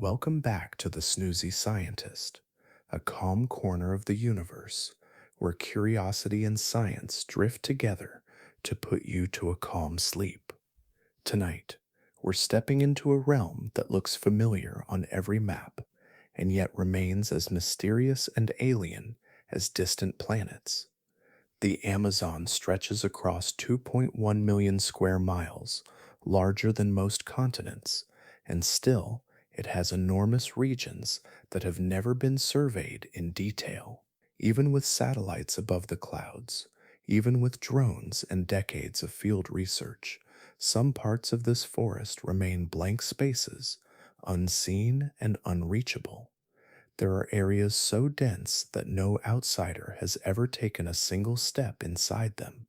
Welcome back to the Snoozy Scientist, a calm corner of the universe where curiosity and science drift together to put you to a calm sleep. Tonight, we're stepping into a realm that looks familiar on every map and yet remains as mysterious and alien as distant planets. The Amazon stretches across 2.1 million square miles, larger than most continents, and still it has enormous regions that have never been surveyed in detail. Even with satellites above the clouds, even with drones and decades of field research, some parts of this forest remain blank spaces, unseen and unreachable. There are areas so dense that no outsider has ever taken a single step inside them,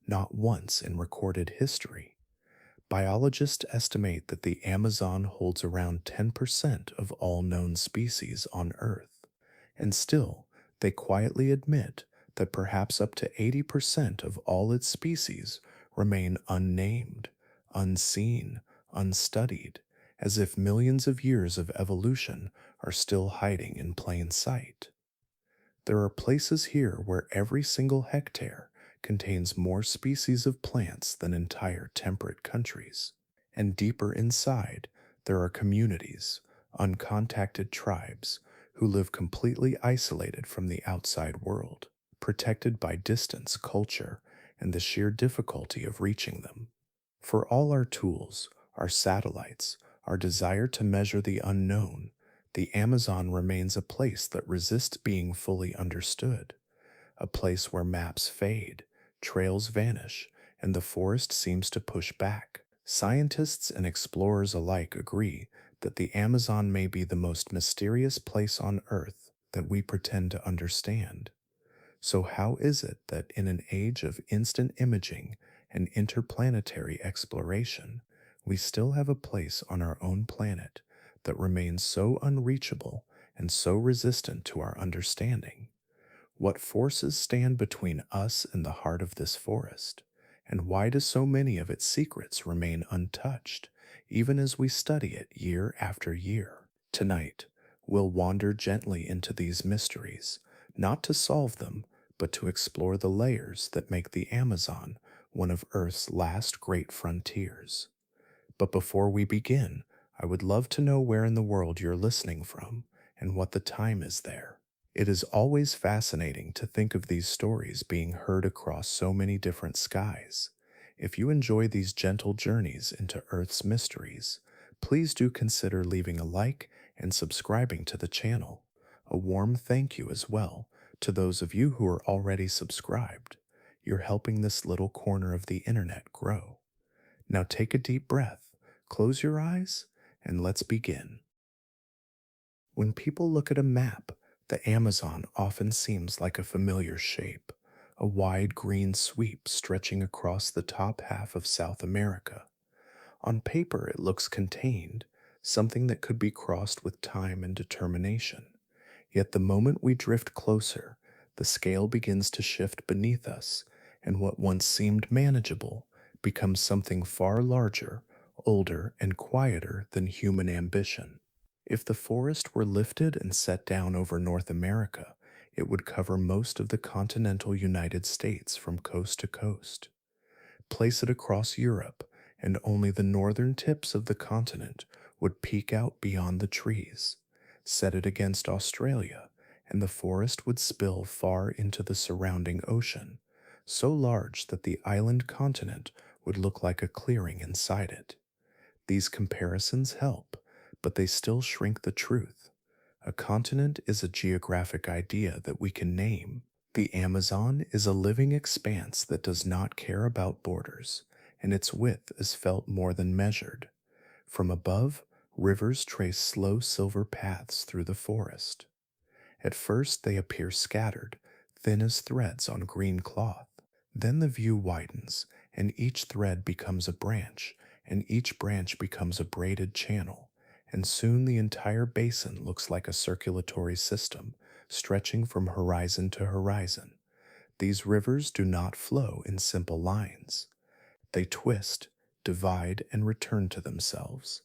not once in recorded history. Biologists estimate that the Amazon holds around 10% of all known species on Earth, and still, they quietly admit that perhaps up to 80% of all its species remain unnamed, unseen, unstudied, as if millions of years of evolution are still hiding in plain sight. There are places here where every single hectare contains more species of plants than entire temperate countries. And deeper inside, there are communities, uncontacted tribes, who live completely isolated from the outside world, protected by distance, culture, and the sheer difficulty of reaching them. For all our tools, our satellites, our desire to measure the unknown, the Amazon remains a place that resists being fully understood, a place where maps fade, trails vanish, and the forest seems to push back. Scientists and explorers alike agree that the Amazon may be the most mysterious place on Earth that we pretend to understand. So, how is it that in an age of instant imaging and interplanetary exploration, we still have a place on our own planet that remains so unreachable and so resistant to our understanding? What forces stand between us and the heart of this forest? And why do so many of its secrets remain untouched, even as we study it year after year? Tonight, we'll wander gently into these mysteries, not to solve them, but to explore the layers that make the Amazon one of Earth's last great frontiers. But before we begin, I would love to know where in the world you're listening from and what the time is there. It is always fascinating to think of these stories being heard across so many different skies. If you enjoy these gentle journeys into Earth's mysteries, please do consider leaving a like and subscribing to the channel. A warm thank you as well to those of you who are already subscribed. You're helping this little corner of the internet grow. Now take a deep breath, close your eyes, and let's begin. When people look at a map, the Amazon often seems like a familiar shape, a wide green sweep stretching across the top half of South America. On paper, it looks contained, something that could be crossed with time and determination. Yet the moment we drift closer, the scale begins to shift beneath us, and what once seemed manageable becomes something far larger, older, and quieter than human ambition. If the forest were lifted and set down over North America, it would cover most of the continental United States from coast to coast. Place it across Europe, and only the northern tips of the continent would peek out beyond the trees. Set it against Australia, and the forest would spill far into the surrounding ocean, so large that the island continent would look like a clearing inside it. These comparisons help, but they still shrink the truth. A continent is a geographic idea that we can name. The Amazon is a living expanse that does not care about borders, and its width is felt more than measured. From above, rivers trace slow silver paths through the forest. At first, they appear scattered, thin as threads on green cloth. Then the view widens, and each thread becomes a branch, and each branch becomes a braided channel, and soon the entire basin looks like a circulatory system, stretching from horizon to horizon. These rivers do not flow in simple lines. They twist, divide, and return to themselves.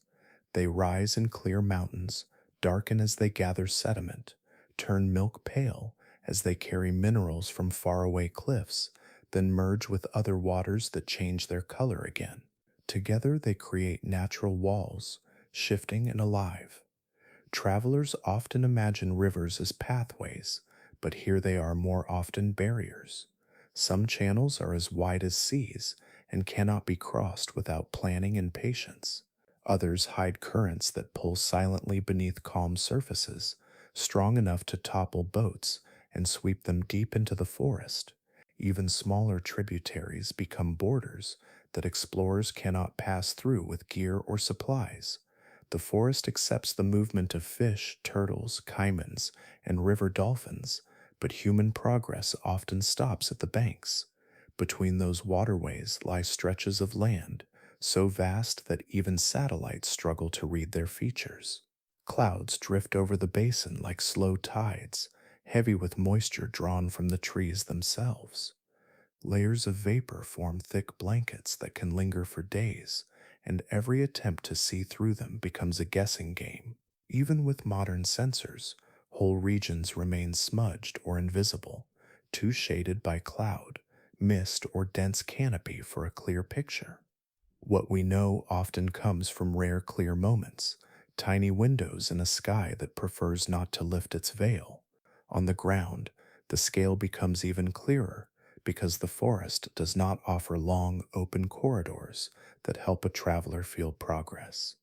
They rise in clear mountains, darken as they gather sediment, turn milk pale as they carry minerals from faraway cliffs, then merge with other waters that change their color again. Together they create natural walls, shifting and alive. Travelers often imagine rivers as pathways, but here they are more often barriers. Some channels are as wide as seas and cannot be crossed without planning and patience. Others hide currents that pull silently beneath calm surfaces, strong enough to topple boats and sweep them deep into the forest. Even smaller tributaries become borders that explorers cannot pass through with gear or supplies. The forest accepts the movement of fish, turtles, caimans, and river dolphins, but human progress often stops at the banks. Between those waterways lie stretches of land, so vast that even satellites struggle to read their features. Clouds drift over the basin like slow tides, heavy with moisture drawn from the trees themselves. Layers of vapor form thick blankets that can linger for days, and every attempt to see through them becomes a guessing game. Even with modern sensors, whole regions remain smudged or invisible, too shaded by cloud, mist, or dense canopy for a clear picture. What we know often comes from rare clear moments, tiny windows in a sky that prefers not to lift its veil. On the ground, the scale becomes even clearer because the forest does not offer long, open corridors that help a traveler feel progress.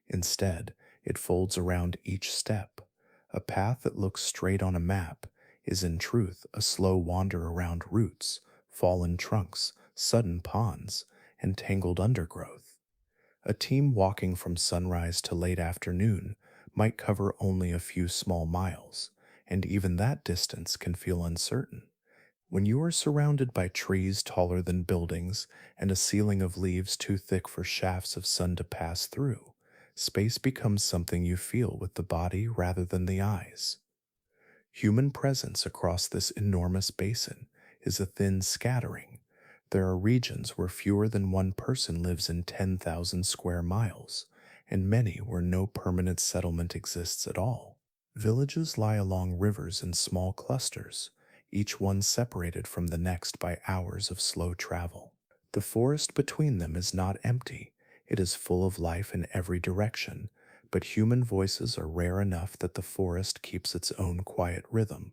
Instead, it folds around each step. A path that looks straight on a map is in truth a slow wander around roots, fallen trunks, sudden ponds, and tangled undergrowth. A team walking from sunrise to late afternoon might cover only a few small miles, and even that distance can feel uncertain. When you are surrounded by trees taller than buildings and a ceiling of leaves too thick for shafts of sun to pass through, space becomes something you feel with the body rather than the eyes. Human presence across this enormous basin is a thin scattering. There are regions where fewer than one person lives in 10,000 square miles, and many where no permanent settlement exists at all. Villages lie along rivers in small clusters, each one separated from the next by hours of slow travel. The forest between them is not empty, it is full of life in every direction, but human voices are rare enough that the forest keeps its own quiet rhythm.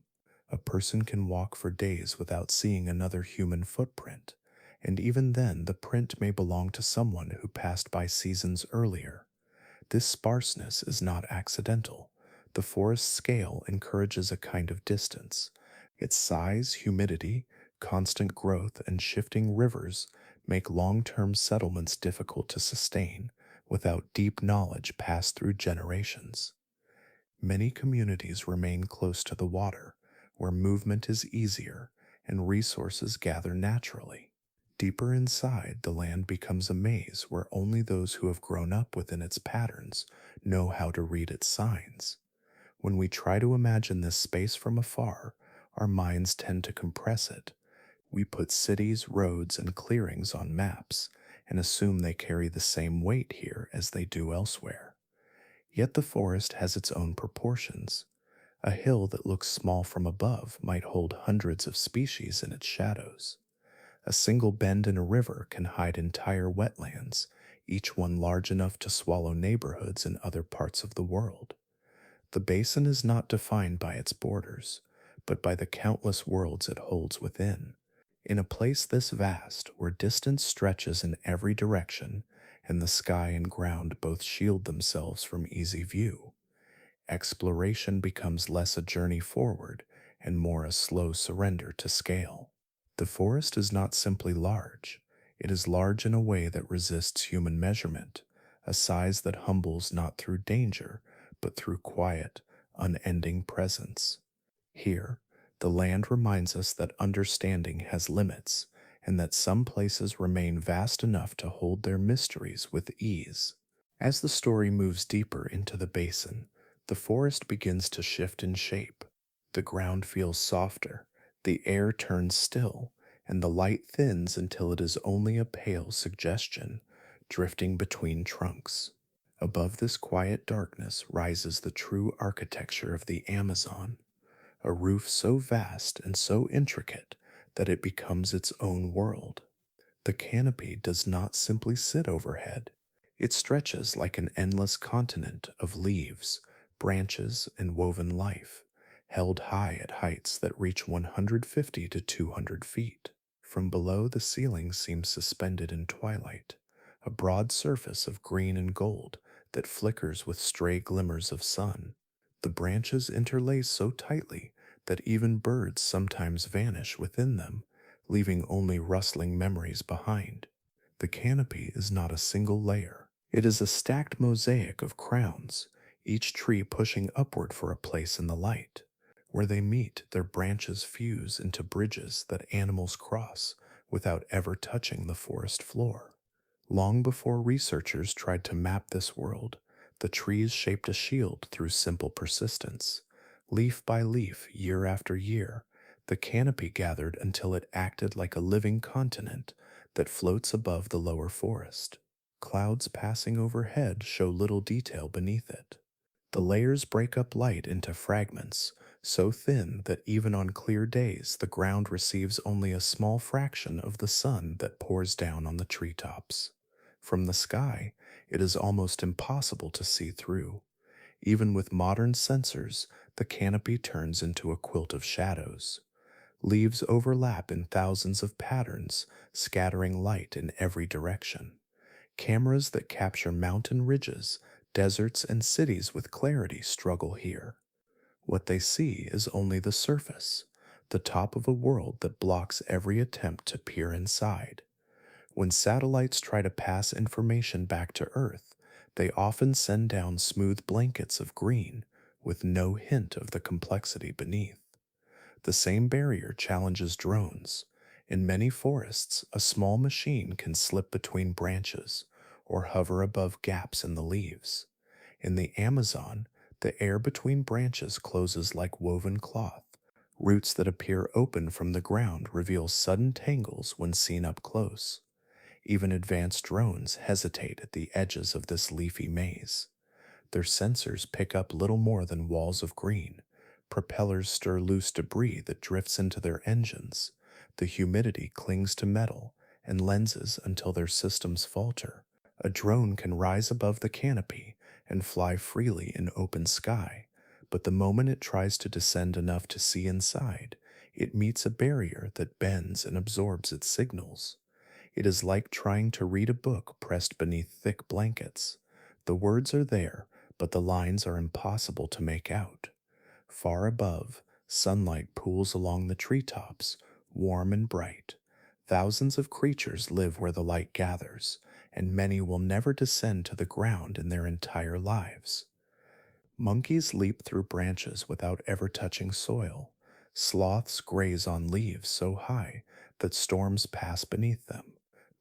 A person can walk for days without seeing another human footprint, and even then the print may belong to someone who passed by seasons earlier. This sparseness is not accidental. The forest scale encourages a kind of distance. Its size, humidity, constant growth, and shifting rivers make long-term settlements difficult to sustain without deep knowledge passed through generations. Many communities remain close to the water, where movement is easier and resources gather naturally. Deeper inside, the land becomes a maze where only those who have grown up within its patterns know how to read its signs. When we try to imagine this space from afar, our minds tend to compress it. We put cities, roads, and clearings on maps and assume they carry the same weight here as they do elsewhere. Yet the forest has its own proportions. A hill that looks small from above might hold hundreds of species in its shadows. A single bend in a river can hide entire wetlands, each one large enough to swallow neighborhoods in other parts of the world. The basin is not defined by its borders, but by the countless worlds it holds within. In a place this vast, where distance stretches in every direction, and the sky and ground both shield themselves from easy view, exploration becomes less a journey forward and more a slow surrender to scale. The forest is not simply large, it is large in a way that resists human measurement, a size that humbles not through danger, but through quiet, unending presence. Here, the land reminds us that understanding has limits, and that some places remain vast enough to hold their mysteries with ease. As the story moves deeper into the basin, the forest begins to shift in shape. The ground feels softer, the air turns still, and the light thins until it is only a pale suggestion, drifting between trunks. Above this quiet darkness rises the true architecture of the Amazon, a roof so vast and so intricate that it becomes its own world. The canopy does not simply sit overhead, it stretches like an endless continent of leaves, branches, and woven life, held high at heights that reach 150 to 200 feet. From below, the ceiling seems suspended in twilight, a broad surface of green and gold that flickers with stray glimmers of sun. The branches interlace so tightly that even birds sometimes vanish within them, leaving only rustling memories behind. The canopy is not a single layer. It is a stacked mosaic of crowns, each tree pushing upward for a place in the light. Where they meet, their branches fuse into bridges that animals cross without ever touching the forest floor. Long before researchers tried to map this world, the trees shaped a shield through simple persistence. Leaf by leaf, year after year, the canopy gathered until it acted like a living continent that floats above the lower forest. Clouds passing overhead show little detail beneath it. The layers break up light into fragments, so thin that even on clear days the ground receives only a small fraction of the sun that pours down on the treetops. From the sky, it is almost impossible to see through. Even with modern sensors, the canopy turns into a quilt of shadows. Leaves overlap in thousands of patterns, scattering light in every direction. Cameras that capture mountain ridges, deserts, and cities with clarity struggle here. What they see is only the surface, the top of a world that blocks every attempt to peer inside. When satellites try to pass information back to Earth, they often send down smooth blankets of green with no hint of the complexity beneath. The same barrier challenges drones. In many forests, a small machine can slip between branches or hover above gaps in the leaves. In the Amazon, the air between branches closes like woven cloth. Roots that appear open from the ground reveal sudden tangles when seen up close. Even advanced drones hesitate at the edges of this leafy maze. Their sensors pick up little more than walls of green. Propellers stir loose debris that drifts into their engines. The humidity clings to metal and lenses until their systems falter. A drone can rise above the canopy and fly freely in open sky, but the moment it tries to descend enough to see inside, it meets a barrier that bends and absorbs its signals. It is like trying to read a book pressed beneath thick blankets. The words are there, but the lines are impossible to make out. Far above, sunlight pools along the treetops, warm and bright. Thousands of creatures live where the light gathers, and many will never descend to the ground in their entire lives. Monkeys leap through branches without ever touching soil. Sloths graze on leaves so high that storms pass beneath them.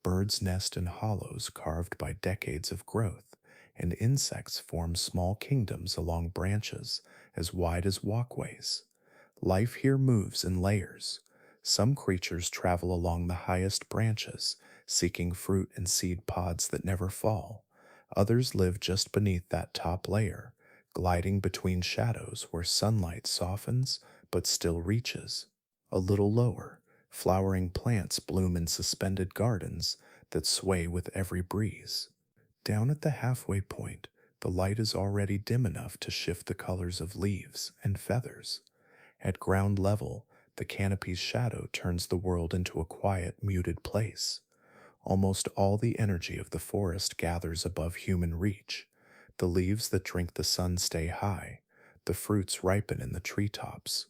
Birds nest in hollows carved by decades of growth, and insects form small kingdoms along branches as wide as walkways. Life here moves in layers. Some creatures travel along the highest branches, seeking fruit and seed pods that never fall. Others live just beneath that top layer, gliding between shadows where sunlight softens but still reaches. A little lower, flowering plants bloom in suspended gardens that sway with every breeze. Down at the halfway point, the light is already dim enough to shift the colors of leaves and feathers. At ground level, the canopy's shadow turns the world into a quiet, muted place. Almost all the energy of the forest gathers above human reach. The leaves that drink the sun stay high. The fruits ripen in the treetops.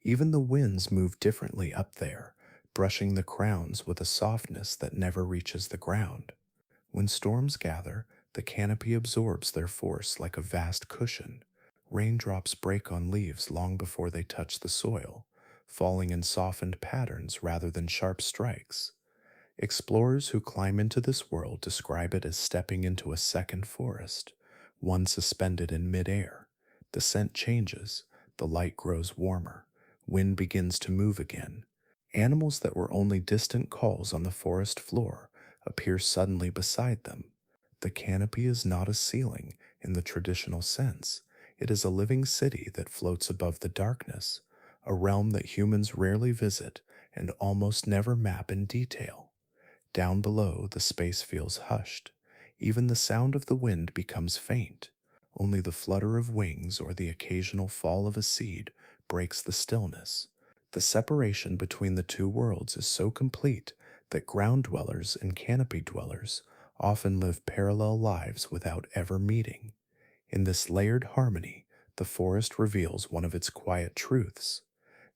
Even the winds move differently up there, brushing the crowns with a softness that never reaches the ground. When storms gather, the canopy absorbs their force like a vast cushion. Raindrops break on leaves long before they touch the soil, falling in softened patterns rather than sharp strikes. Explorers who climb into this world describe it as stepping into a second forest, one suspended in midair. The scent changes, the light grows warmer, wind begins to move again. Animals that were only distant calls on the forest floor appear suddenly beside them. The canopy is not a ceiling in the traditional sense. It is a living city that floats above the darkness, a realm that humans rarely visit and almost never map in detail. Down below, the space feels hushed. Even the sound of the wind becomes faint. Only the flutter of wings or the occasional fall of a seed breaks the stillness. The separation between the two worlds is so complete that ground dwellers and canopy dwellers often live parallel lives without ever meeting. In this layered harmony, the forest reveals one of its quiet truths.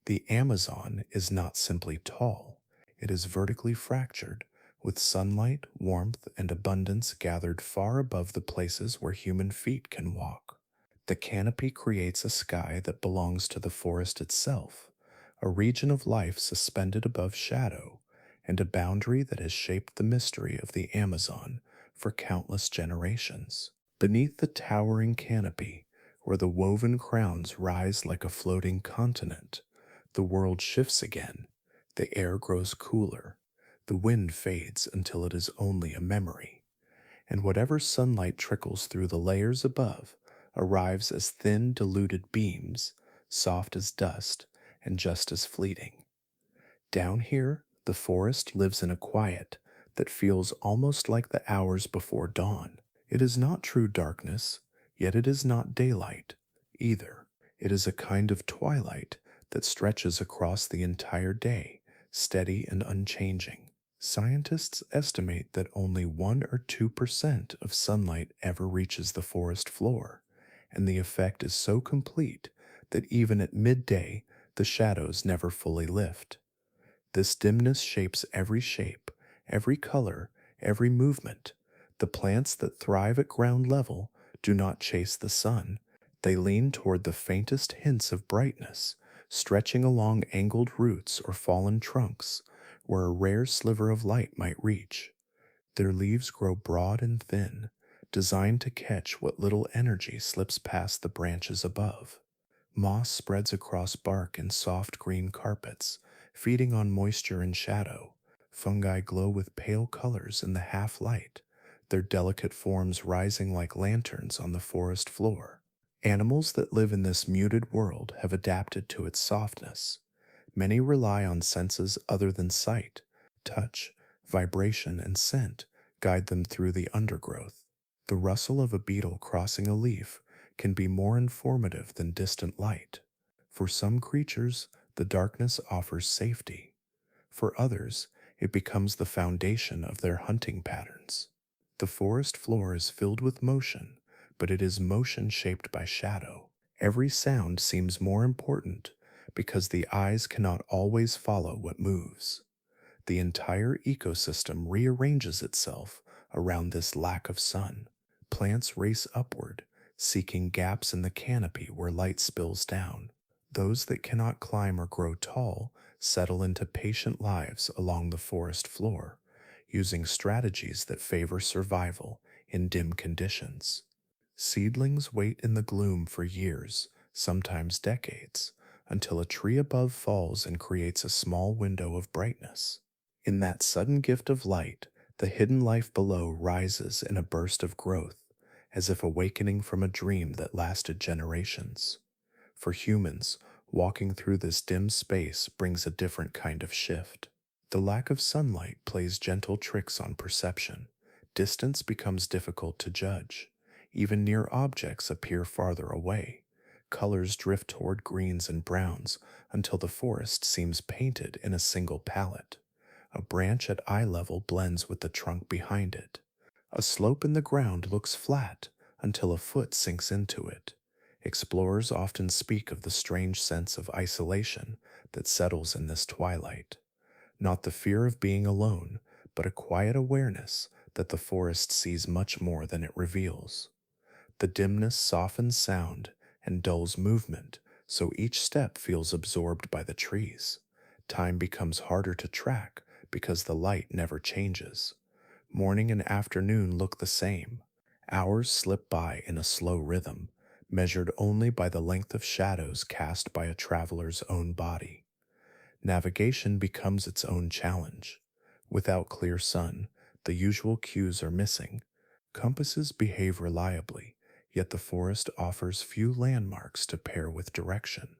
The Amazon is not simply tall, it is vertically fractured, with sunlight, warmth, and abundance gathered far above the places where human feet can walk. The canopy creates a sky that belongs to the forest itself, a region of life suspended above shadow, and a boundary that has shaped the mystery of the Amazon for countless generations. Beneath the towering canopy, where the woven crowns rise like a floating continent, the world shifts again. The air grows cooler. The wind fades until it is only a memory. And whatever sunlight trickles through the layers above arrives as thin, diluted beams, soft as dust, and just as fleeting. Down here, the forest lives in a quiet that feels almost like the hours before dawn. It is not true darkness, yet it is not daylight either. It is a kind of twilight that stretches across the entire day, steady and unchanging. Scientists estimate that only 1 or 2% of sunlight ever reaches the forest floor, and the effect is so complete that even at midday, the shadows never fully lift. This dimness shapes every shape, every color, every movement. The plants that thrive at ground level do not chase the sun. They lean toward the faintest hints of brightness, stretching along angled roots or fallen trunks where a rare sliver of light might reach. Their leaves grow broad and thin, designed to catch what little energy slips past the branches above. Moss spreads across bark in soft green carpets, feeding on moisture and shadow. Fungi glow with pale colors in the half light, their delicate forms rising like lanterns on the forest floor. Animals that live in this muted world have adapted to its softness. Many rely on senses other than sight. Touch, vibration, and scent guide them through the undergrowth. The rustle of a beetle crossing a leaf can be more informative than distant light. For some creatures, the darkness offers safety. For others, it becomes the foundation of their hunting patterns. The forest floor is filled with motion, but it is motion shaped by shadow. Every sound seems more important because the eyes cannot always follow what moves. The entire ecosystem rearranges itself around this lack of sun. Plants race upward, seeking gaps in the canopy where light spills down. Those that cannot climb or grow tall settle into patient lives along the forest floor, using strategies that favor survival in dim conditions. Seedlings wait in the gloom for years, sometimes decades, until a tree above falls and creates a small window of brightness. In that sudden gift of light, the hidden life below rises in a burst of growth, as if awakening from a dream that lasted generations. For humans, walking through this dim space brings a different kind of shift. The lack of sunlight plays gentle tricks on perception. Distance becomes difficult to judge. Even near objects appear farther away. Colors drift toward greens and browns until the forest seems painted in a single palette. A branch at eye level blends with the trunk behind it. A slope in the ground looks flat until a foot sinks into it. Explorers often speak of the strange sense of isolation that settles in this twilight. Not the fear of being alone, but a quiet awareness that the forest sees much more than it reveals. The dimness softens sound and dulls movement, so each step feels absorbed by the trees. Time becomes harder to track because the light never changes. Morning and afternoon look the same. Hours slip by in a slow rhythm, measured only by the length of shadows cast by a traveler's own body. Navigation becomes its own challenge. Without clear sun, the usual cues are missing. Compasses behave reliably, yet the forest offers few landmarks to pair with direction.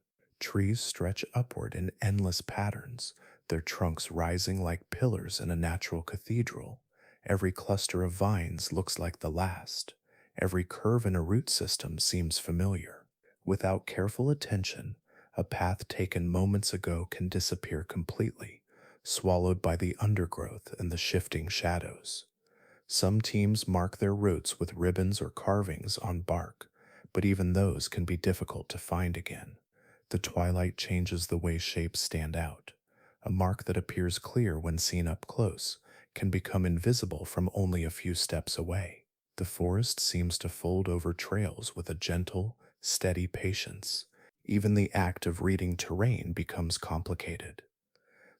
Trees stretch upward in endless patterns, their trunks rising like pillars in a natural cathedral. Every cluster of vines looks like the last. Every curve in a root system seems familiar. Without careful attention, a path taken moments ago can disappear completely, swallowed by the undergrowth and the shifting shadows. Some teams mark their routes with ribbons or carvings on bark, but even those can be difficult to find again. The twilight changes the way shapes stand out. A mark that appears clear when seen up close can become invisible from only a few steps away. The forest seems to fold over trails with a gentle, steady patience. Even the act of reading terrain becomes complicated.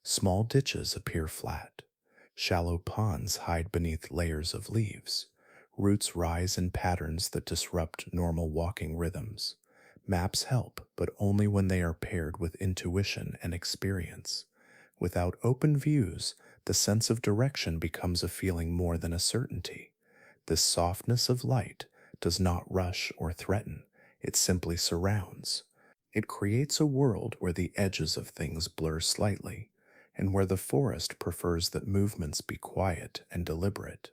Small ditches appear flat. Shallow ponds hide beneath layers of leaves. Roots rise in patterns that disrupt normal walking rhythms. Maps help, but only when they are paired with intuition and experience. Without open views, the sense of direction becomes a feeling more than a certainty. This softness of light does not rush or threaten, it simply surrounds. It creates a world where the edges of things blur slightly, and where the forest prefers that movements be quiet and deliberate.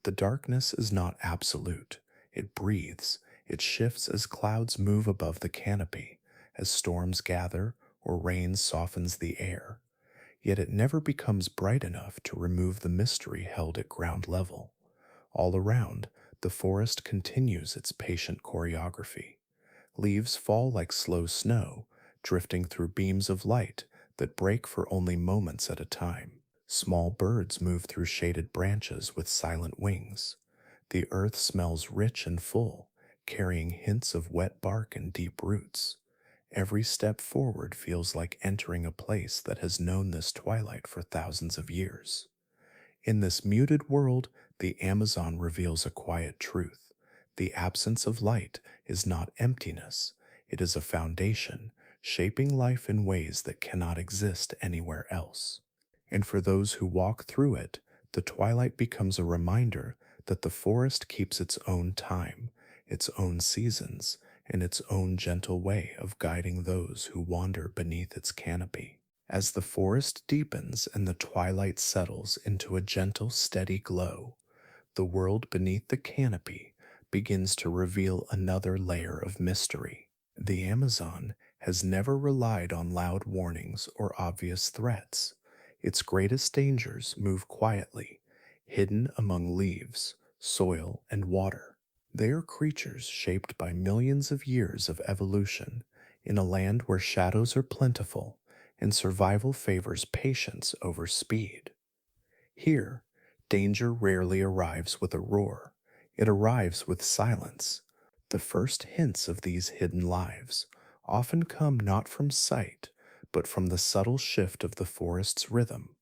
The darkness is not absolute. It breathes, it shifts as clouds move above the canopy, as storms gather or rain softens the air. Yet it never becomes bright enough to remove the mystery held at ground level. All around, the forest continues its patient choreography. Leaves fall like slow snow, drifting through beams of light that break for only moments at a time. Small birds move through shaded branches with silent wings. The earth smells rich and full, carrying hints of wet bark and deep roots. Every step forward feels like entering a place that has known this twilight for thousands of years. In this muted world, the Amazon reveals a quiet truth. The absence of light is not emptiness, it is a foundation, shaping life in ways that cannot exist anywhere else. And for those who walk through it, the twilight becomes a reminder that the forest keeps its own time, its own seasons, and its own gentle way of guiding those who wander beneath its canopy. As the forest deepens and the twilight settles into a gentle, steady glow, the world beneath the canopy begins to reveal another layer of mystery. The Amazon has never relied on loud warnings or obvious threats. Its greatest dangers move quietly, hidden among leaves, soil, and water. They are creatures shaped by millions of years of evolution in a land where shadows are plentiful and survival favors patience over speed. Here, danger rarely arrives with a roar, it arrives with silence. The first hints of these hidden lives often come not from sight, but from the subtle shift of the forest's rhythm,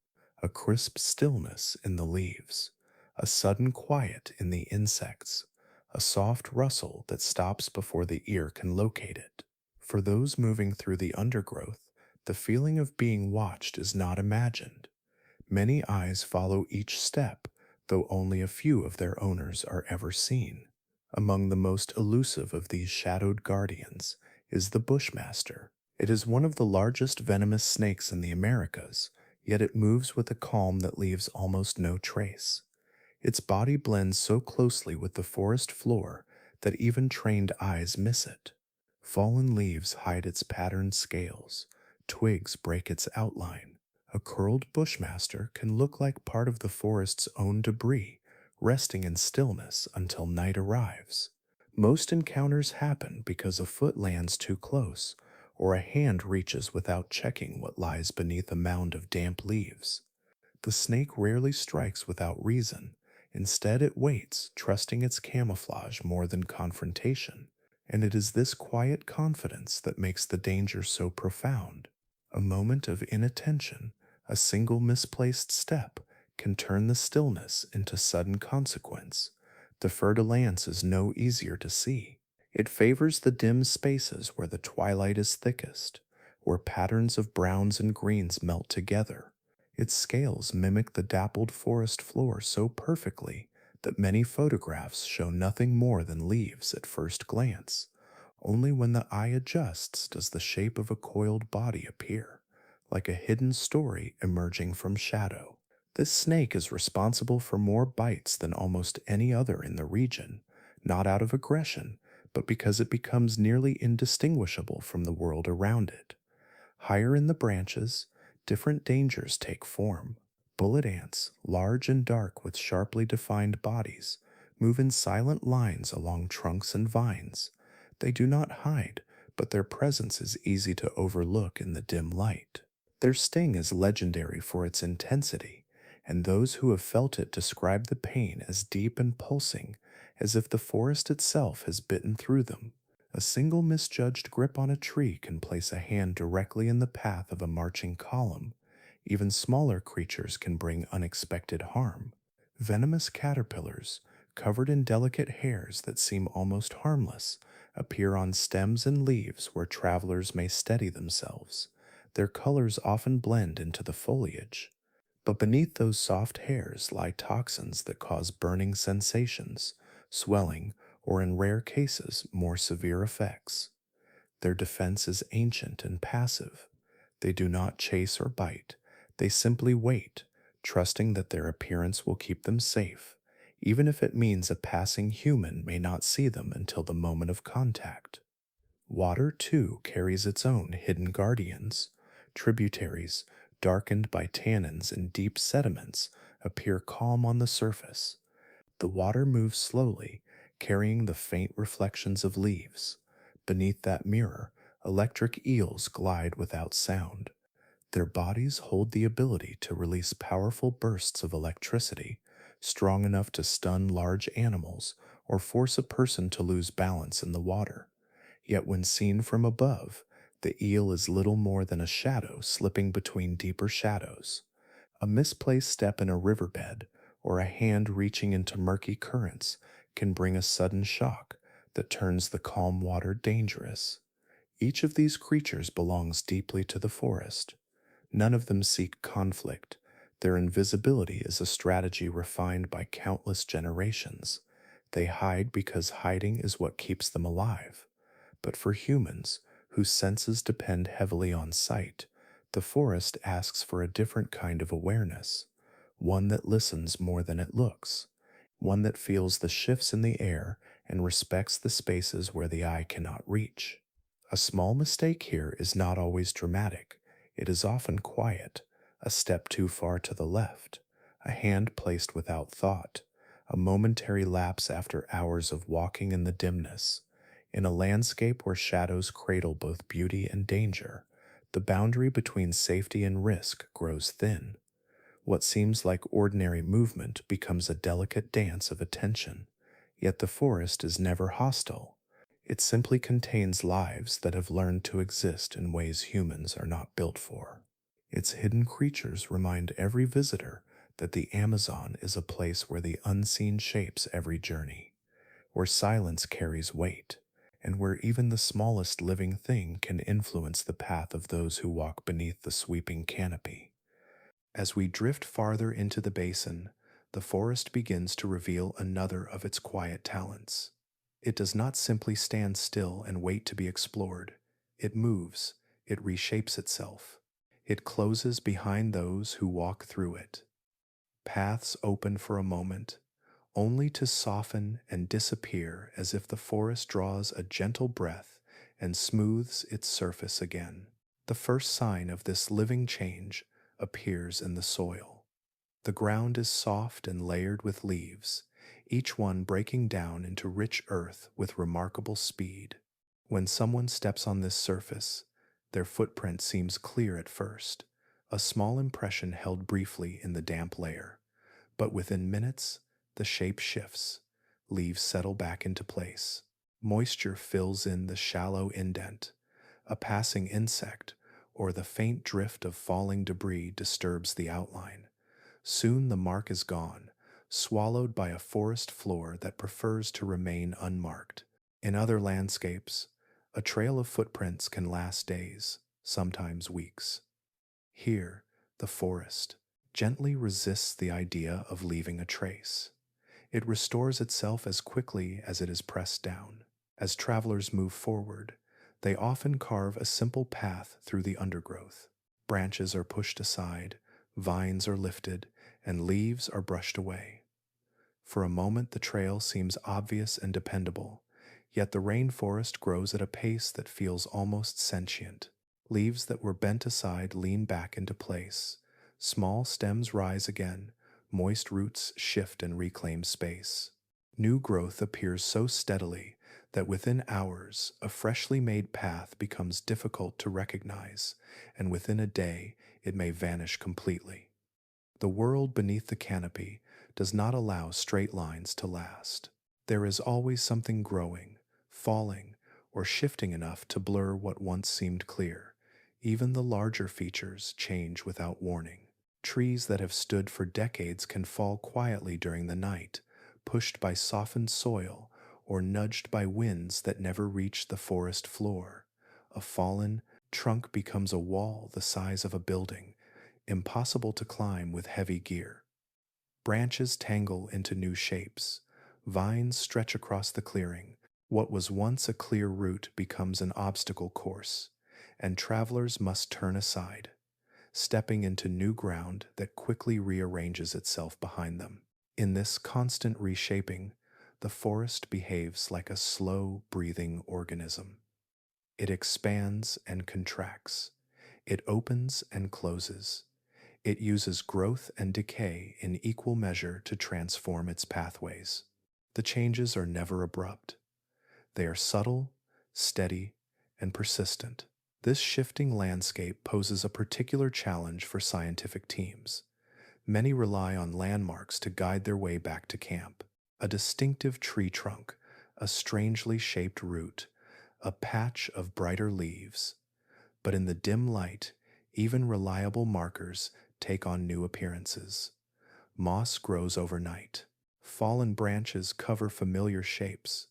a crisp stillness in the leaves, a sudden quiet in the insects, a soft rustle that stops before the ear can locate it. For those moving through the undergrowth, the feeling of being watched is not imagined. Many eyes follow each step, though only a few of their owners are ever seen. Among the most elusive of these shadowed guardians is the bushmaster. It is one of the largest venomous snakes in the Americas, yet it moves with a calm that leaves almost no trace. Its body blends so closely with the forest floor that even trained eyes miss it. Fallen leaves hide its patterned scales, twigs break its outline. A curled bushmaster can look like part of the forest's own debris, resting in stillness until night arrives. Most encounters happen because a foot lands too close, or a hand reaches without checking what lies beneath a mound of damp leaves. The snake rarely strikes without reason. Instead, it waits, trusting its camouflage more than confrontation. And it is this quiet confidence that makes the danger so profound. A moment of inattention, a single misplaced step, can turn the stillness into sudden consequence. The fer-de-lance is no easier to see. It favors the dim spaces where the twilight is thickest, where patterns of browns and greens melt together. Its scales mimic the dappled forest floor so perfectly that many photographs show nothing more than leaves at first glance. Only when the eye adjusts does the shape of a coiled body appear, like a hidden story emerging from shadow. This snake is responsible for more bites than almost any other in the region, not out of aggression, but because it becomes nearly indistinguishable from the world around it. Higher in the branches, different dangers take form. Bullet ants, large and dark with sharply defined bodies, move in silent lines along trunks and vines. They do not hide, but their presence is easy to overlook in the dim light. Their sting is legendary for its intensity, and those who have felt it describe the pain as deep and pulsing, as if the forest itself has bitten through them. A single misjudged grip on a tree can place a hand directly in the path of a marching column. Even smaller creatures can bring unexpected harm. Venomous caterpillars, covered in delicate hairs that seem almost harmless, appear on stems and leaves where travelers may steady themselves. Their colors often blend into the foliage. But beneath those soft hairs lie toxins that cause burning sensations, swelling, or in rare cases, more severe effects. Their defense is ancient and passive. They do not chase or bite. They simply wait, trusting that their appearance will keep them safe, even if it means a passing human may not see them until the moment of contact. Water, too, carries its own hidden guardians. Tributaries, darkened by tannins and deep sediments, appear calm on the surface. The water moves slowly, carrying the faint reflections of leaves. Beneath that mirror, electric eels glide without sound. Their bodies hold the ability to release powerful bursts of electricity, strong enough to stun large animals or force a person to lose balance in the water. Yet when seen from above, the eel is little more than a shadow slipping between deeper shadows. A misplaced step in a riverbed or a hand reaching into murky currents can bring a sudden shock that turns the calm water dangerous. Each of these creatures belongs deeply to the forest. None of them seek conflict. Their invisibility is a strategy refined by countless generations. They hide because hiding is what keeps them alive. But for humans, whose senses depend heavily on sight, the forest asks for a different kind of awareness, one that listens more than it looks, one that feels the shifts in the air and respects the spaces where the eye cannot reach. A small mistake here is not always dramatic. It is often quiet, a step too far to the left, a hand placed without thought, a momentary lapse after hours of walking in the dimness. In a landscape where shadows cradle both beauty and danger, the boundary between safety and risk grows thin. What seems like ordinary movement becomes a delicate dance of attention. Yet the forest is never hostile. It simply contains lives that have learned to exist in ways humans are not built for. Its hidden creatures remind every visitor that the Amazon is a place where the unseen shapes every journey, where silence carries weight, and where even the smallest living thing can influence the path of those who walk beneath the sweeping canopy. As we drift farther into the basin, the forest begins to reveal another of its quiet talents. It does not simply stand still and wait to be explored. It moves, it reshapes itself. It closes behind those who walk through it. Paths open for a moment, only to soften and disappear as if the forest draws a gentle breath and smooths its surface again. The first sign of this living change appears in the soil. The ground is soft and layered with leaves, each one breaking down into rich earth with remarkable speed. When someone steps on this surface, their footprint seems clear at first, a small impression held briefly in the damp layer. But within minutes, the shape shifts, leaves settle back into place. Moisture fills in the shallow indent. A passing insect or the faint drift of falling debris disturbs the outline. Soon the mark is gone, swallowed by a forest floor that prefers to remain unmarked. In other landscapes, a trail of footprints can last days, sometimes weeks. Here, the forest gently resists the idea of leaving a trace. It restores itself as quickly as it is pressed down. As travelers move forward, they often carve a simple path through the undergrowth. Branches are pushed aside, vines are lifted, and leaves are brushed away. For a moment, the trail seems obvious and dependable, yet the rainforest grows at a pace that feels almost sentient. Leaves that were bent aside lean back into place. Small stems rise again, moist roots shift and reclaim space. New growth appears so steadily that within hours, a freshly made path becomes difficult to recognize, and within a day, it may vanish completely. The world beneath the canopy does not allow straight lines to last. There is always something growing, falling, or shifting enough to blur what once seemed clear. Even the larger features change without warning. Trees that have stood for decades can fall quietly during the night, pushed by softened soil or nudged by winds that never reach the forest floor. A fallen trunk becomes a wall the size of a building, impossible to climb with heavy gear. Branches tangle into new shapes. Vines stretch across the clearing. What was once a clear route becomes an obstacle course, and travelers must turn aside, stepping into new ground that quickly rearranges itself behind them. In this constant reshaping, the forest behaves like a slow breathing organism. It expands and contracts. It opens and closes. It uses growth and decay in equal measure to transform its pathways. The changes are never abrupt. They are subtle, steady, and persistent. This shifting landscape poses a particular challenge for scientific teams. Many rely on landmarks to guide their way back to camp. A distinctive tree trunk, a strangely shaped root, a patch of brighter leaves. But in the dim light, even reliable markers take on new appearances. Moss grows overnight. Fallen branches cover familiar shapes.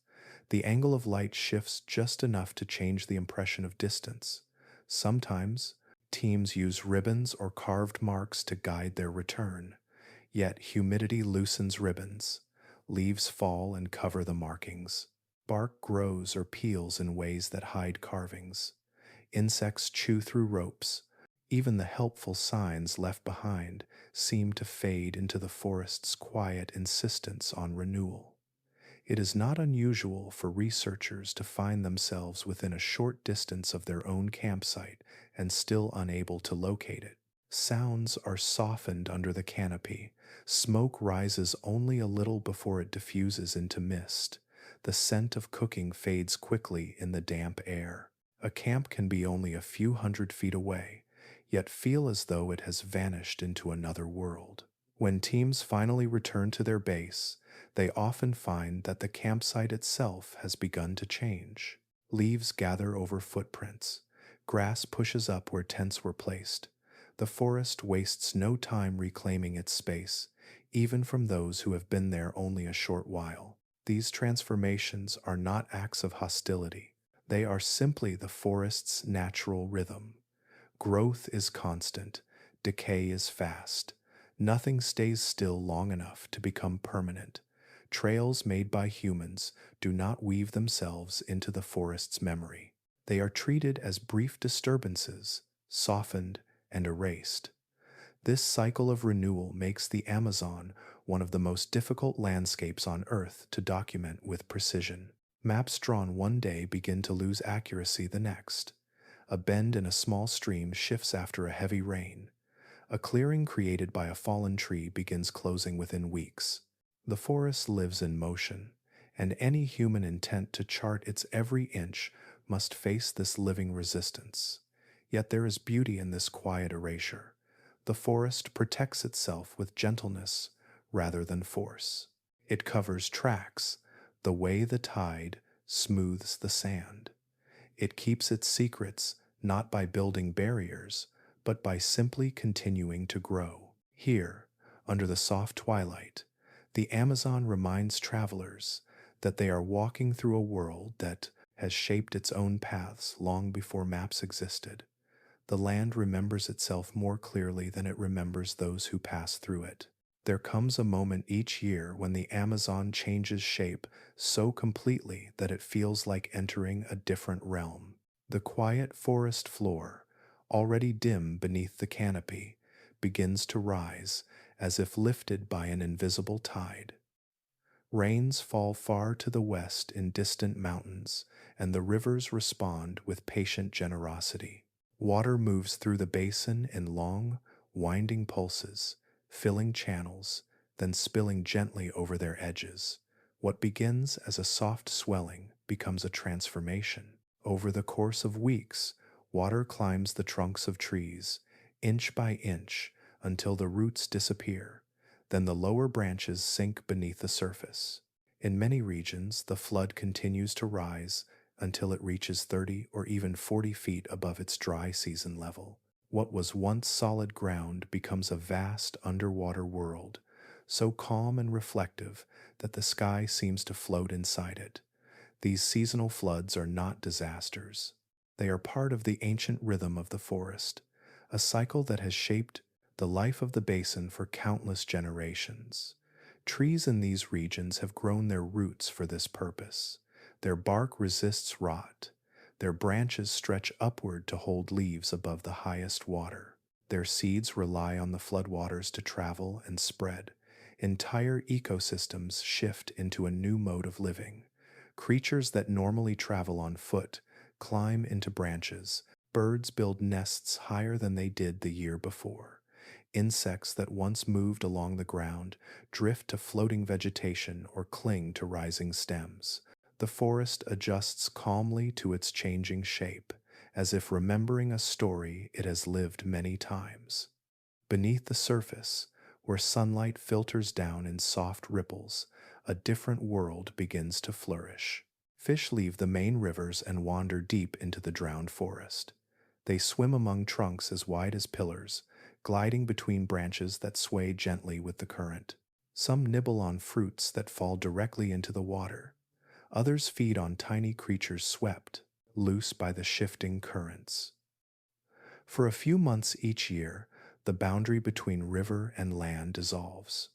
The angle of light shifts just enough to change the impression of distance. Sometimes, teams use ribbons or carved marks to guide their return. Yet humidity loosens ribbons. Leaves fall and cover the markings. Bark grows or peels in ways that hide carvings. Insects chew through ropes. Even the helpful signs left behind seem to fade into the forest's quiet insistence on renewal. It is not unusual for researchers to find themselves within a short distance of their own campsite and still unable to locate it. Sounds are softened under the canopy. Smoke rises only a little before it diffuses into mist. The scent of cooking fades quickly in the damp air. A camp can be only a few hundred feet away, yet feel as though it has vanished into another world. When teams finally return to their base, they often find that the campsite itself has begun to change. Leaves gather over footprints. Grass pushes up where tents were placed. The forest wastes no time reclaiming its space, even from those who have been there only a short while. These transformations are not acts of hostility. They are simply the forest's natural rhythm. Growth is constant, decay is fast. Nothing stays still long enough to become permanent. Trails made by humans do not weave themselves into the forest's memory. They are treated as brief disturbances, softened and erased. This cycle of renewal makes the Amazon one of the most difficult landscapes on Earth to document with precision. Maps drawn one day begin to lose accuracy the next. A bend in a small stream shifts after a heavy rain. A clearing created by a fallen tree begins closing within weeks. The forest lives in motion, and any human intent to chart its every inch must face this living resistance. Yet there is beauty in this quiet erasure. The forest protects itself with gentleness rather than force. It covers tracks, the way the tide smooths the sand. It keeps its secrets not by building barriers, but by simply continuing to grow. Here, under the soft twilight, the Amazon reminds travelers that they are walking through a world that has shaped its own paths long before maps existed. The land remembers itself more clearly than it remembers those who pass through it. There comes a moment each year when the Amazon changes shape so completely that it feels like entering a different realm. The quiet forest floor, already dim beneath the canopy, begins to rise as if lifted by an invisible tide. Rains fall far to the west in distant mountains, and the rivers respond with patient generosity. Water moves through the basin in long, winding pulses, filling channels, then spilling gently over their edges. What begins as a soft swelling becomes a transformation. Over the course of weeks, water climbs the trunks of trees, inch by inch, until the roots disappear. Then the lower branches sink beneath the surface. In many regions, the flood continues to rise until it reaches 30 or even 40 feet above its dry season level. What was once solid ground becomes a vast underwater world, so calm and reflective that the sky seems to float inside it. These seasonal floods are not disasters. They are part of the ancient rhythm of the forest, a cycle that has shaped the life of the basin for countless generations. Trees in these regions have grown their roots for this purpose. Their bark resists rot. Their branches stretch upward to hold leaves above the highest water. Their seeds rely on the floodwaters to travel and spread. Entire ecosystems shift into a new mode of living. Creatures that normally travel on foot climb into branches. Birds build nests higher than they did the year before. Insects that once moved along the ground drift to floating vegetation or cling to rising stems. The forest adjusts calmly to its changing shape, as if remembering a story it has lived many times. Beneath the surface, where sunlight filters down in soft ripples, a different world begins to flourish. Fish leave the main rivers and wander deep into the drowned forest. They swim among trunks as wide as pillars, gliding between branches that sway gently with the current. Some nibble on fruits that fall directly into the water. Others feed on tiny creatures swept, loose by the shifting currents. For a few months each year, the boundary between river and land dissolves.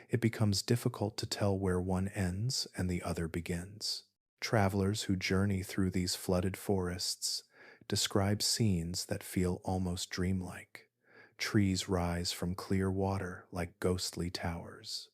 It becomes difficult to tell where one ends and the other begins. Travelers who journey through these flooded forests describe scenes that feel almost dreamlike. Trees rise from clear water like ghostly towers.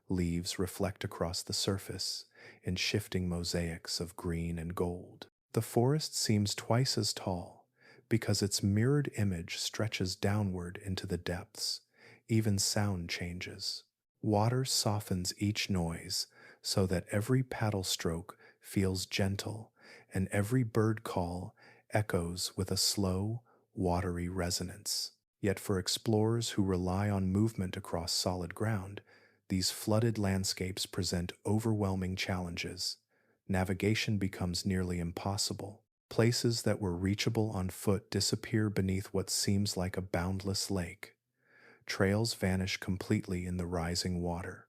Leaves reflect across the surface in shifting mosaics of green and gold. The forest seems twice as tall because its mirrored image stretches downward into the depths. Even sound changes. Water softens each noise so that every paddle stroke feels gentle and every bird call echoes with a slow, watery resonance. Yet for explorers who rely on movement across solid ground, these flooded landscapes present overwhelming challenges. Navigation becomes nearly impossible. Places that were reachable on foot disappear beneath what seems like a boundless lake. Trails vanish completely in the rising water.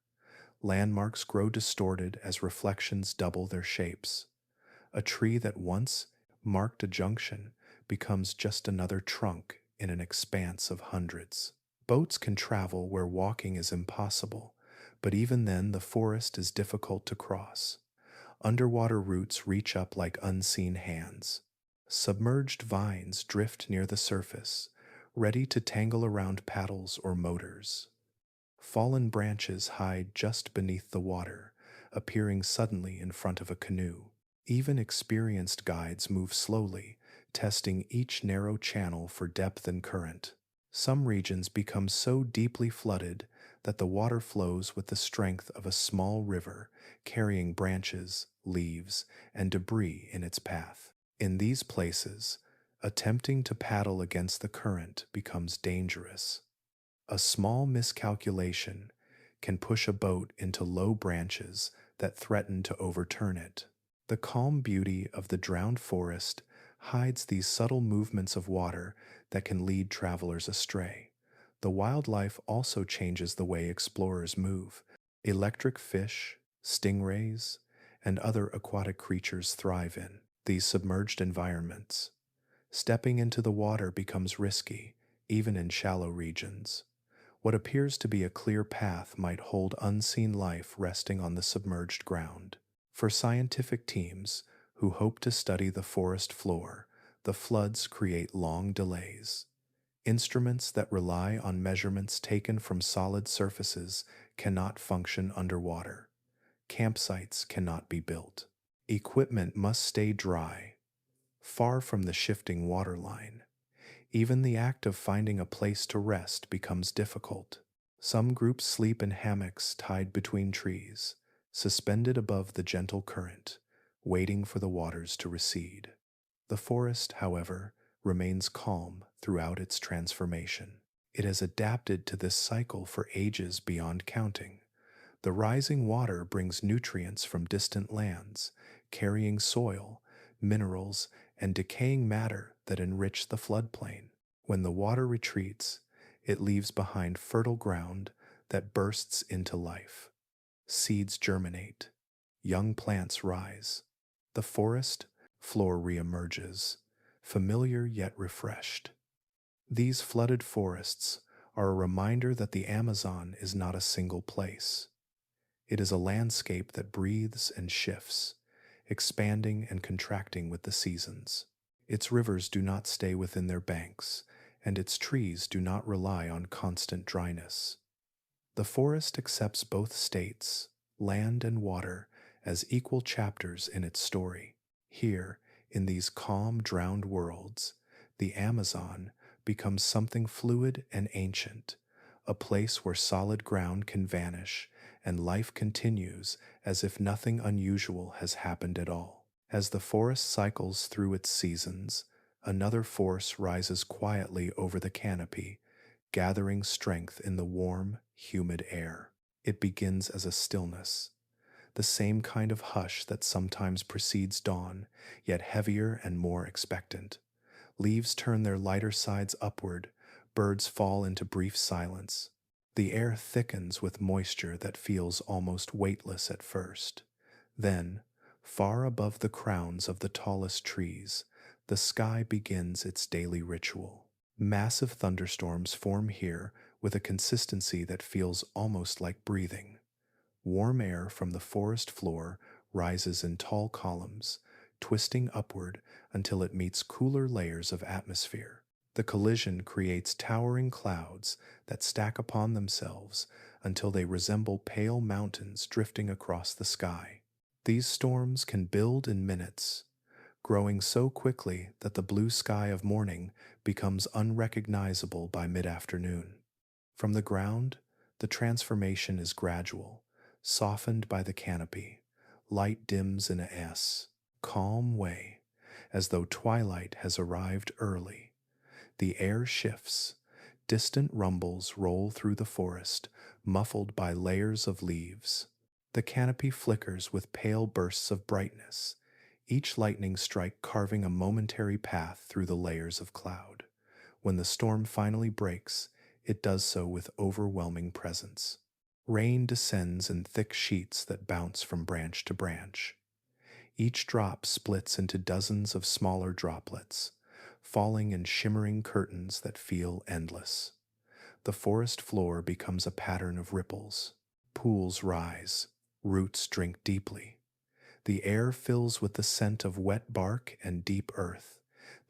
Landmarks grow distorted as reflections double their shapes. A tree that once marked a junction becomes just another trunk in an expanse of hundreds. Boats can travel where walking is impossible, but even then the forest is difficult to cross. Underwater roots reach up like unseen hands. Submerged vines drift near the surface, ready to tangle around paddles or motors. Fallen branches hide just beneath the water, appearing suddenly in front of a canoe. Even experienced guides move slowly, testing each narrow channel for depth and current. Some regions become so deeply flooded that the water flows with the strength of a small river, carrying branches, leaves, and debris in its path. In these places, attempting to paddle against the current becomes dangerous. A small miscalculation can push a boat into low branches that threaten to overturn it. The calm beauty of the drowned forest hides these subtle movements of water that can lead travelers astray. The wildlife also changes the way explorers move. Electric fish, stingrays, and other aquatic creatures thrive in these submerged environments. Stepping into the water becomes risky, even in shallow regions. What appears to be a clear path might hold unseen life resting on the submerged ground. For scientific teams who hope to study the forest floor, the floods create long delays. Instruments that rely on measurements taken from solid surfaces cannot function underwater. Campsites cannot be built. Equipment must stay dry, far from the shifting waterline. Even the act of finding a place to rest becomes difficult. Some groups sleep in hammocks tied between trees, suspended above the gentle current, waiting for the waters to recede. The forest, however, remains calm throughout its transformation. It has adapted to this cycle for ages beyond counting. The rising water brings nutrients from distant lands, carrying soil, minerals, and decaying matter that enrich the floodplain. When the water retreats, it leaves behind fertile ground that bursts into life. Seeds germinate, young plants rise. The forest floor reemerges, familiar yet refreshed. These flooded forests are a reminder that the Amazon is not a single place. It is a landscape that breathes and shifts, expanding and contracting with the seasons. Its rivers do not stay within their banks, and its trees do not rely on constant dryness. The forest accepts both states, land and water, as equal chapters in its story. Here, in these calm, drowned worlds, the Amazon becomes something fluid and ancient, a place where solid ground can vanish and life continues as if nothing unusual has happened at all. As the forest cycles through its seasons, another force rises quietly over the canopy, gathering strength in the warm, humid air. It begins as a stillness, the same kind of hush that sometimes precedes dawn, yet heavier and more expectant. Leaves turn their lighter sides upward, birds fall into brief silence. The air thickens with moisture that feels almost weightless at first. Then, far above the crowns of the tallest trees, the sky begins its daily ritual. Massive thunderstorms form here with a consistency that feels almost like breathing. Warm air from the forest floor rises in tall columns, twisting upward until it meets cooler layers of atmosphere. The collision creates towering clouds that stack upon themselves until they resemble pale mountains drifting across the sky. These storms can build in minutes, growing so quickly that the blue sky of morning becomes unrecognizable by mid-afternoon. From the ground, the transformation is gradual, softened by the canopy. Light dims in a calm way, as though twilight has arrived early. The air shifts. Distant rumbles roll through the forest, muffled by layers of leaves. The canopy flickers with pale bursts of brightness, each lightning strike carving a momentary path through the layers of cloud. When the storm finally breaks, it does so with overwhelming presence. Rain descends in thick sheets that bounce from branch to branch. Each drop splits into dozens of smaller droplets, falling in shimmering curtains that feel endless. The forest floor becomes a pattern of ripples. Pools rise, roots drink deeply. The air fills with the scent of wet bark and deep earth.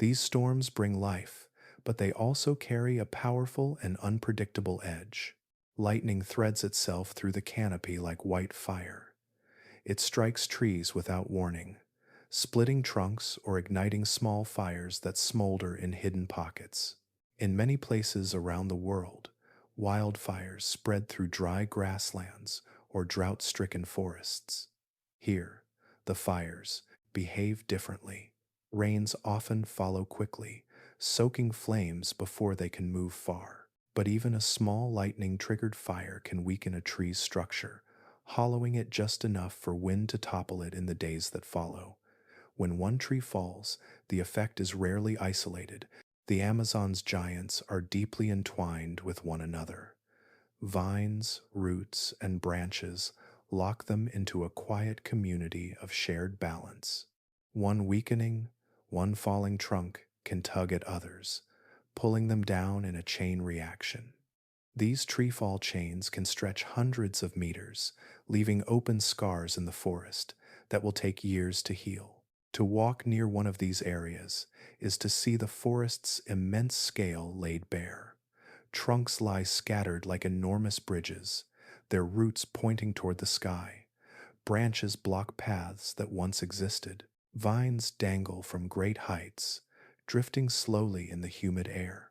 These storms bring life, but they also carry a powerful and unpredictable edge. Lightning threads itself through the canopy like white fire. It strikes trees without warning, splitting trunks or igniting small fires that smolder in hidden pockets. In many places around the world, wildfires spread through dry grasslands or drought-stricken forests. Here, the fires behave differently. Rains often follow quickly, soaking flames before they can move far. But even a small lightning-triggered fire can weaken a tree's structure, hollowing it just enough for wind to topple it in the days that follow. When one tree falls, the effect is rarely isolated. The Amazon's giants are deeply entwined with one another. Vines, roots, and branches lock them into a quiet community of shared balance. One weakening, one falling trunk can tug at others, pulling them down in a chain reaction. These treefall chains can stretch hundreds of meters, leaving open scars in the forest that will take years to heal. To walk near one of these areas is to see the forest's immense scale laid bare. Trunks lie scattered like enormous bridges, their roots pointing toward the sky. Branches block paths that once existed. Vines dangle from great heights, drifting slowly in the humid air.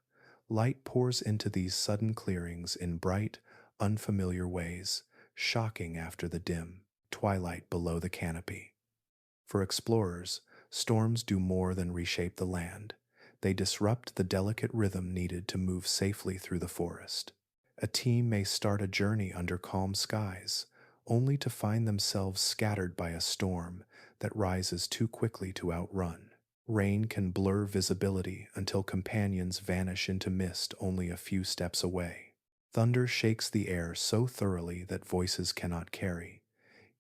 Light pours into these sudden clearings in bright, unfamiliar ways, shocking after the dim twilight below the canopy. For explorers, storms do more than reshape the land. They disrupt the delicate rhythm needed to move safely through the forest. A team may start a journey under calm skies, only to find themselves scattered by a storm that rises too quickly to outrun. Rain can blur visibility until companions vanish into mist only a few steps away. Thunder shakes the air so thoroughly that voices cannot carry.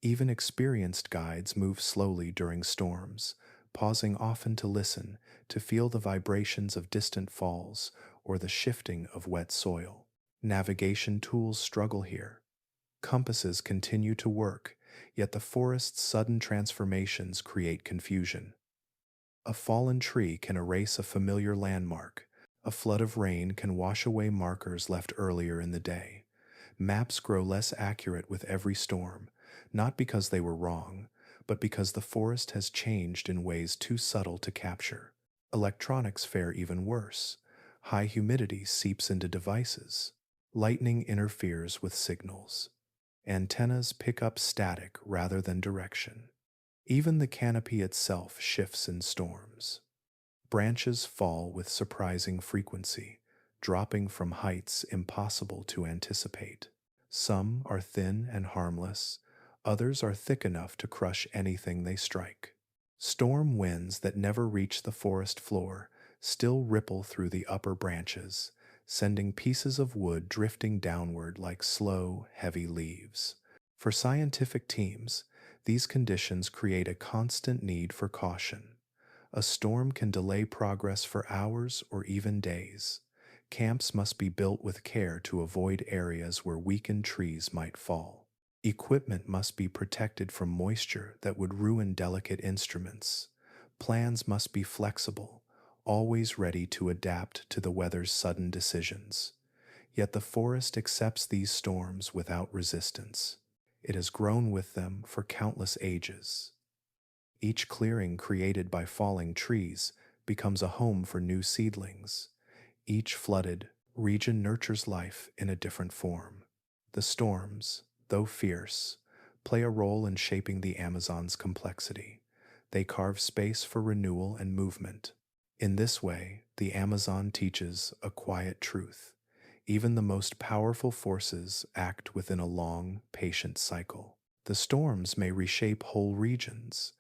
Even experienced guides move slowly during storms, pausing often to listen, to feel the vibrations of distant falls or the shifting of wet soil. Navigation tools struggle here. Compasses continue to work, yet the forest's sudden transformations create confusion. A fallen tree can erase a familiar landmark. A flood of rain can wash away markers left earlier in the day. Maps grow less accurate with every storm, not because they were wrong, but because the forest has changed in ways too subtle to capture. Electronics fare even worse. High humidity seeps into devices. Lightning interferes with signals. Antennas pick up static rather than direction. Even the canopy itself shifts in storms. Branches fall with surprising frequency, dropping from heights impossible to anticipate. Some are thin and harmless, others are thick enough to crush anything they strike. Storm winds that never reach the forest floor still ripple through the upper branches, sending pieces of wood drifting downward like slow, heavy leaves. For scientific teams, these conditions create a constant need for caution. A storm can delay progress for hours or even days. Camps must be built with care to avoid areas where weakened trees might fall. Equipment must be protected from moisture that would ruin delicate instruments. Plans must be flexible, always ready to adapt to the weather's sudden decisions. Yet the forest accepts these storms without resistance. It has grown with them for countless ages. Each clearing created by falling trees becomes a home for new seedlings. Each flooded region nurtures life in a different form. The storms, though fierce, play a role in shaping the Amazon's complexity. They carve space for renewal and movement. In this way, the Amazon teaches a quiet truth. Even the most powerful forces act within a long, patient cycle. The storms may reshape whole regions,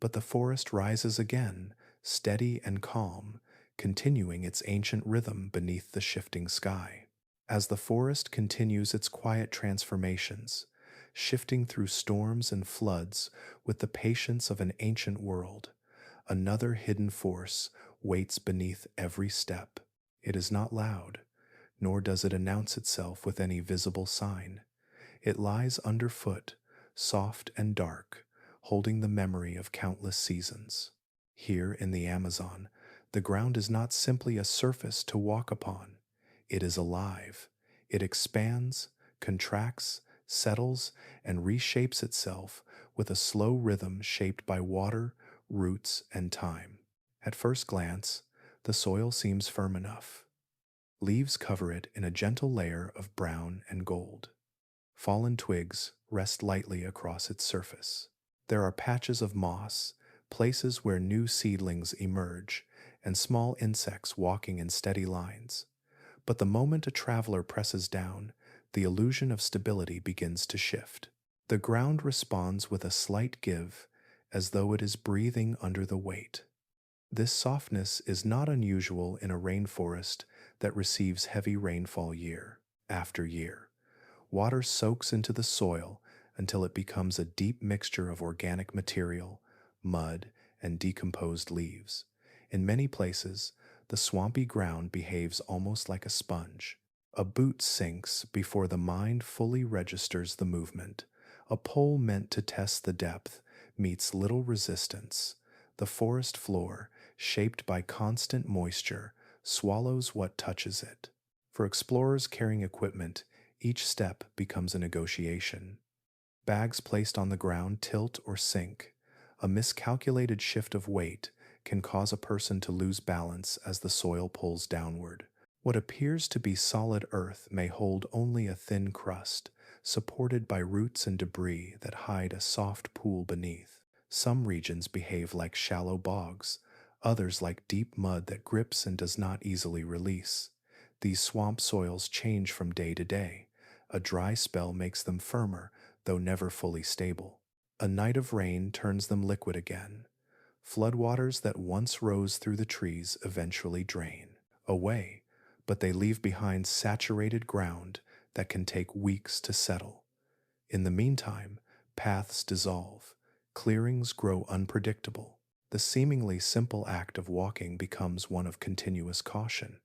but the forest rises again, steady and calm, continuing its ancient rhythm beneath the shifting sky. As the forest continues its quiet transformations, shifting through storms and floods with the patience of an ancient world, another hidden force waits beneath every step. It is not loud, nor does it announce itself with any visible sign. It lies underfoot, soft and dark, holding the memory of countless seasons. Here in the Amazon, the ground is not simply a surface to walk upon. It is alive. It expands, contracts, settles, and reshapes itself with a slow rhythm shaped by water, roots, and time. At first glance, the soil seems firm enough. Leaves cover it in a gentle layer of brown and gold. Fallen twigs rest lightly across its surface. There are patches of moss, places where new seedlings emerge, and small insects walking in steady lines. But the moment a traveler presses down, the illusion of stability begins to shift. The ground responds with a slight give, as though it is breathing under the weight. This softness is not unusual in a rainforest that receives heavy rainfall year after year. Water soaks into the soil until it becomes a deep mixture of organic material, mud, and decomposed leaves. In many places, the swampy ground behaves almost like a sponge. A boot sinks before the mind fully registers the movement. A pole meant to test the depth meets little resistance. The forest floor, shaped by constant moisture, swallows what touches it. For explorers carrying equipment, each step becomes a negotiation. Bags placed on the ground tilt or sink. A miscalculated shift of weight can cause a person to lose balance as the soil pulls downward. What appears to be solid earth may hold only a thin crust, supported by roots and debris that hide a soft pool beneath. Some regions behave like shallow bogs, others like deep mud that grips and does not easily release. These swamp soils change from day to day. A dry spell makes them firmer, though never fully stable. A night of rain turns them liquid again. Floodwaters that once rose through the trees eventually drain away, but they leave behind saturated ground that can take weeks to settle. In the meantime, paths dissolve, clearings grow unpredictable. The seemingly simple act of walking becomes one of continuous caution.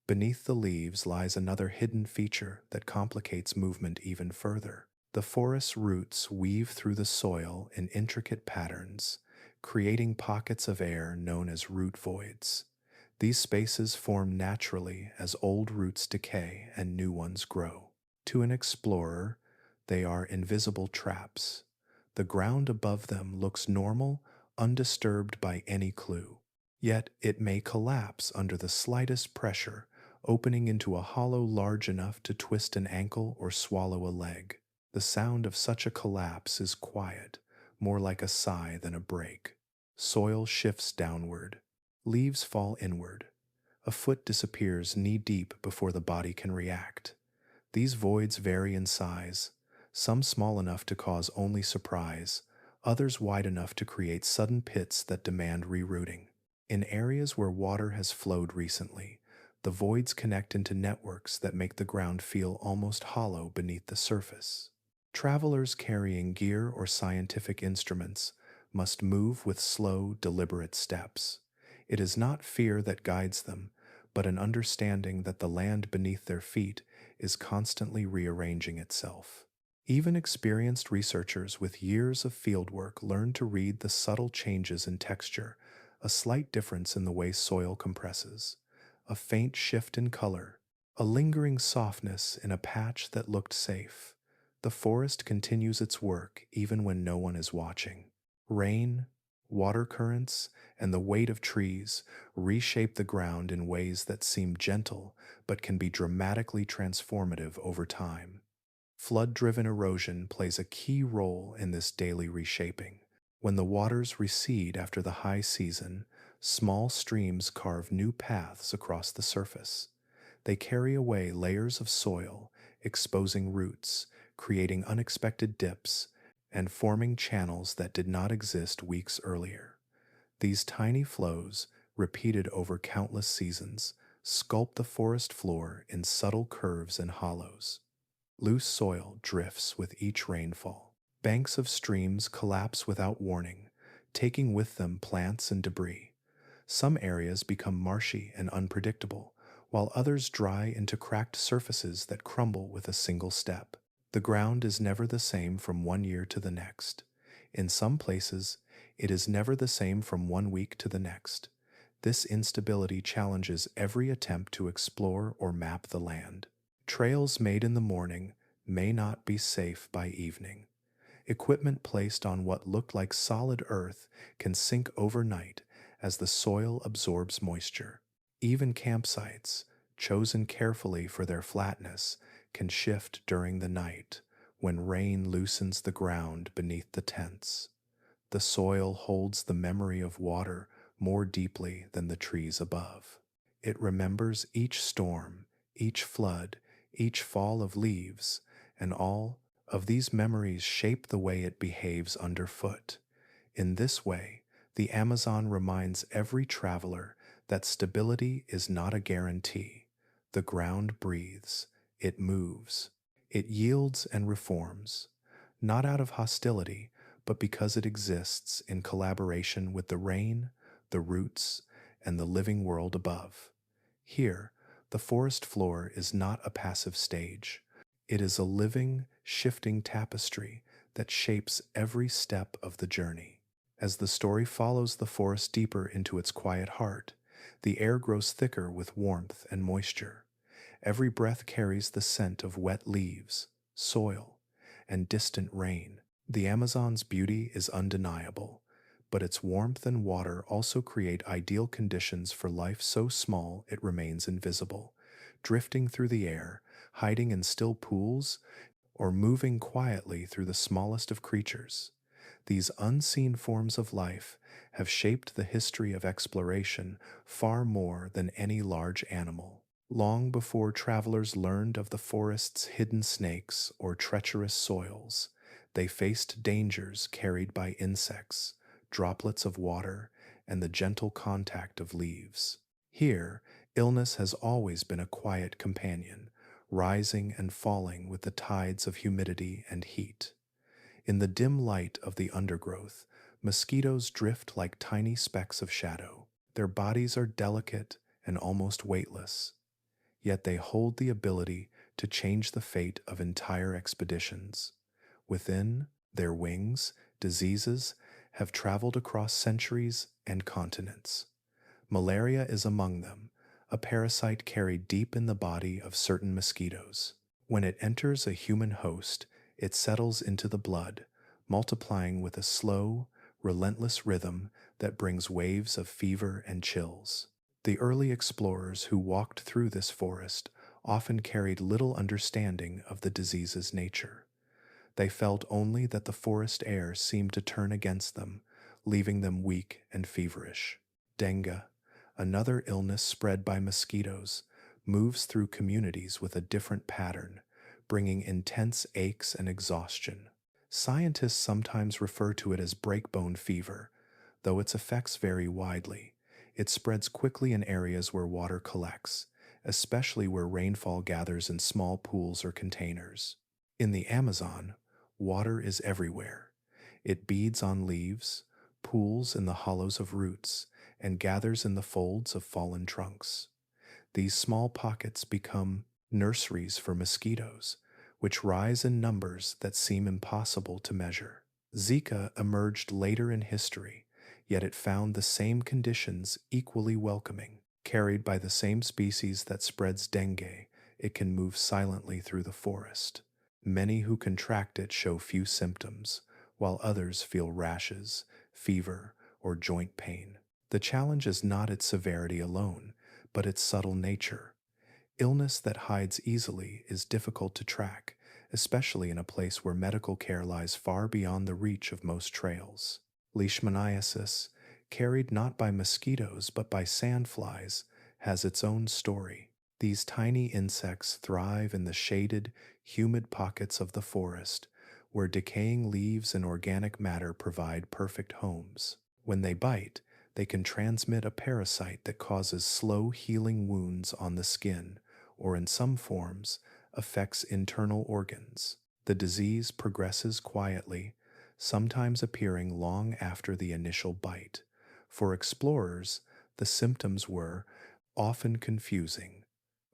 Beneath the leaves lies another hidden feature that complicates movement even further. The forest's roots weave through the soil in intricate patterns, creating pockets of air known as root voids. These spaces form naturally as old roots decay and new ones grow. To an explorer, they are invisible traps. The ground above them looks normal, undisturbed by any clue. Yet it may collapse under the slightest pressure, opening into a hollow large enough to twist an ankle or swallow a leg. The sound of such a collapse is quiet, more like a sigh than a break. Soil shifts downward. Leaves fall inward. A foot disappears knee-deep before the body can react. These voids vary in size, some small enough to cause only surprise, others wide enough to create sudden pits that demand rerouting. In areas where water has flowed recently, the voids connect into networks that make the ground feel almost hollow beneath the surface. Travelers carrying gear or scientific instruments must move with slow, deliberate steps. It is not fear that guides them, but an understanding that the land beneath their feet is constantly rearranging itself. Even experienced researchers with years of fieldwork learn to read the subtle changes in texture, a slight difference in the way soil compresses, a faint shift in color, a lingering softness in a patch that looked safe. The forest continues its work even when no one is watching. Rain, water currents, and the weight of trees reshape the ground in ways that seem gentle but can be dramatically transformative over time. Flood-driven erosion plays a key role in this daily reshaping. When the waters recede after the high season, small streams carve new paths across the surface. They carry away layers of soil, exposing roots, creating unexpected dips, and forming channels that did not exist weeks earlier. These tiny flows, repeated over countless seasons, sculpt the forest floor in subtle curves and hollows. Loose soil drifts with each rainfall. Banks of streams collapse without warning, taking with them plants and debris. Some areas become marshy and unpredictable, while others dry into cracked surfaces that crumble with a single step. The ground is never the same from one year to the next. In some places, it is never the same from one week to the next. This instability challenges every attempt to explore or map the land. Trails made in the morning may not be safe by evening. Equipment placed on what looked like solid earth can sink overnight as the soil absorbs moisture. Even campsites, chosen carefully for their flatness, can shift during the night when rain loosens the ground beneath the tents. The soil holds the memory of water more deeply than the trees above. It remembers each storm, each flood, each fall of leaves, and all of these memories shape the way it behaves underfoot. In this way, the Amazon reminds every traveler that stability is not a guarantee. The ground breathes, it moves, it yields and reforms, not out of hostility, but because it exists in collaboration with the rain, the roots, and the living world above. Here, The forest floor is not a passive stage. It is a living, shifting tapestry that shapes every step of the journey. As the story follows the forest deeper into its quiet heart, the air grows thicker with warmth and moisture. Every breath carries the scent of wet leaves, soil, and distant rain. The Amazon's beauty is undeniable, but its warmth and water also create ideal conditions for life so small it remains invisible, drifting through the air, hiding in still pools, or moving quietly through the smallest of creatures. These unseen forms of life have shaped the history of exploration far more than any large animal. Long before travelers learned of the forest's hidden snakes or treacherous soils, they faced dangers carried by insects, droplets of water, and the gentle contact of leaves. Here, illness has always been a quiet companion, rising and falling with the tides of humidity and heat. In the dim light of the undergrowth, mosquitoes drift like tiny specks of shadow. Their bodies are delicate and almost weightless, yet they hold the ability to change the fate of entire expeditions. Within their wings, diseases have traveled across centuries and continents. Malaria is among them, a parasite carried deep in the body of certain mosquitoes. When it enters a human host, it settles into the blood, multiplying with a slow, relentless rhythm that brings waves of fever and chills. The early explorers who walked through this forest often carried little understanding of the disease's nature. They felt only that the forest air seemed to turn against them, leaving them weak and feverish. Dengue, another illness spread by mosquitoes, moves through communities with a different pattern, bringing intense aches and exhaustion. Scientists sometimes refer to it as breakbone fever, though its effects vary widely. It spreads quickly in areas where water collects, especially where rainfall gathers in small pools or containers. In the Amazon, water is everywhere. It beads on leaves, pools in the hollows of roots, and gathers in the folds of fallen trunks. These small pockets become nurseries for mosquitoes, which rise in numbers that seem impossible to measure. Zika emerged later in history, yet it found the same conditions equally welcoming. Carried by the same species that spreads dengue, it can move silently through the forest. Many who contract it show few symptoms, while others feel rashes, fever, or joint pain. The challenge is not its severity alone, but its subtle nature. Illness that hides easily is difficult to track, especially in a place where medical care lies far beyond the reach of most trails. Leishmaniasis, carried not by mosquitoes but by sandflies, has its own story. These tiny insects thrive in the shaded, humid pockets of the forest, where decaying leaves and organic matter provide perfect homes. When they bite, they can transmit a parasite that causes slow healing wounds on the skin, or in some forms, affects internal organs. The disease progresses quietly, sometimes appearing long after the initial bite. For explorers, the symptoms were often confusing,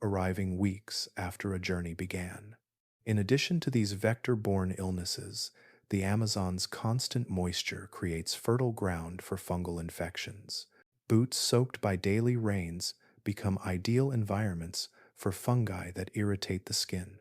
arriving weeks after a journey began. In addition to these vector-borne illnesses, the Amazon's constant moisture creates fertile ground for fungal infections. Boots soaked by daily rains become ideal environments for fungi that irritate the skin.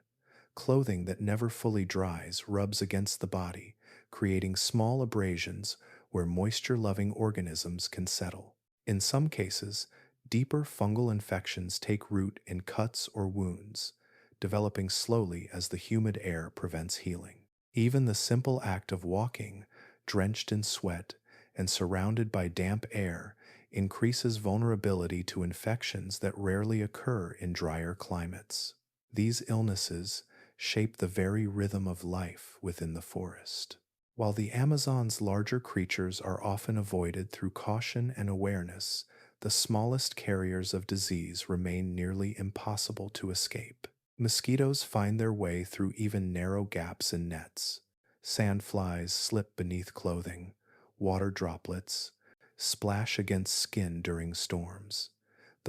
Clothing that never fully dries rubs against the body, creating small abrasions where moisture-loving organisms can settle. In some cases, deeper fungal infections take root in cuts or wounds, developing slowly as the humid air prevents healing. Even the simple act of walking, drenched in sweat and surrounded by damp air, increases vulnerability to infections that rarely occur in drier climates. These illnesses shape the very rhythm of life within the forest. While the Amazon's larger creatures are often avoided through caution and awareness, the smallest carriers of disease remain nearly impossible to escape. Mosquitoes find their way through even narrow gaps in nets. Sandflies slip beneath clothing. Water droplets splash against skin during storms.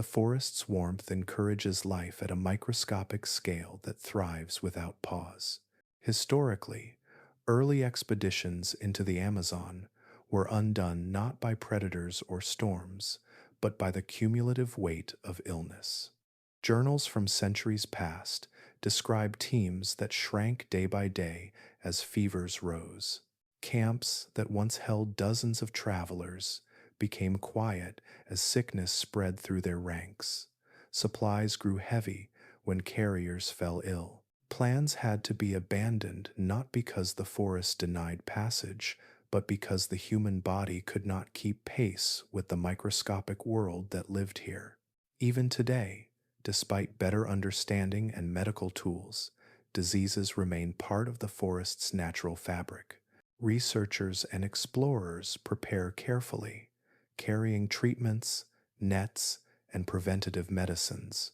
The forest's warmth encourages life at a microscopic scale that thrives without pause. Historically, early expeditions into the Amazon were undone not by predators or storms, but by the cumulative weight of illness. Journals from centuries past describe teams that shrank day by day as fevers rose. Camps that once held dozens of travelers became quiet as sickness spread through their ranks. Supplies grew heavy when carriers fell ill. Plans had to be abandoned not because the forest denied passage, but because the human body could not keep pace with the microscopic world that lived here. Even today, despite better understanding and medical tools, diseases remain part of the forest's natural fabric. Researchers and explorers prepare carefully, carrying treatments, nets, and preventative medicines.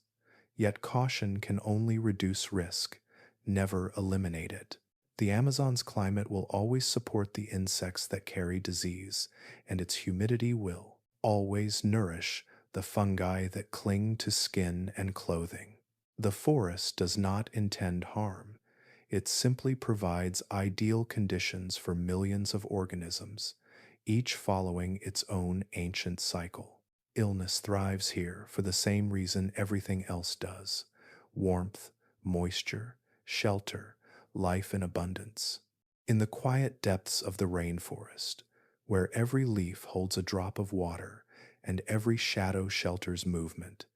Yet caution can only reduce risk, never eliminate it. The Amazon's climate will always support the insects that carry disease, and its humidity will always nourish the fungi that cling to skin and clothing. The forest does not intend harm. It simply provides ideal conditions for millions of organisms, each following its own ancient cycle. Illness thrives here for the same reason everything else does: warmth, moisture, shelter, life in abundance. In the quiet depths of the rainforest, where every leaf holds a drop of water and every shadow shelters movement,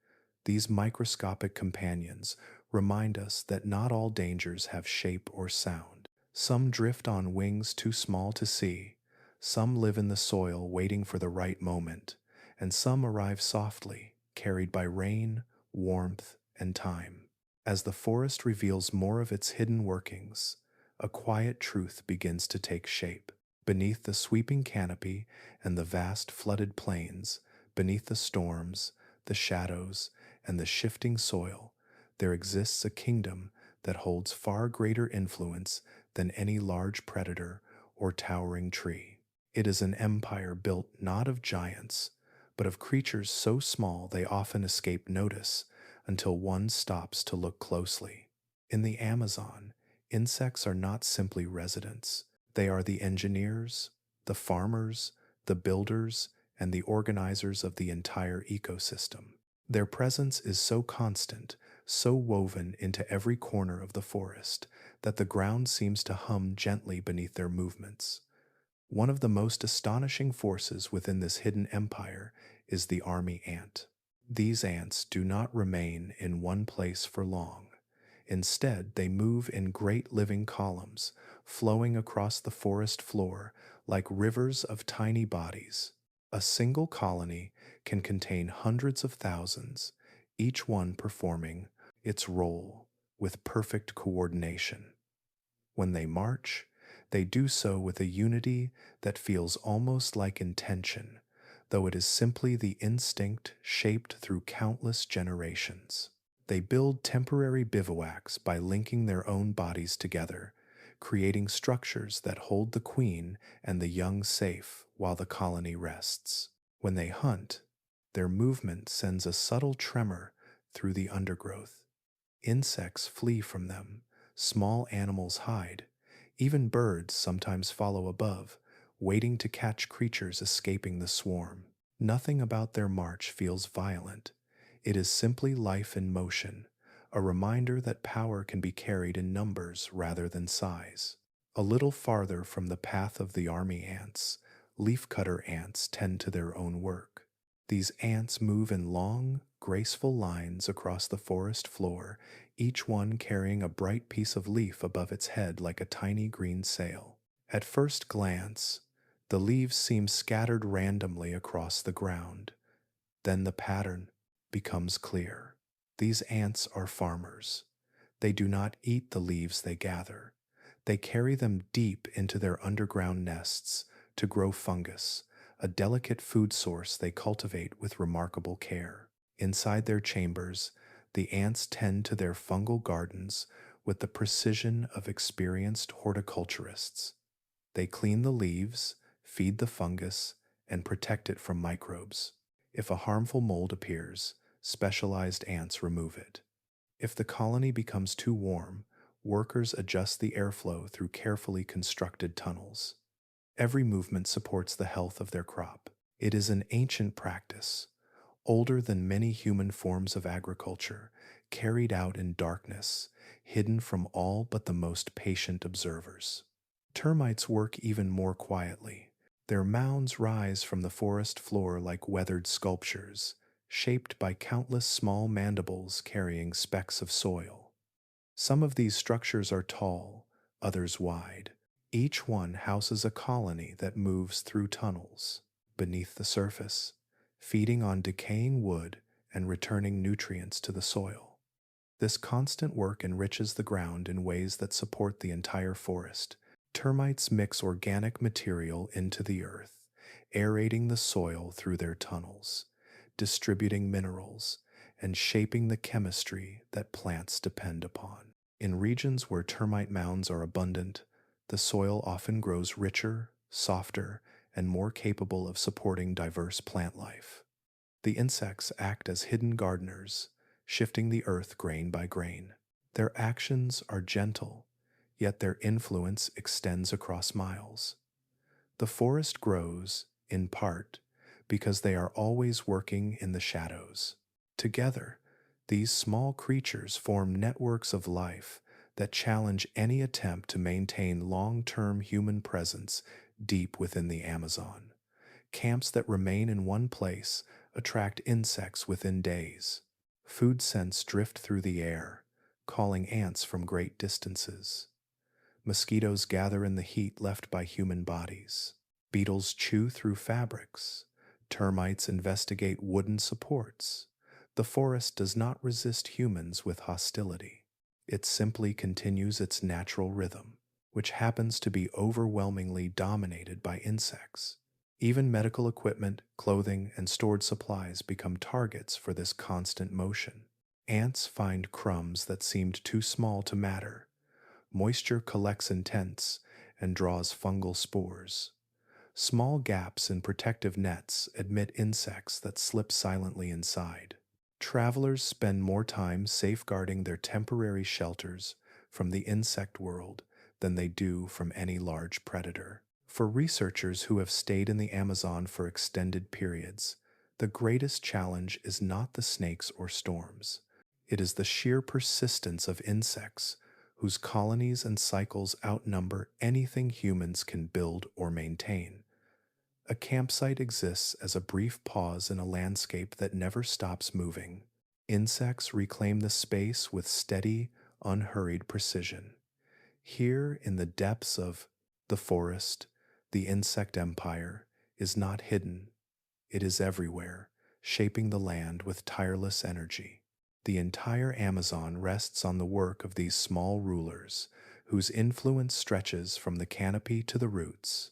these microscopic companions remind us that not all dangers have shape or sound. Some drift on wings too small to see, some live in the soil waiting for the right moment, and some arrive softly, carried by rain, warmth, and time. As the forest reveals more of its hidden workings, a quiet truth begins to take shape. Beneath the sweeping canopy and the vast flooded plains, beneath the storms, the shadows, and the shifting soil, there exists a kingdom that holds far greater influence than any large predator or towering tree. It is an empire built not of giants, but of creatures so small they often escape notice until one stops to look closely. In the Amazon, insects are not simply residents. They are the engineers, the farmers, the builders, and the organizers of the entire ecosystem. Their presence is so constant, so woven into every corner of the forest, that the ground seems to hum gently beneath their movements. One of the most astonishing forces within this hidden empire is the army ant. These ants do not remain in one place for long. Instead, they move in great living columns, flowing across the forest floor like rivers of tiny bodies. A single colony can contain hundreds of thousands, each one performing its role with perfect coordination. When they march, they do so with a unity that feels almost like intention, though it is simply the instinct shaped through countless generations. They build temporary bivouacs by linking their own bodies together, creating structures that hold the queen and the young safe while the colony rests. When they hunt, their movement sends a subtle tremor through the undergrowth. Insects flee from them, small animals hide, even birds sometimes follow above, waiting to catch creatures escaping the swarm. Nothing about their march feels violent. It is simply life in motion, a reminder that power can be carried in numbers rather than size. A little farther from the path of the army ants, leafcutter ants tend to their own work. These ants move in long, graceful lines across the forest floor, each one carrying a bright piece of leaf above its head like a tiny green sail. At first glance, the leaves seem scattered randomly across the ground. Then the pattern becomes clear. These ants are farmers. They do not eat the leaves they gather. They carry them deep into their underground nests to grow fungus, a delicate food source they cultivate with remarkable care. Inside their chambers, the ants tend to their fungal gardens with the precision of experienced horticulturists. They clean the leaves, feed the fungus, and protect it from microbes. If a harmful mold appears, specialized ants remove it. If the colony becomes too warm, workers adjust the airflow through carefully constructed tunnels. Every movement supports the health of their crop. It is an ancient practice, older than many human forms of agriculture, carried out in darkness, hidden from all but the most patient observers. Termites work even more quietly. Their mounds rise from the forest floor like weathered sculptures, shaped by countless small mandibles carrying specks of soil. Some of these structures are tall, others wide. Each one houses a colony that moves through tunnels beneath the surface, feeding on decaying wood and returning nutrients to the soil. This constant work enriches the ground in ways that support the entire forest. Termites mix organic material into the earth, aerating the soil through their tunnels, distributing minerals, and shaping the chemistry that plants depend upon. In regions where termite mounds are abundant, the soil often grows richer, softer, and more capable of supporting diverse plant life. The insects act as hidden gardeners, shifting the earth grain by grain. Their actions are gentle, yet their influence extends across miles. The forest grows, in part, because they are always working in the shadows. Together, these small creatures form networks of life that challenge any attempt to maintain long-term human presence deep within the Amazon. Camps that remain in one place attract insects within days. Food scents drift through the air, calling ants from great distances. Mosquitoes gather in the heat left by human bodies. Beetles chew through fabrics. Termites investigate wooden supports. The forest does not resist humans with hostility. It simply continues its natural rhythm, which happens to be overwhelmingly dominated by insects. Even medical equipment, clothing, and stored supplies become targets for this constant motion. Ants find crumbs that seemed too small to matter. Moisture collects in tents and draws fungal spores. Small gaps in protective nets admit insects that slip silently inside. Travelers spend more time safeguarding their temporary shelters from the insect world than they do from any large predator. For researchers who have stayed in the Amazon for extended periods, the greatest challenge is not the snakes or storms. It is the sheer persistence of insects whose colonies and cycles outnumber anything humans can build or maintain. A campsite exists as a brief pause in a landscape that never stops moving. Insects reclaim the space with steady, unhurried precision. Here, in the depths of the forest, the insect empire is not hidden. It is everywhere, shaping the land with tireless energy. The entire Amazon rests on the work of these small rulers, whose influence stretches from the canopy to the roots.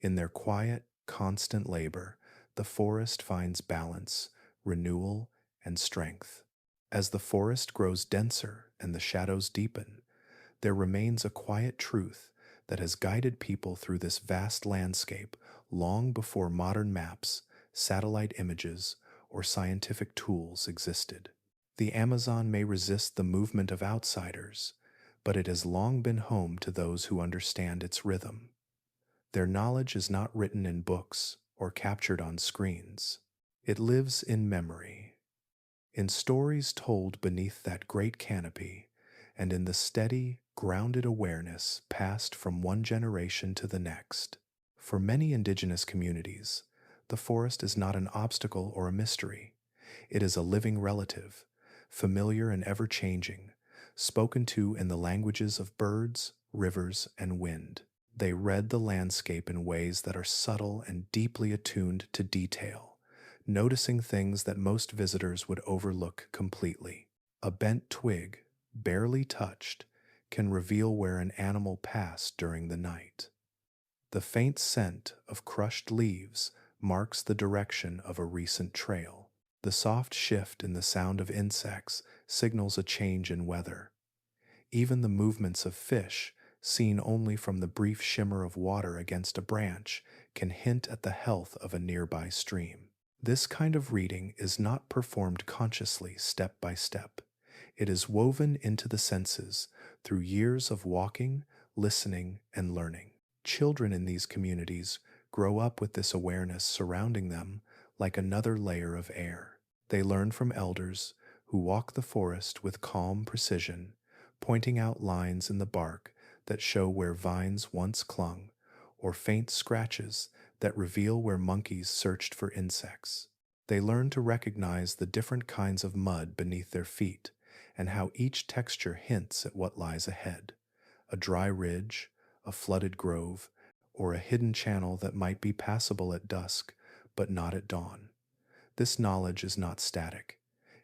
In their quiet, constant labor, the forest finds balance, renewal, and strength. As the forest grows denser and the shadows deepen, there remains a quiet truth that has guided people through this vast landscape long before modern maps, satellite images, or scientific tools existed. The Amazon may resist the movement of outsiders, but it has long been home to those who understand its rhythm. Their knowledge is not written in books or captured on screens. It lives in memory, in stories told beneath that great canopy, and in the steady, grounded awareness passed from one generation to the next. For many indigenous communities, the forest is not an obstacle or a mystery. It is a living relative, familiar and ever-changing, spoken to in the languages of birds, rivers, and wind. They read the landscape in ways that are subtle and deeply attuned to detail, noticing things that most visitors would overlook completely. A bent twig, barely touched, can reveal where an animal passed during the night. The faint scent of crushed leaves marks the direction of a recent trail. The soft shift in the sound of insects signals a change in weather. Even the movements of fish, seen only from the brief shimmer of water against a branch, can hint at the health of a nearby stream. This kind of reading is not performed consciously step by step. It is woven into the senses through years of walking, listening, and learning. Children in these communities grow up with this awareness surrounding them like another layer of air. They learn from elders who walk the forest with calm precision, pointing out lines in the bark that show where vines once clung, or faint scratches that reveal where monkeys searched for insects. They learn to recognize the different kinds of mud beneath their feet and how each texture hints at what lies ahead: a dry ridge, a flooded grove, or a hidden channel that might be passable at dusk but not at dawn. This knowledge is not static.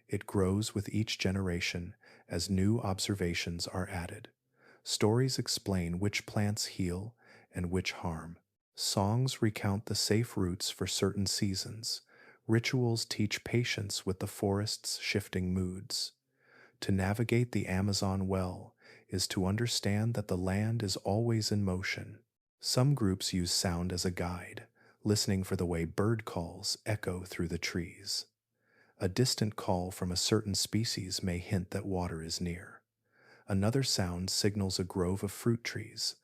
It grows with each generation as new observations are added. Stories explain which plants heal and which harm. Songs recount the safe routes for certain seasons. Rituals teach patience with the forest's shifting moods. To navigate the Amazon well is to understand that the land is always in motion. Some groups use sound as a guide, listening for the way bird calls echo through the trees. A distant call from a certain species may hint that water is near. Another sound signals a grove of fruit trees.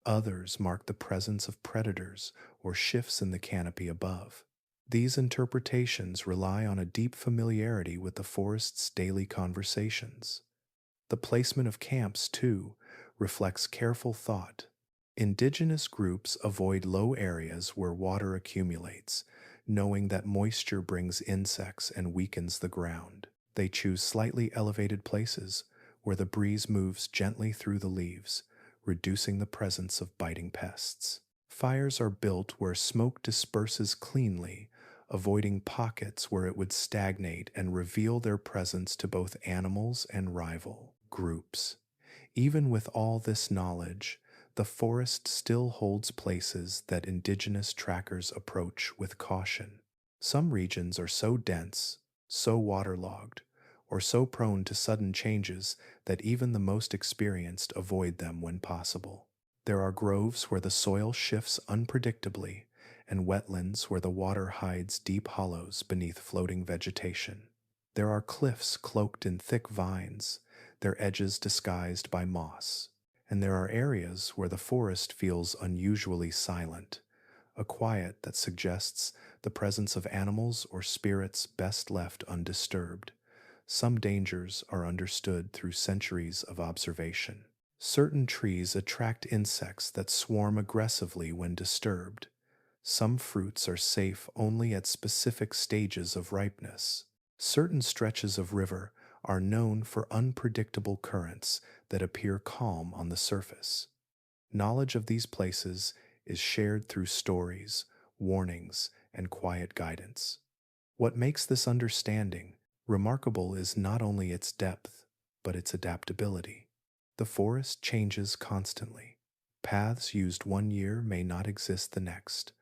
Others mark the presence of predators or shifts in the canopy above. These interpretations rely on a deep familiarity with the forest's daily conversations. The placement of camps, too, reflects careful thought. Indigenous groups avoid low areas where water accumulates, knowing that moisture brings insects and weakens the ground. They choose slightly elevated places where the breeze moves gently through the leaves, reducing the presence of biting pests. Fires are built where smoke disperses cleanly, avoiding pockets where it would stagnate and reveal their presence to both animals and rival groups. Even with all this knowledge, the forest still holds places that indigenous trackers approach with caution. Some regions are so dense, so waterlogged, or so prone to sudden changes that even the most experienced avoid them when possible. There are groves where the soil shifts unpredictably, and wetlands where the water hides deep hollows beneath floating vegetation. There are cliffs cloaked in thick vines, their edges disguised by moss. And there are areas where the forest feels unusually silent, a quiet that suggests the presence of animals or spirits best left undisturbed. Some dangers are understood through centuries of observation. Certain trees attract insects that swarm aggressively when disturbed. Some fruits are safe only at specific stages of ripeness. Certain stretches of river are known for unpredictable currents that appear calm on the surface. Knowledge of these places is shared through stories, warnings, and quiet guidance. What makes this understanding remarkable is not only its depth, but its adaptability. The forest changes constantly. Paths used one year may not exist the next.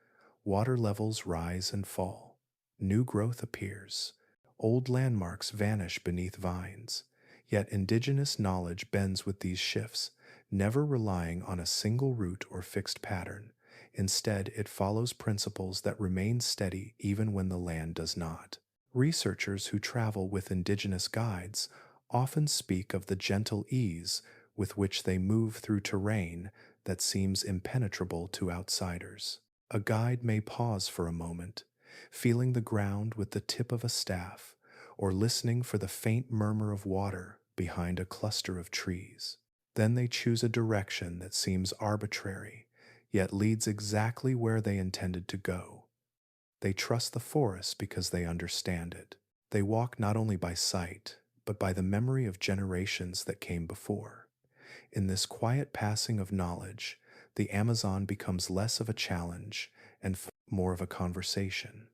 Water levels rise and fall. New growth appears. Old landmarks vanish beneath vines. Yet indigenous knowledge bends with these shifts, never relying on a single route or fixed pattern. Instead, it follows principles that remain steady even when the land does not. Researchers who travel with indigenous guides often speak of the gentle ease with which they move through terrain that seems impenetrable to outsiders. A guide may pause for a moment, feeling the ground with the tip of a staff, or listening for the faint murmur of water behind a cluster of trees. Then they choose a direction that seems arbitrary, yet leads exactly where they intended to go. They trust the forest because they understand it. They walk not only by sight, but by the memory of generations that came before. In this quiet passing of knowledge, the Amazon becomes less of a challenge and more of a conversation.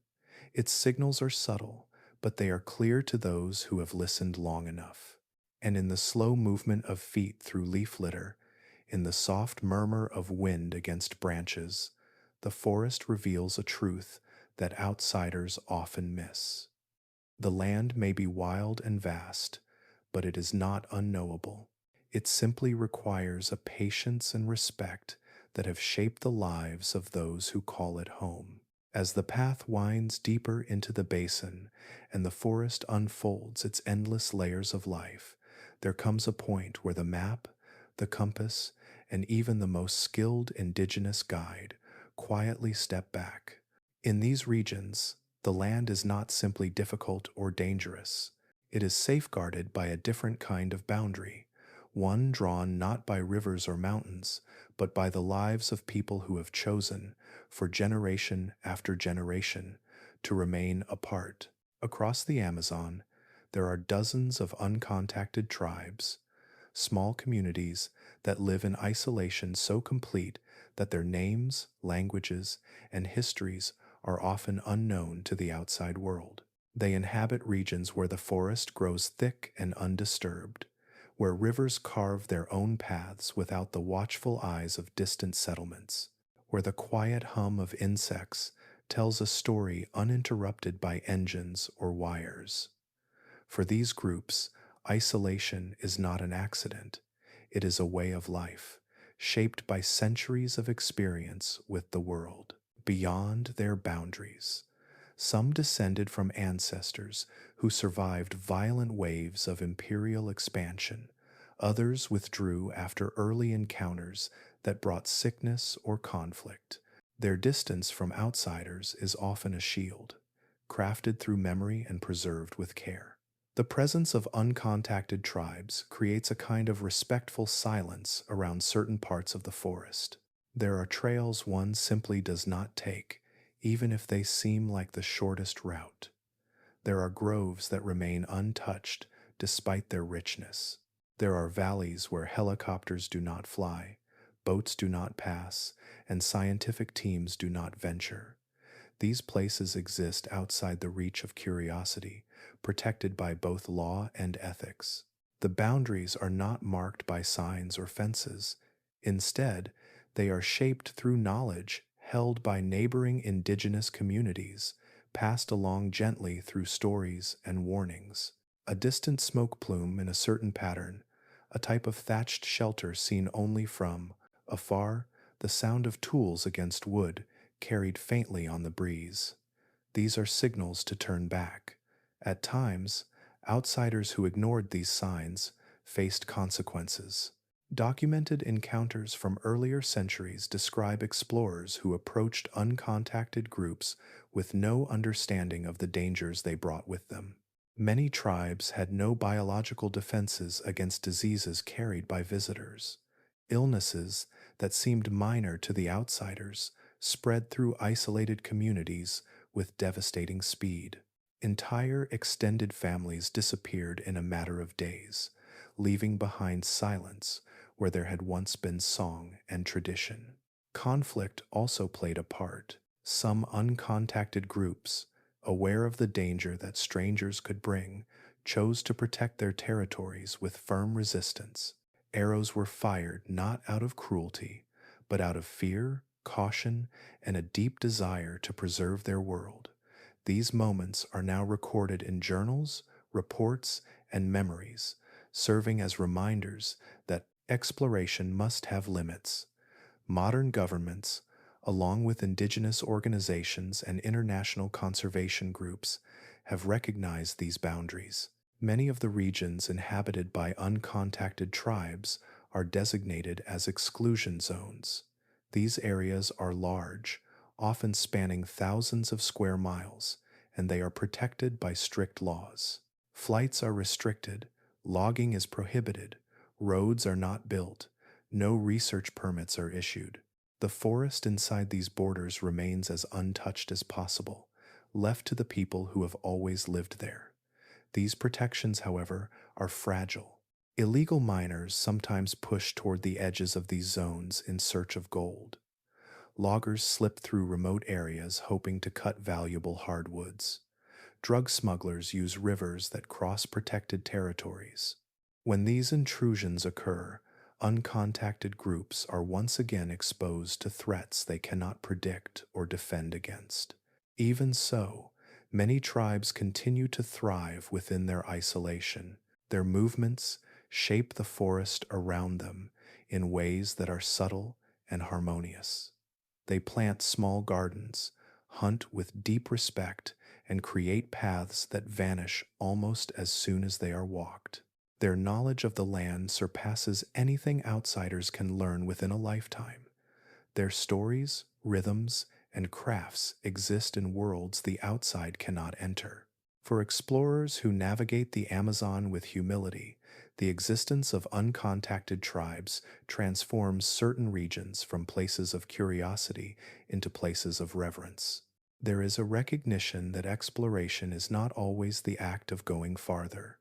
Its signals are subtle, but they are clear to those who have listened long enough. And in the slow movement of feet through leaf litter, in the soft murmur of wind against branches, the forest reveals a truth that outsiders often miss. The land may be wild and vast, but it is not unknowable. It simply requires a patience and respect that have shaped the lives of those who call it home. As the path winds deeper into the basin and the forest unfolds its endless layers of life, there comes a point where the map, the compass, and even the most skilled indigenous guide quietly step back. In these regions, the land is not simply difficult or dangerous. It is safeguarded by a different kind of boundary, one drawn not by rivers or mountains, but by the lives of people who have chosen, for generation after generation, to remain apart. Across the Amazon, there are dozens of uncontacted tribes, small communities that live in isolation so complete that their names, languages, and histories are often unknown to the outside world. They inhabit regions where the forest grows thick and undisturbed, where rivers carve their own paths without the watchful eyes of distant settlements, where the quiet hum of insects tells a story uninterrupted by engines or wires. For these groups, isolation is not an accident, it is a way of life, shaped by centuries of experience with the world. Beyond their boundaries, some descended from ancestors who survived violent waves of imperial expansion. Others withdrew after early encounters that brought sickness or conflict. Their distance from outsiders is often a shield, crafted through memory and preserved with care. The presence of uncontacted tribes creates a kind of respectful silence around certain parts of the forest. There are trails one simply does not take, even if they seem like the shortest route. There are groves that remain untouched despite their richness. There are valleys where helicopters do not fly, boats do not pass, and scientific teams do not venture. These places exist outside the reach of curiosity, protected by both law and ethics. The boundaries are not marked by signs or fences. Instead, they are shaped through knowledge held by neighboring indigenous communities, passed along gently through stories and warnings. A distant smoke plume in a certain pattern, a type of thatched shelter seen only from afar, the sound of tools against wood carried faintly on the breeze. These are signals to turn back. At times, outsiders who ignored these signs faced consequences. Documented encounters from earlier centuries describe explorers who approached uncontacted groups with no understanding of the dangers they brought with them. Many tribes had no biological defenses against diseases carried by visitors. Illnesses that seemed minor to the outsiders spread through isolated communities with devastating speed. Entire extended families disappeared in a matter of days, leaving behind silence where there had once been song and tradition. Conflict also played a part. Some uncontacted groups, aware of the danger that strangers could bring, chose to protect their territories with firm resistance. Arrows were fired not out of cruelty, but out of fear, caution, and a deep desire to preserve their world. These moments are now recorded in journals, reports, and memories, serving as reminders that exploration must have limits. Modern governments, along with indigenous organizations and international conservation groups, have recognized these boundaries. Many of the regions inhabited by uncontacted tribes are designated as exclusion zones. These areas are large, often spanning thousands of square miles, and they are protected by strict laws. Flights are restricted, logging is prohibited, roads are not built, no research permits are issued. The forest inside these borders remains as untouched as possible, left to the people who have always lived there. These protections, however, are fragile. Illegal miners sometimes push toward the edges of these zones in search of gold. Loggers slip through remote areas hoping to cut valuable hardwoods. Drug smugglers use rivers that cross protected territories. When these intrusions occur, uncontacted groups are once again exposed to threats they cannot predict or defend against. Even so, many tribes continue to thrive within their isolation. Their movements shape the forest around them in ways that are subtle and harmonious. They plant small gardens, hunt with deep respect, and create paths that vanish almost as soon as they are walked. Their knowledge of the land surpasses anything outsiders can learn within a lifetime. Their stories, rhythms, and crafts exist in worlds the outside cannot enter. For explorers who navigate the Amazon with humility, the existence of uncontacted tribes transforms certain regions from places of curiosity into places of reverence. There is a recognition that exploration is not always the act of going farther.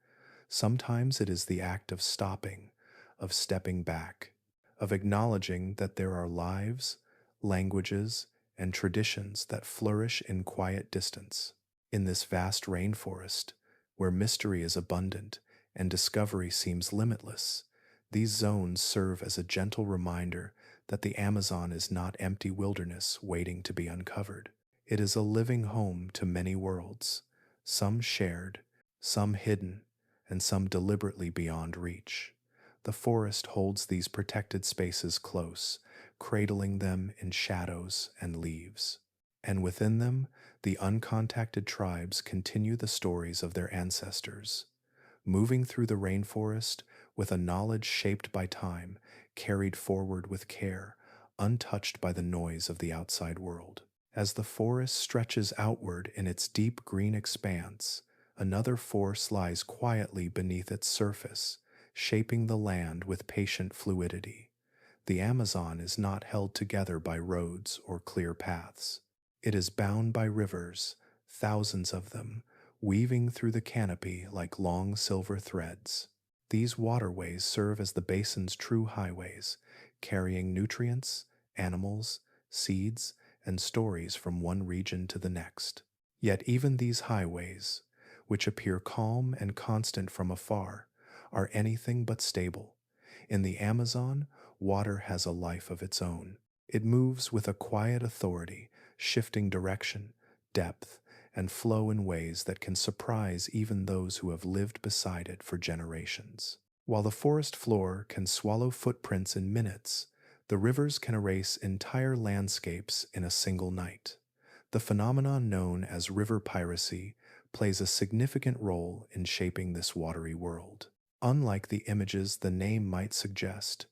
Sometimes it is the act of stopping, of stepping back, of acknowledging that there are lives, languages, and traditions that flourish in quiet distance. In this vast rainforest, where mystery is abundant and discovery seems limitless, these zones serve as a gentle reminder that the Amazon is not empty wilderness waiting to be uncovered. It is a living home to many worlds, some shared, some hidden, and some deliberately beyond reach. The forest holds these protected spaces close, cradling them in shadows and leaves. And within them, the uncontacted tribes continue the stories of their ancestors, moving through the rainforest with a knowledge shaped by time, carried forward with care, untouched by the noise of the outside world. As the forest stretches outward in its deep green expanse, another force lies quietly beneath its surface, shaping the land with patient fluidity. The Amazon is not held together by roads or clear paths. It is bound by rivers, thousands of them, weaving through the canopy like long silver threads. These waterways serve as the basin's true highways, carrying nutrients, animals, seeds, and stories from one region to the next. Yet even these highways, which appear calm and constant from afar, are anything but stable. In the Amazon, water has a life of its own. It moves with a quiet authority, shifting direction, depth, and flow in ways that can surprise even those who have lived beside it for generations. While the forest floor can swallow footprints in minutes, the rivers can erase entire landscapes in a single night. The phenomenon known as river piracy plays a significant role in shaping this watery world. Unlike the images the name might suggest,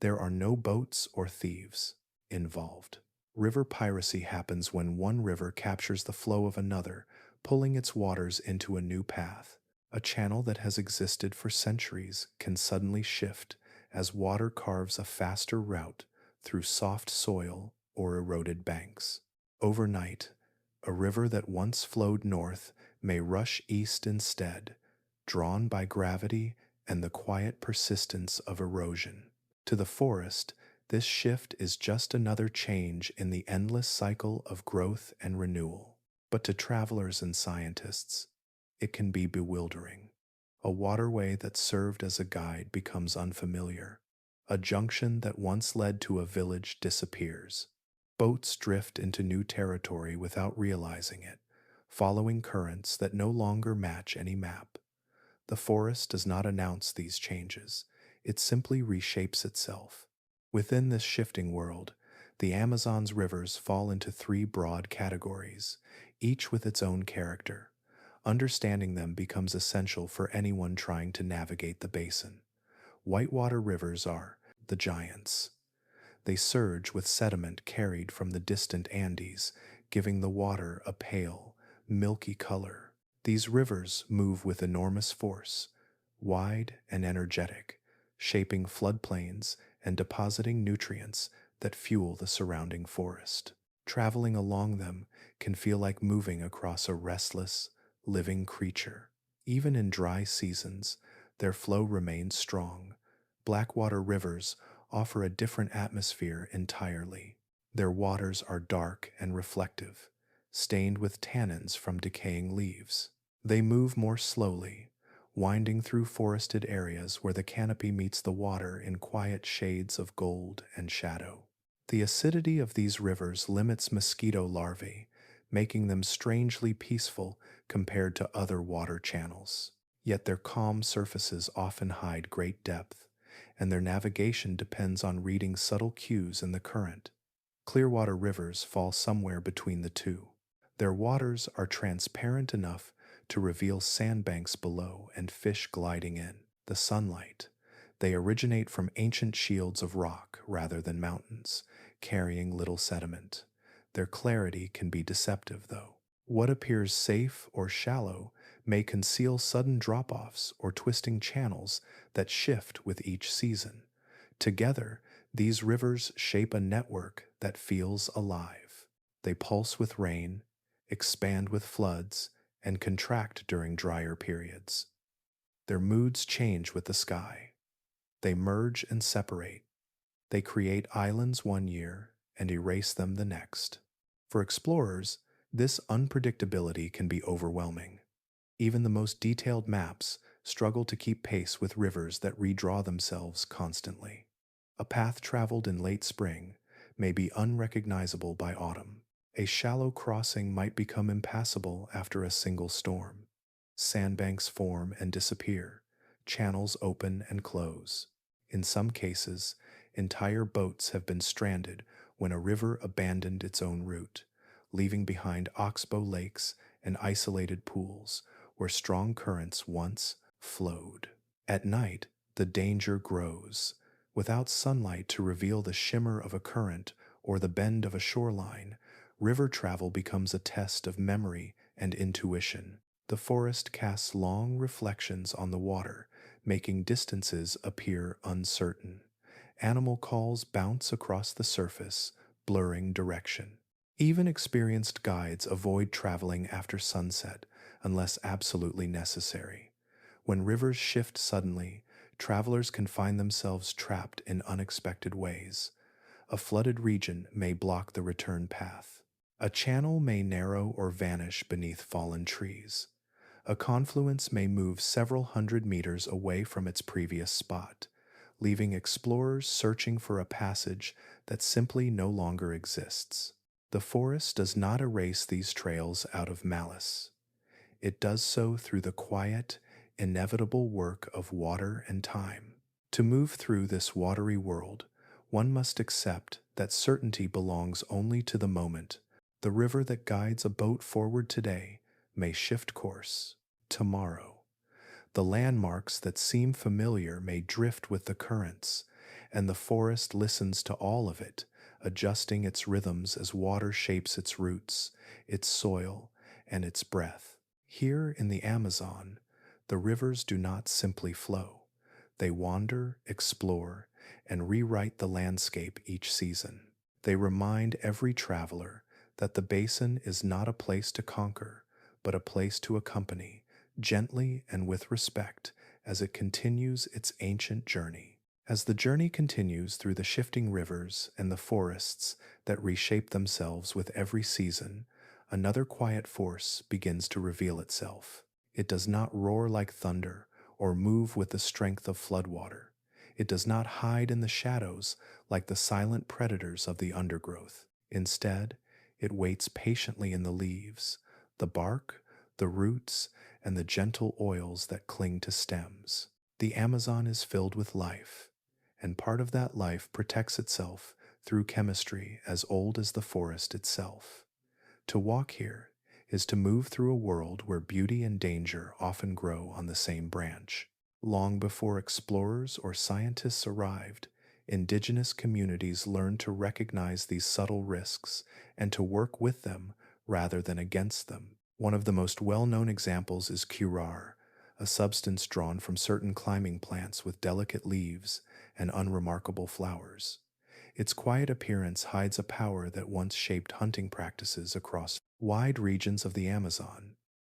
there are no boats or thieves involved. River piracy happens when one river captures the flow of another, pulling its waters into a new path. A channel that has existed for centuries can suddenly shift as water carves a faster route through soft soil or eroded banks. Overnight, a river that once flowed north may rush east instead, drawn by gravity and the quiet persistence of erosion. To the forest, this shift is just another change in the endless cycle of growth and renewal. But to travelers and scientists, it can be bewildering. A waterway that served as a guide becomes unfamiliar. A junction that once led to a village disappears. Boats drift into new territory without realizing it, following currents that no longer match any map. The forest does not announce these changes, it simply reshapes itself. Within this shifting world, the Amazon's rivers fall into three broad categories, each with its own character. Understanding them becomes essential for anyone trying to navigate the basin. Whitewater rivers are the giants. They surge with sediment carried from the distant Andes, giving the water a pale, milky color. These rivers move with enormous force, wide and energetic, shaping floodplains and depositing nutrients that fuel the surrounding forest. Traveling along them can feel like moving across a restless, living creature. Even in dry seasons, their flow remains strong. Blackwater rivers offer a different atmosphere entirely. Their waters are dark and reflective, stained with tannins from decaying leaves. They move more slowly, winding through forested areas where the canopy meets the water in quiet shades of gold and shadow. The acidity of these rivers limits mosquito larvae, making them strangely peaceful compared to other water channels. Yet their calm surfaces often hide great depth, and their navigation depends on reading subtle cues in the current. Clearwater rivers fall somewhere between the two. Their waters are transparent enough to reveal sandbanks below and fish gliding in. The sunlight. They originate from ancient shields of rock rather than mountains, carrying little sediment. Their clarity can be deceptive, though. What appears safe or shallow may conceal sudden drop-offs or twisting channels that shift with each season. Together, these rivers shape a network that feels alive. They pulse with rain, expand with floods, and contract during drier periods. Their moods change with the sky. They merge and separate. They create islands one year and erase them the next. For explorers, this unpredictability can be overwhelming. Even the most detailed maps struggle to keep pace with rivers that redraw themselves constantly. A path traveled in late spring may be unrecognizable by autumn. A shallow crossing might become impassable after a single storm. Sandbanks form and disappear. Channels open and close. In some cases, entire boats have been stranded when a river abandoned its own route, leaving behind oxbow lakes and isolated pools where strong currents once flowed. At night, the danger grows. Without sunlight to reveal the shimmer of a current or the bend of a shoreline, river travel becomes a test of memory and intuition. The forest casts long reflections on the water, making distances appear uncertain. Animal calls bounce across the surface, blurring direction. Even experienced guides avoid traveling after sunset unless absolutely necessary. When rivers shift suddenly, travelers can find themselves trapped in unexpected ways. A flooded region may block the return path. A channel may narrow or vanish beneath fallen trees. A confluence may move several hundred meters away from its previous spot, leaving explorers searching for a passage that simply no longer exists. The forest does not erase these trails out of malice. It does so through the quiet, inevitable work of water and time. To move through this watery world, one must accept that certainty belongs only to the moment. The river that guides a boat forward today may shift course tomorrow. The landmarks that seem familiar may drift with the currents, and the forest listens to all of it, adjusting its rhythms as water shapes its roots, its soil, and its breath. Here in the Amazon, the rivers do not simply flow. They wander, explore, and rewrite the landscape each season. They remind every traveler that the basin is not a place to conquer, but a place to accompany, gently and with respect, as it continues its ancient journey. As the journey continues through the shifting rivers and the forests that reshape themselves with every season, another quiet force begins to reveal itself. It does not roar like thunder or move with the strength of floodwater. It does not hide in the shadows like the silent predators of the undergrowth. Instead, it waits patiently in the leaves, the bark, the roots, and the gentle oils that cling to stems. The Amazon is filled with life, and part of that life protects itself through chemistry as old as the forest itself. To walk here is to move through a world where beauty and danger often grow on the same branch. Long before explorers or scientists arrived, indigenous communities learned to recognize these subtle risks and to work with them rather than against them. One of the most well-known examples is curare, a substance drawn from certain climbing plants with delicate leaves and unremarkable flowers. Its quiet appearance hides a power that once shaped hunting practices across wide regions of the Amazon.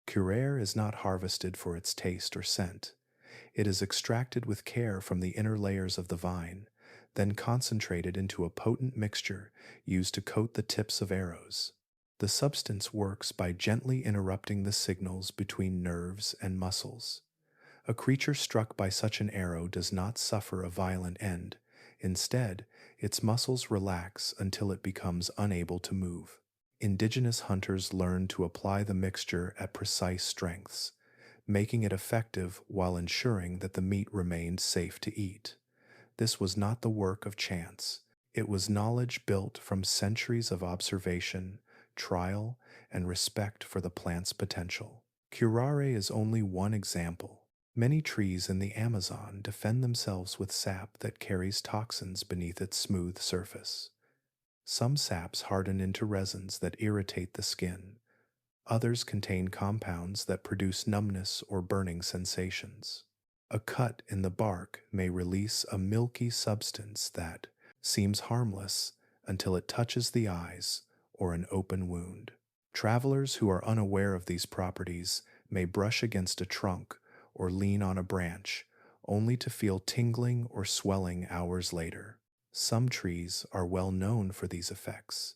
Curare is not harvested for its taste or scent. It is extracted with care from the inner layers of the vine, then concentrated into a potent mixture used to coat the tips of arrows. The substance works by gently interrupting the signals between nerves and muscles. A creature struck by such an arrow does not suffer a violent end. Instead, its muscles relax until it becomes unable to move. Indigenous hunters learn to apply the mixture at precise strengths, making it effective while ensuring that the meat remained safe to eat. This was not the work of chance. It was knowledge built from centuries of observation, trial, and respect for the plant's potential. Curare is only one example. Many trees in the Amazon defend themselves with sap that carries toxins beneath its smooth surface. Some saps harden into resins that irritate the skin. Others contain compounds that produce numbness or burning sensations. A cut in the bark may release a milky substance that seems harmless until it touches the eyes or an open wound. Travelers who are unaware of these properties may brush against a trunk or lean on a branch, only to feel tingling or swelling hours later. Some trees are well known for these effects.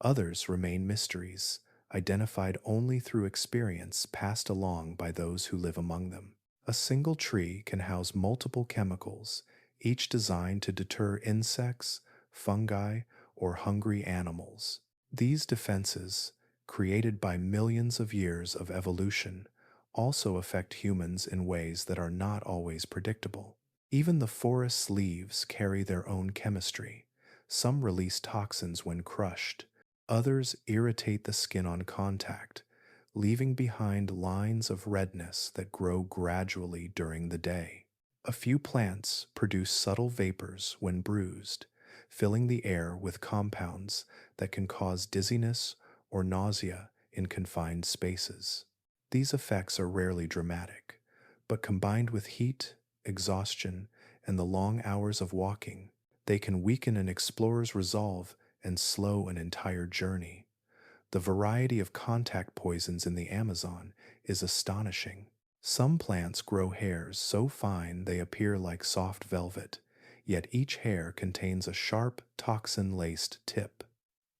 Others remain mysteries, identified only through experience passed along by those who live among them. A single tree can house multiple chemicals, each designed to deter insects, fungi, or hungry animals. These defenses, created by millions of years of evolution, also affect humans in ways that are not always predictable. Even the forest's leaves carry their own chemistry. Some release toxins when crushed, others irritate the skin on contact, leaving behind lines of redness that grow gradually during the day. A few plants produce subtle vapors when bruised, filling the air with compounds that can cause dizziness or nausea in confined spaces. These effects are rarely dramatic, but combined with heat, exhaustion, and the long hours of walking, they can weaken an explorer's resolve and slow an entire journey. The variety of contact poisons in the Amazon is astonishing. Some plants grow hairs so fine they appear like soft velvet, yet each hair contains a sharp, toxin-laced tip.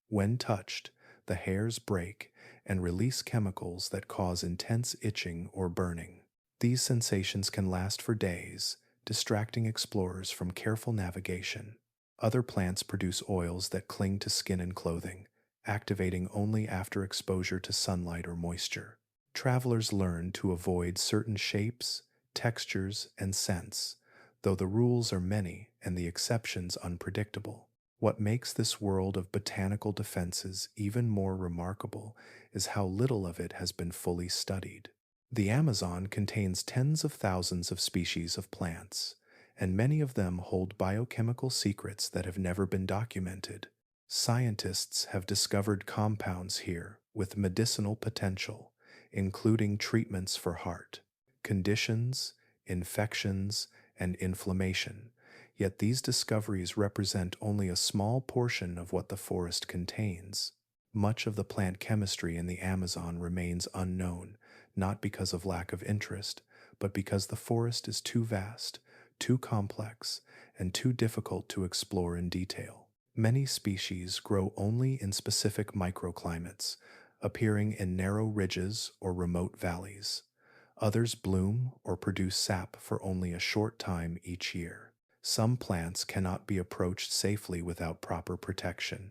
When touched, the hairs break and release chemicals that cause intense itching or burning. These sensations can last for days, distracting explorers from careful navigation. Other plants produce oils that cling to skin and clothing, activating only after exposure to sunlight or moisture. Travelers learn to avoid certain shapes, textures, and scents, though the rules are many and the exceptions unpredictable. What makes this world of botanical defenses even more remarkable is how little of it has been fully studied. The Amazon contains tens of thousands of species of plants, and many of them hold biochemical secrets that have never been documented. Scientists have discovered compounds here with medicinal potential, including treatments for heart conditions, infections, and inflammation. Yet these discoveries represent only a small portion of what the forest contains. Much of the plant chemistry in the Amazon remains unknown, not because of lack of interest, but because the forest is too vast, too complex, and too difficult to explore in detail. Many species grow only in specific microclimates, appearing in narrow ridges or remote valleys. Others bloom or produce sap for only a short time each year. Some plants cannot be approached safely without proper protection,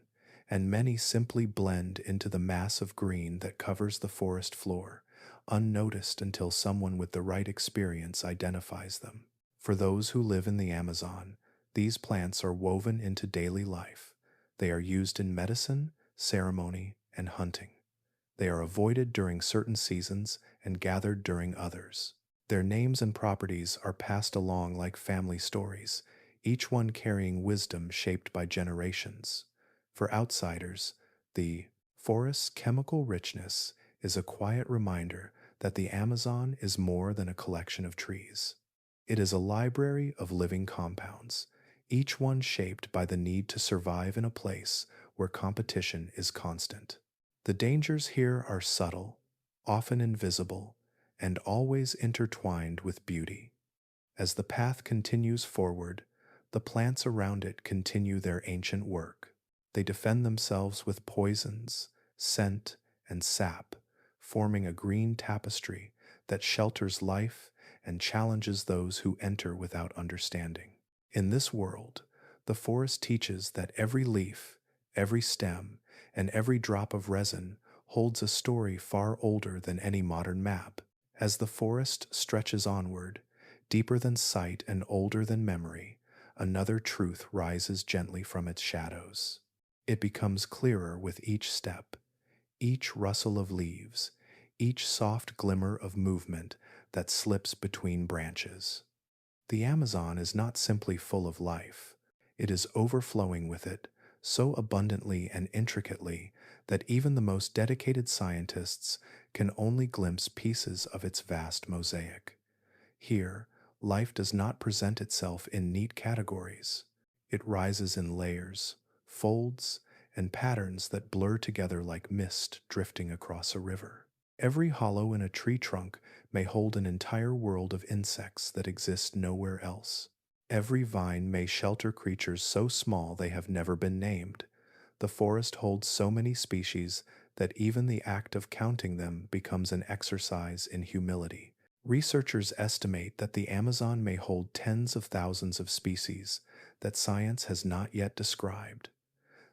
and many simply blend into the mass of green that covers the forest floor, unnoticed until someone with the right experience identifies them. For those who live in the Amazon, these plants are woven into daily life. They are used in medicine, ceremony, and hunting. They are avoided during certain seasons and gathered during others. Their names and properties are passed along like family stories, each one carrying wisdom shaped by generations. For outsiders, the forest's chemical richness is a quiet reminder that the Amazon is more than a collection of trees. It is a library of living compounds, each one shaped by the need to survive in a place where competition is constant. The dangers here are subtle, often invisible, and always intertwined with beauty. As the path continues forward, the plants around it continue their ancient work. They defend themselves with poisons, scent, and sap, forming a green tapestry that shelters life and challenges those who enter without understanding. In this world, the forest teaches that every leaf, every stem, and every drop of resin holds a story far older than any modern map. As the forest stretches onward, deeper than sight and older than memory, another truth rises gently from its shadows. It becomes clearer with each step, Each rustle of leaves, each soft glimmer of movement that slips between branches. The Amazon is not simply full of life, it is overflowing with it so abundantly and intricately that even the most dedicated scientists can only glimpse pieces of its vast mosaic. Here, life does not present itself in neat categories. It rises in layers, folds, and patterns that blur together like mist drifting across a river. Every hollow in a tree trunk may hold an entire world of insects that exist nowhere else. Every vine may shelter creatures so small they have never been named. The forest holds so many species that even the act of counting them becomes an exercise in humility. Researchers estimate that the Amazon may hold tens of thousands of species that science has not yet described.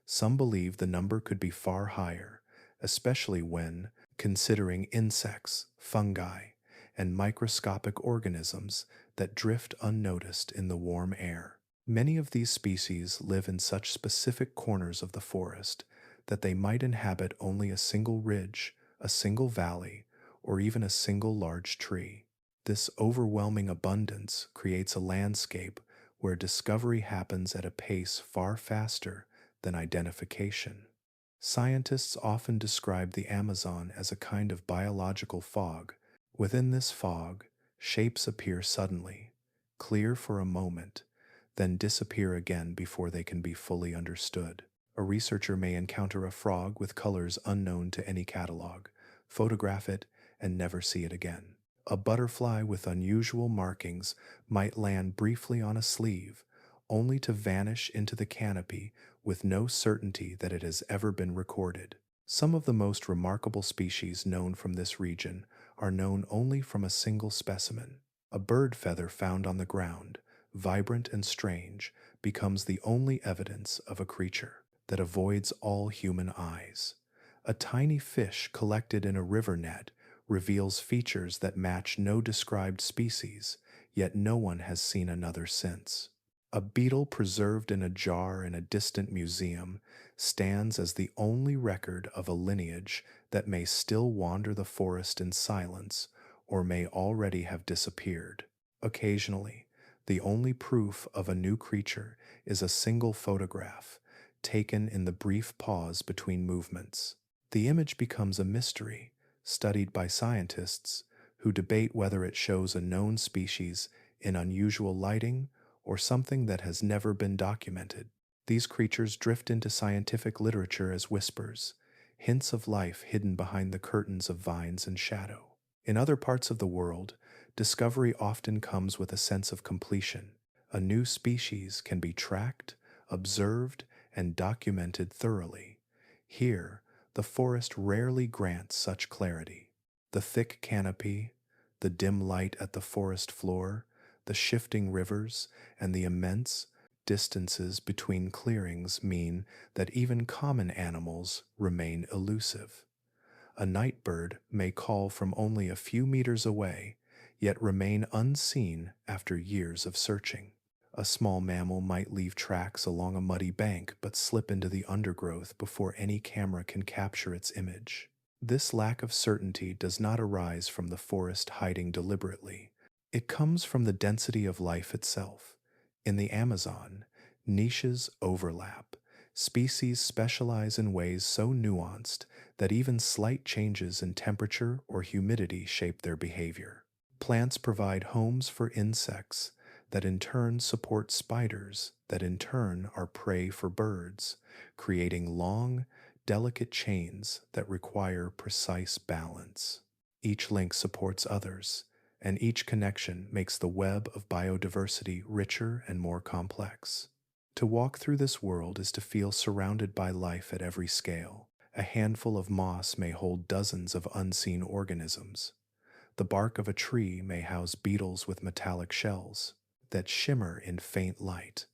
Some believe the number could be far higher, especially when considering insects, fungi, and microscopic organisms that drift unnoticed in the warm air. Many of these species live in such specific corners of the forest that they might inhabit only a single ridge, a single valley, or even a single large tree. This overwhelming abundance creates a landscape where discovery happens at a pace far faster than identification. Scientists often describe the Amazon as a kind of biological fog. Within this fog, shapes appear suddenly, clear for a moment, then disappear again before they can be fully understood. A researcher may encounter a frog with colors unknown to any catalog, photograph it, and never see it again. A butterfly with unusual markings might land briefly on a sleeve, only to vanish into the canopy with no certainty that it has ever been recorded. Some of the most remarkable species known from this region are known only from a single specimen. A bird feather found on the ground, vibrant and strange, becomes the only evidence of a creature that avoids all human eyes. A tiny fish collected in a river net reveals features that match no described species, yet no one has seen another since. A beetle preserved in a jar in a distant museum stands as the only record of a lineage that may still wander the forest in silence or may already have disappeared. Occasionally, the only proof of a new creature is a single photograph, taken in the brief pause between movements. The image becomes a mystery, studied by scientists who debate whether it shows a known species in unusual lighting or something that has never been documented. These creatures drift into scientific literature as whispers, hints of life hidden behind the curtains of vines and shadow. In other parts of the world, discovery often comes with a sense of completion. A new species can be tracked, observed, and documented thoroughly. Here, the forest rarely grants such clarity. The thick canopy, the dim light at the forest floor, the shifting rivers, and the immense distances between clearings mean that even common animals remain elusive. A night bird may call from only a few meters away, yet remain unseen after years of searching. A small mammal might leave tracks along a muddy bank but slip into the undergrowth before any camera can capture its image. This lack of certainty does not arise from the forest hiding deliberately. It comes from the density of life itself. In the Amazon, niches overlap. Species specialize in ways so nuanced that even slight changes in temperature or humidity shape their behavior. Plants provide homes for insects that in turn support spiders that in turn are prey for birds, creating long, delicate chains that require precise balance. Each link supports others, and each connection makes the web of biodiversity richer and more complex. To walk through this world is to feel surrounded by life at every scale. A handful of moss may hold dozens of unseen organisms. The bark of a tree may house beetles with metallic shells that shimmer in faint light.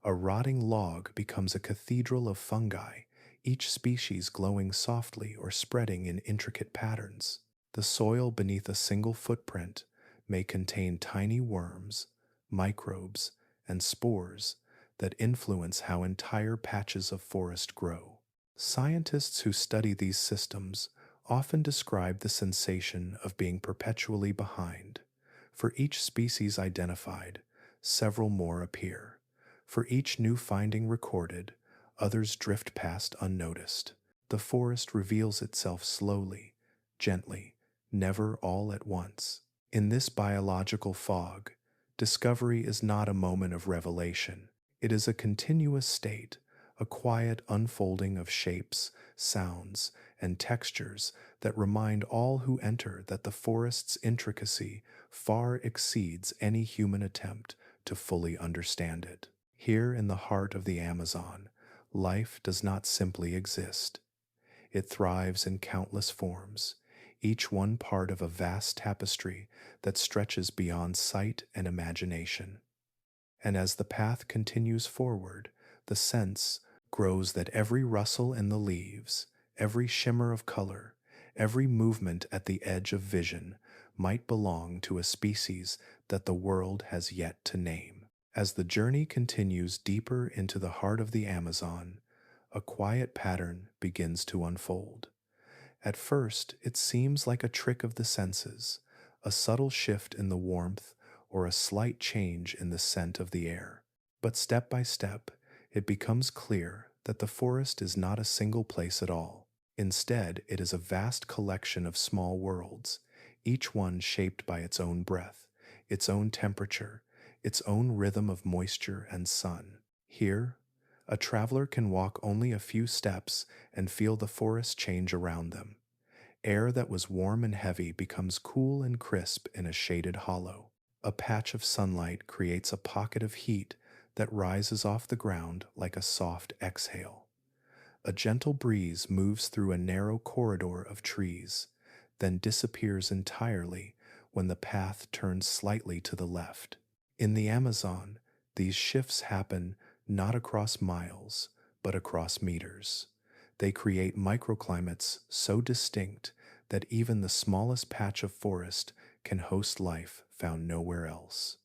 A rotting log becomes a cathedral of fungi, each species glowing softly or spreading in intricate patterns. The soil beneath a single footprint may contain tiny worms, microbes, and spores that influence how entire patches of forest grow. Scientists who study these systems often describe the sensation of being perpetually behind. For each species identified, several more appear. For each new finding recorded, others drift past unnoticed. The forest reveals itself slowly, gently, never all at once. In this biological fog, discovery is not a moment of revelation. It is a continuous state, a quiet unfolding of shapes, sounds, and textures that remind all who enter that the forest's intricacy far exceeds any human attempt to fully understand it. Here in the heart of the Amazon, life does not simply exist. It thrives in countless forms, each one part of a vast tapestry that stretches beyond sight and imagination. And as the path continues forward, the sense grows that every rustle in the leaves, every shimmer of color, every movement at the edge of vision might belong to a species that the world has yet to name. As the journey continues deeper into the heart of the Amazon, a quiet pattern begins to unfold. At first, it seems like a trick of the senses, a subtle shift in the warmth or a slight change in the scent of the air. But step by step, it becomes clear that the forest is not a single place at all. Instead, it is a vast collection of small worlds, each one shaped by its own breath, its own temperature, its own rhythm of moisture and sun. Here, a traveler can walk only a few steps and feel the forest change around them. Air that was warm and heavy becomes cool and crisp in a shaded hollow. A patch of sunlight creates a pocket of heat that rises off the ground like a soft exhale. A gentle breeze moves through a narrow corridor of trees, then disappears entirely when the path turns slightly to the left. In the Amazon, these shifts happen not across miles, but across meters. They create microclimates so distinct that even the smallest patch of forest can host life found nowhere else.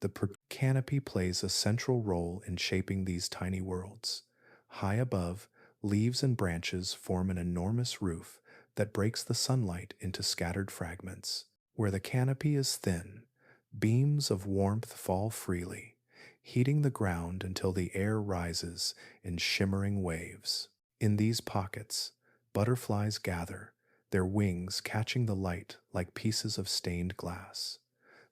The canopy plays a central role in shaping these tiny worlds. High above, leaves and branches form an enormous roof that breaks the sunlight into scattered fragments. Where the canopy is thin, beams of warmth fall freely, heating the ground until the air rises in shimmering waves. In these pockets, butterflies gather, their wings catching the light like pieces of stained glass.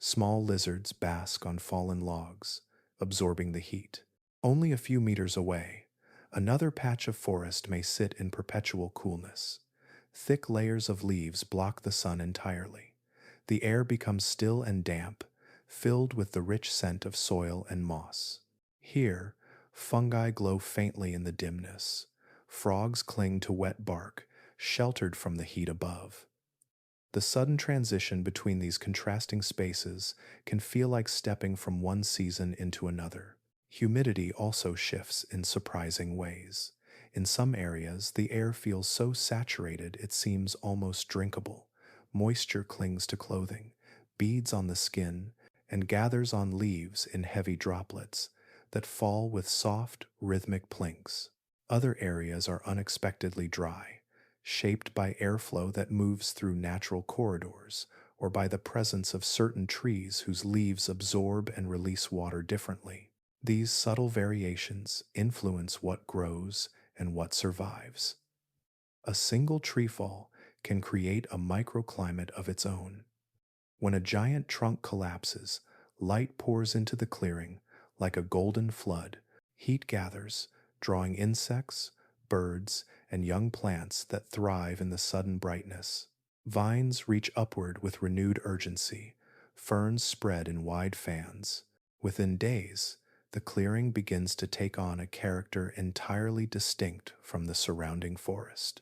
Small lizards bask on fallen logs, absorbing the heat. Only a few meters away, another patch of forest may sit in perpetual coolness. Thick layers of leaves block the sun entirely. The air becomes still and damp, filled with the rich scent of soil and moss. Here, fungi glow faintly in the dimness. Frogs cling to wet bark, sheltered from the heat above. The sudden transition between these contrasting spaces can feel like stepping from one season into another. Humidity also shifts in surprising ways. In some areas, the air feels so saturated it seems almost drinkable. Moisture clings to clothing, beads on the skin, and gathers on leaves in heavy droplets that fall with soft, rhythmic plinks. Other areas are unexpectedly dry, shaped by airflow that moves through natural corridors or by the presence of certain trees whose leaves absorb and release water differently. These subtle variations influence what grows and what survives. A single treefall can create a microclimate of its own. When a giant trunk collapses, light pours into the clearing like a golden flood. Heat gathers, drawing insects, birds, and young plants that thrive in the sudden brightness. Vines reach upward with renewed urgency. Ferns spread in wide fans. Within days, the clearing begins to take on a character entirely distinct from the surrounding forest.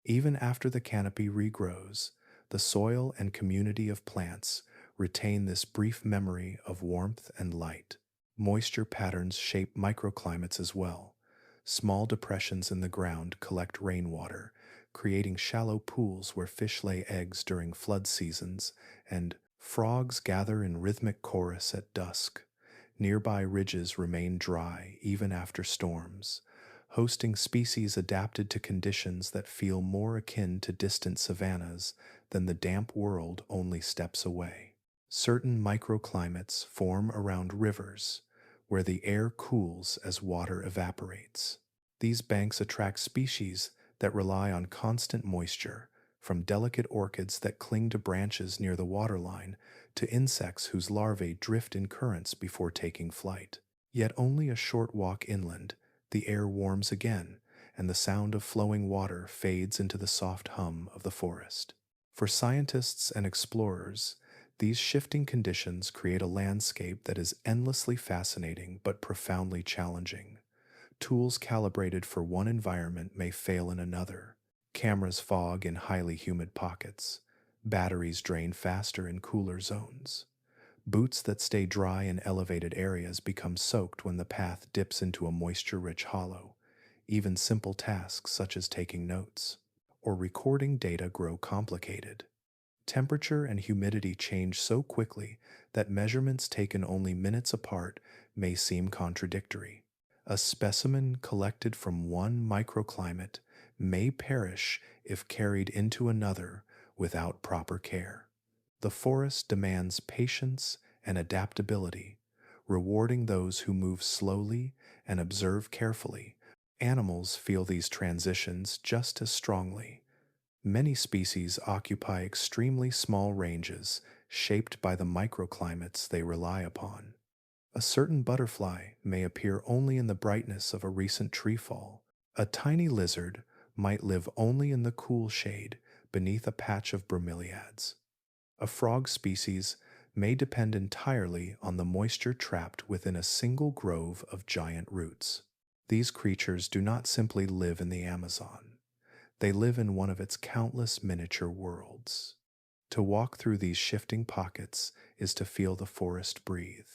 Even after the canopy regrows, the soil and community of plants retain this brief memory of warmth and light. Moisture patterns shape microclimates as well. Small depressions in the ground collect rainwater, creating shallow pools where fish lay eggs during flood seasons, and frogs gather in rhythmic chorus at dusk. Nearby ridges remain dry even after storms. hosting species adapted to conditions that feel more akin to distant savannas than the damp world only steps away. Certain microclimates form around rivers, where the air cools as water evaporates. These banks attract species that rely on constant moisture, from delicate orchids that cling to branches near the waterline to insects whose larvae drift in currents before taking flight. Yet only a short walk inland, the air warms again, and the sound of flowing water fades into the soft hum of the forest. For scientists and explorers, these shifting conditions create a landscape that is endlessly fascinating but profoundly challenging. Tools calibrated for one environment may fail in another. Cameras fog in highly humid pockets. Batteries drain faster in cooler zones. Boots that stay dry in elevated areas become soaked when the path dips into a moisture-rich hollow. Even simple tasks such as taking notes or recording data grow complicated. Temperature and humidity change so quickly that measurements taken only minutes apart may seem contradictory. A specimen collected from one microclimate may perish if carried into another without proper care. The forest demands patience and adaptability, rewarding those who move slowly and observe carefully. Animals feel these transitions just as strongly. Many species occupy extremely small ranges shaped by the microclimates they rely upon. A certain butterfly may appear only in the brightness of a recent tree fall. A tiny lizard might live only in the cool shade beneath a patch of bromeliads. A frog species may depend entirely on the moisture trapped within a single grove of giant roots. These creatures do not simply live in the Amazon. They live in one of its countless miniature worlds. To walk through these shifting pockets is to feel the forest breathe.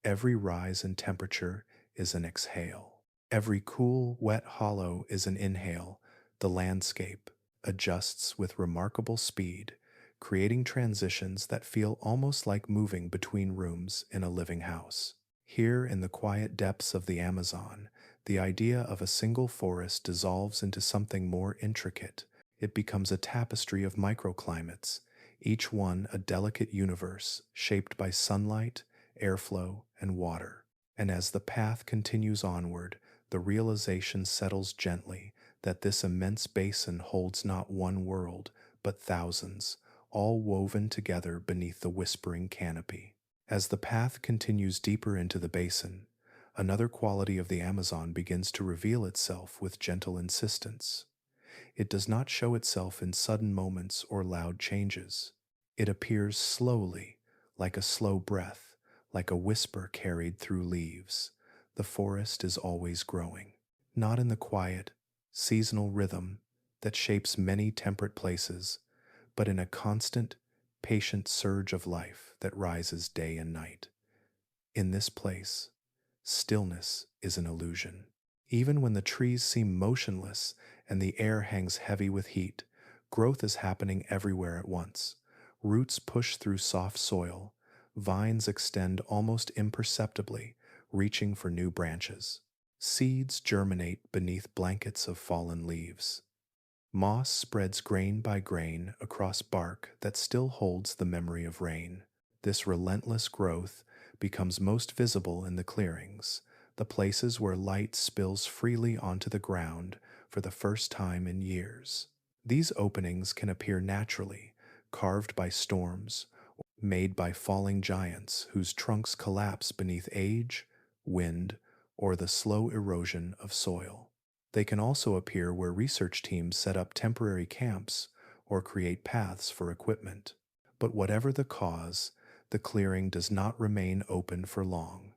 Every rise in temperature is an exhale. Every cool, wet hollow is an inhale. The landscape adjusts with remarkable speed, creating transitions that feel almost like moving between rooms in a living house. Here, in the quiet depths of the Amazon, the idea of a single forest dissolves into something more intricate. It becomes a tapestry of microclimates, each one a delicate universe shaped by sunlight, airflow, and water. And as the path continues onward, the realization settles gently that this immense basin holds not one world, but thousands, all woven together beneath the whispering canopy. As the path continues deeper into the basin, another quality of the Amazon begins to reveal itself with gentle insistence. It does not show itself in sudden moments or loud changes. It appears slowly, like a slow breath, like a whisper carried through leaves. The forest is always growing, not in the quiet, seasonal rhythm that shapes many temperate places, but in a constant, patient surge of life that rises day and night. In this place, stillness is an illusion. Even when the trees seem motionless and the air hangs heavy with heat, growth is happening everywhere at once. Roots push through soft soil, vines extend almost imperceptibly, reaching for new branches. Seeds germinate beneath blankets of fallen leaves. Moss spreads grain by grain across bark that still holds the memory of rain. This relentless growth becomes most visible in the clearings, the places where light spills freely onto the ground for the first time in years. These openings can appear naturally, carved by storms, or made by falling giants whose trunks collapse beneath age, wind, or the slow erosion of soil. They can also appear where research teams set up temporary camps or create paths for equipment. But whatever the cause, the clearing does not remain open for long.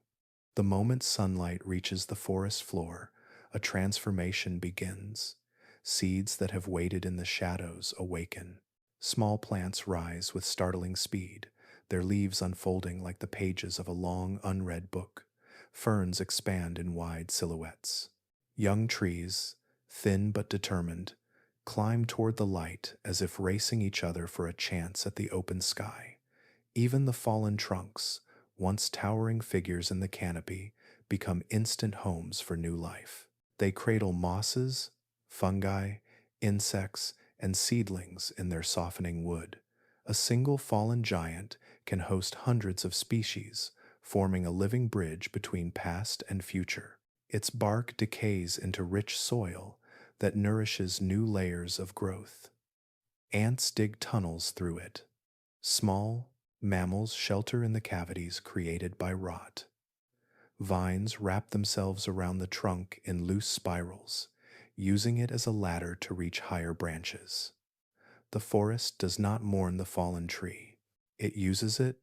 The moment sunlight reaches the forest floor, a transformation begins. Seeds that have waited in the shadows awaken. Small plants rise with startling speed, their leaves unfolding like the pages of a long, unread book. Ferns expand in wide silhouettes. Young trees, thin but determined, climb toward the light as if racing each other for a chance at the open sky. Even the fallen trunks, once towering figures in the canopy, become instant homes for new life. They cradle mosses, fungi, insects, and seedlings in their softening wood. A single fallen giant can host hundreds of species, forming a living bridge between past and future. Its bark decays into rich soil that nourishes new layers of growth. Ants dig tunnels through it. Small mammals shelter in the cavities created by rot. Vines wrap themselves around the trunk in loose spirals, using it as a ladder to reach higher branches. The forest does not mourn the fallen tree. It uses it,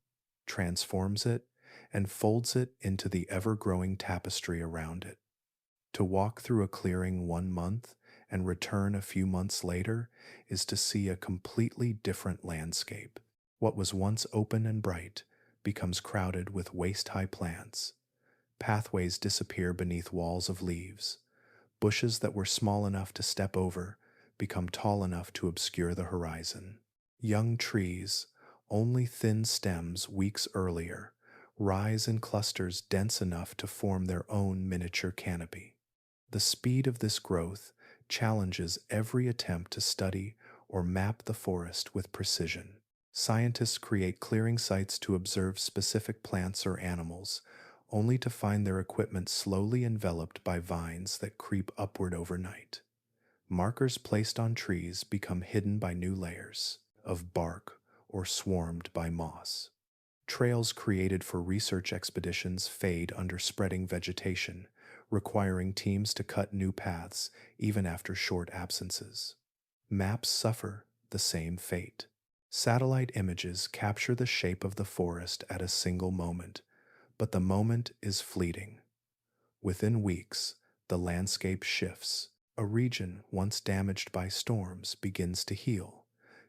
transforms it, and folds it into the ever-growing tapestry around it. To walk through a clearing 1 month and return a few months later is to see a completely different landscape. What was once open and bright becomes crowded with waist-high plants. Pathways disappear beneath walls of leaves. Bushes that were small enough to step over become tall enough to obscure the horizon. Young trees, only thin stems weeks earlier, rise in clusters dense enough to form their own miniature canopy. The speed of this growth challenges every attempt to study or map the forest with precision. Scientists create clearing sites to observe specific plants or animals, only to find their equipment slowly enveloped by vines that creep upward overnight. Markers placed on trees become hidden by new layers of bark or swarmed by moss. Trails created for research expeditions fade under spreading vegetation, requiring teams to cut new paths even after short absences. Maps suffer the same fate. Satellite images capture the shape of the forest at a single moment, but the moment is fleeting. Within weeks, the landscape shifts. A region once damaged by storms begins to heal,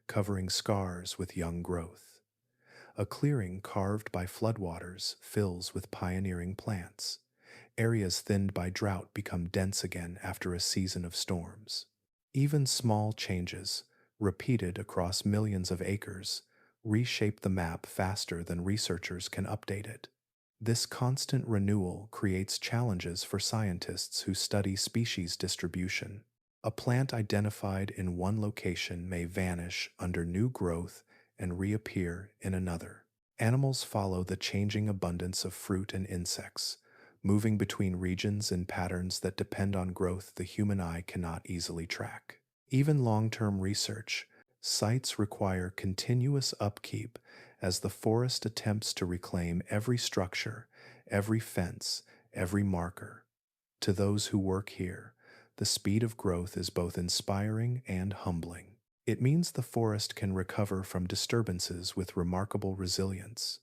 covering scars with young growth. A clearing carved by floodwaters fills with pioneering plants. Areas thinned by drought become dense again after a season of storms. Even small changes, repeated across millions of acres, reshape the map faster than researchers can update it. This constant renewal creates challenges for scientists who study species distribution. A plant identified in one location may vanish under new growth and reappear in another. Animals follow the changing abundance of fruit and insects, moving between regions in patterns that depend on growth the human eye cannot easily track. Even long-term research sites require continuous upkeep as the forest attempts to reclaim every structure, every fence, every marker. To those who work here, the speed of growth is both inspiring and humbling. It means the forest can recover from disturbances with remarkable resilience.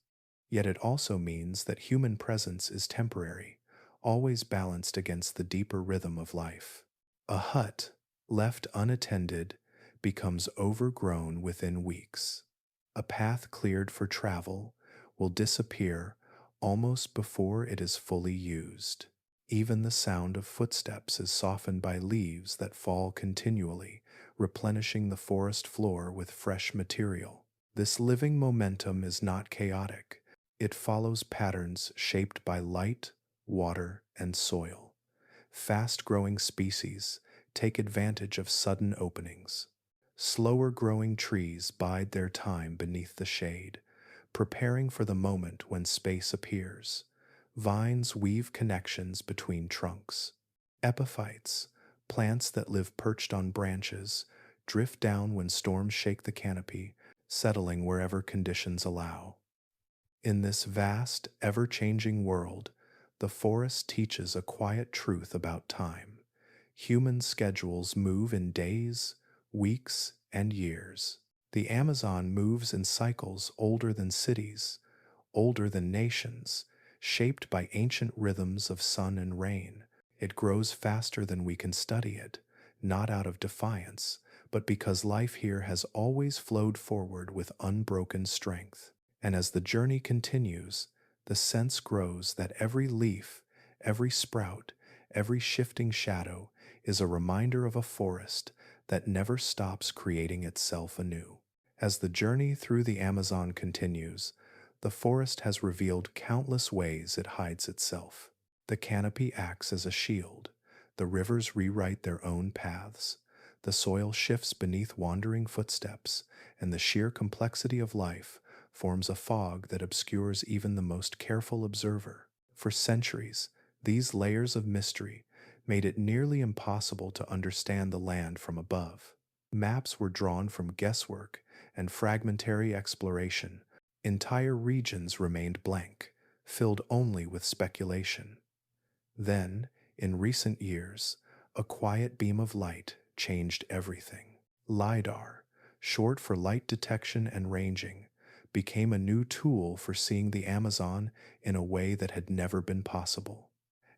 Yet it also means that human presence is temporary, always balanced against the deeper rhythm of life. A hut, left unattended, becomes overgrown within weeks. A path cleared for travel will disappear almost before it is fully used. Even the sound of footsteps is softened by leaves that fall continually, replenishing the forest floor with fresh material. This living momentum is not chaotic. It follows patterns shaped by light, water, and soil. Fast-growing species take advantage of sudden openings. Slower-growing trees bide their time beneath the shade, preparing for the moment when space appears. Vines weave connections between trunks. Epiphytes, plants that live perched on branches, drift down when storms shake the canopy, settling wherever conditions allow. In this vast, ever-changing world, the forest teaches a quiet truth about time. Human schedules move in days, weeks, and years. The Amazon moves in cycles older than cities, older than nations, shaped by ancient rhythms of sun and rain. It grows faster than we can study it, not out of defiance, but because life here has always flowed forward with unbroken strength. And as the journey continues, the sense grows that every leaf, every sprout, every shifting shadow is a reminder of a forest that never stops creating itself anew. As the journey through the Amazon continues, the forest has revealed countless ways it hides itself. The canopy acts as a shield. The rivers rewrite their own paths. The soil shifts beneath wandering footsteps, and the sheer complexity of life forms a fog that obscures even the most careful observer. For centuries, these layers of mystery made it nearly impossible to understand the land from above. Maps were drawn from guesswork and fragmentary exploration. Entire regions remained blank, filled only with speculation. Then, in recent years, a quiet beam of light changed everything. LiDAR, short for light detection and ranging, became a new tool for seeing the Amazon in a way that had never been possible.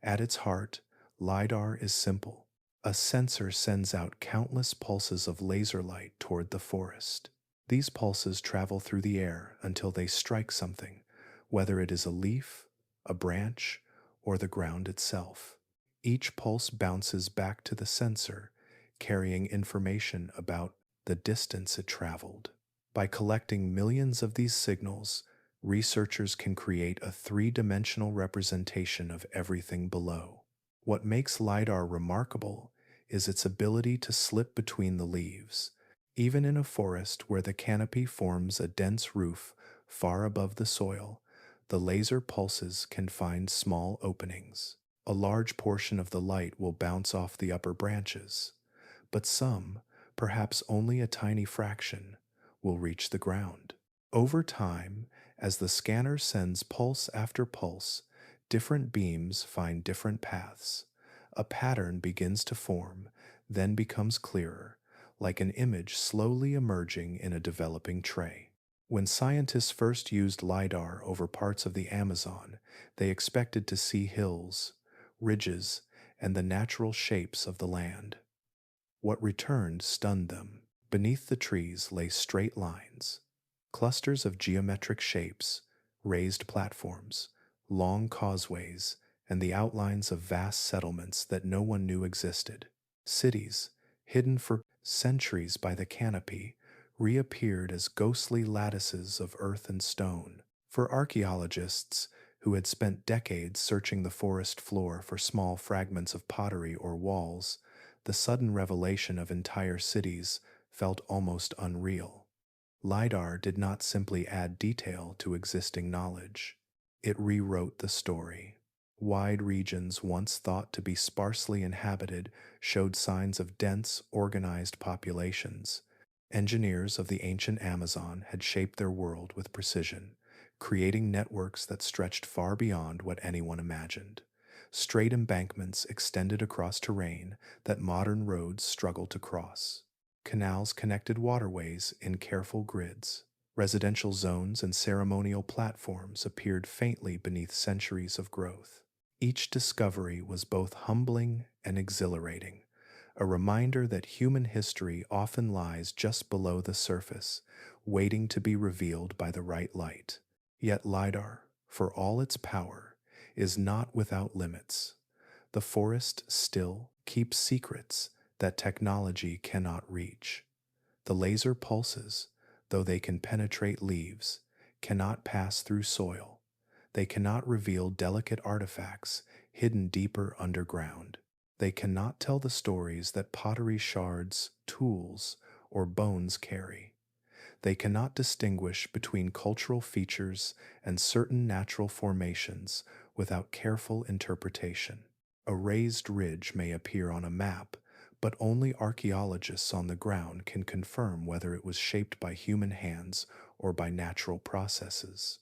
At its heart, LiDAR is simple. A sensor sends out countless pulses of laser light toward the forest. These pulses travel through the air until they strike something, whether it is a leaf, a branch, or the ground itself. Each pulse bounces back to the sensor, carrying information about the distance it traveled. By collecting millions of these signals, researchers can create a three-dimensional representation of everything below. What makes LiDAR remarkable is its ability to slip between the leaves. Even in a forest where the canopy forms a dense roof far above the soil, the laser pulses can find small openings. A large portion of the light will bounce off the upper branches, but some, perhaps only a tiny fraction, will reach the ground. Over time, as the scanner sends pulse after pulse, different beams find different paths. A pattern begins to form, then becomes clearer, like an image slowly emerging in a developing tray. When scientists first used LiDAR over parts of the Amazon, they expected to see hills, ridges, and the natural shapes of the land. What returned stunned them. Beneath the trees lay straight lines, clusters of geometric shapes, raised platforms, long causeways, and the outlines of vast settlements that no one knew existed. Cities, hidden for centuries by the canopy, reappeared as ghostly lattices of earth and stone. For archaeologists who had spent decades searching the forest floor for small fragments of pottery or walls, the sudden revelation of entire cities felt almost unreal. LiDAR did not simply add detail to existing knowledge. It rewrote the story. Wide regions once thought to be sparsely inhabited showed signs of dense, organized populations. Engineers of the ancient Amazon had shaped their world with precision, creating networks that stretched far beyond what anyone imagined. Straight embankments extended across terrain that modern roads struggle to cross. Canals connected waterways in careful grids. Residential zones and ceremonial platforms appeared faintly beneath centuries of growth. Each discovery was both humbling and exhilarating, a reminder that human history often lies just below the surface, waiting to be revealed by the right light. Yet LiDAR, for all its power, is not without limits. The forest still keeps secrets that technology cannot reach. The laser pulses, though they can penetrate leaves, cannot pass through soil. They cannot reveal delicate artifacts hidden deeper underground. They cannot tell the stories that pottery shards, tools, or bones carry. They cannot distinguish between cultural features and certain natural formations without careful interpretation. A raised ridge may appear on a map, but only archaeologists on the ground can confirm whether it was shaped by human hands or by natural processes.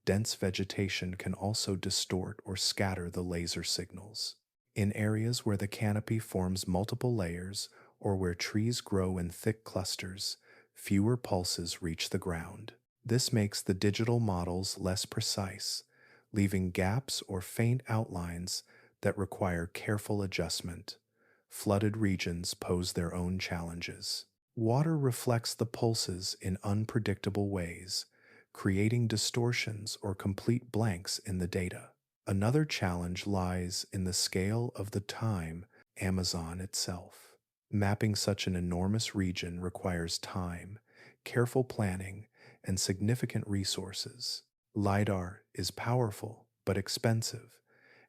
Dense vegetation can also distort or scatter the laser signals. In areas where the canopy forms multiple layers or where trees grow in thick clusters, fewer pulses reach the ground. This makes the digital models less precise, leaving gaps or faint outlines that require careful adjustment. Flooded regions pose their own challenges. Water reflects the pulses in unpredictable ways, creating distortions or complete blanks in the data. Another challenge lies in the scale of the time Amazon itself. Mapping such an enormous region requires time, careful planning, and significant resources. LiDAR is powerful but expensive,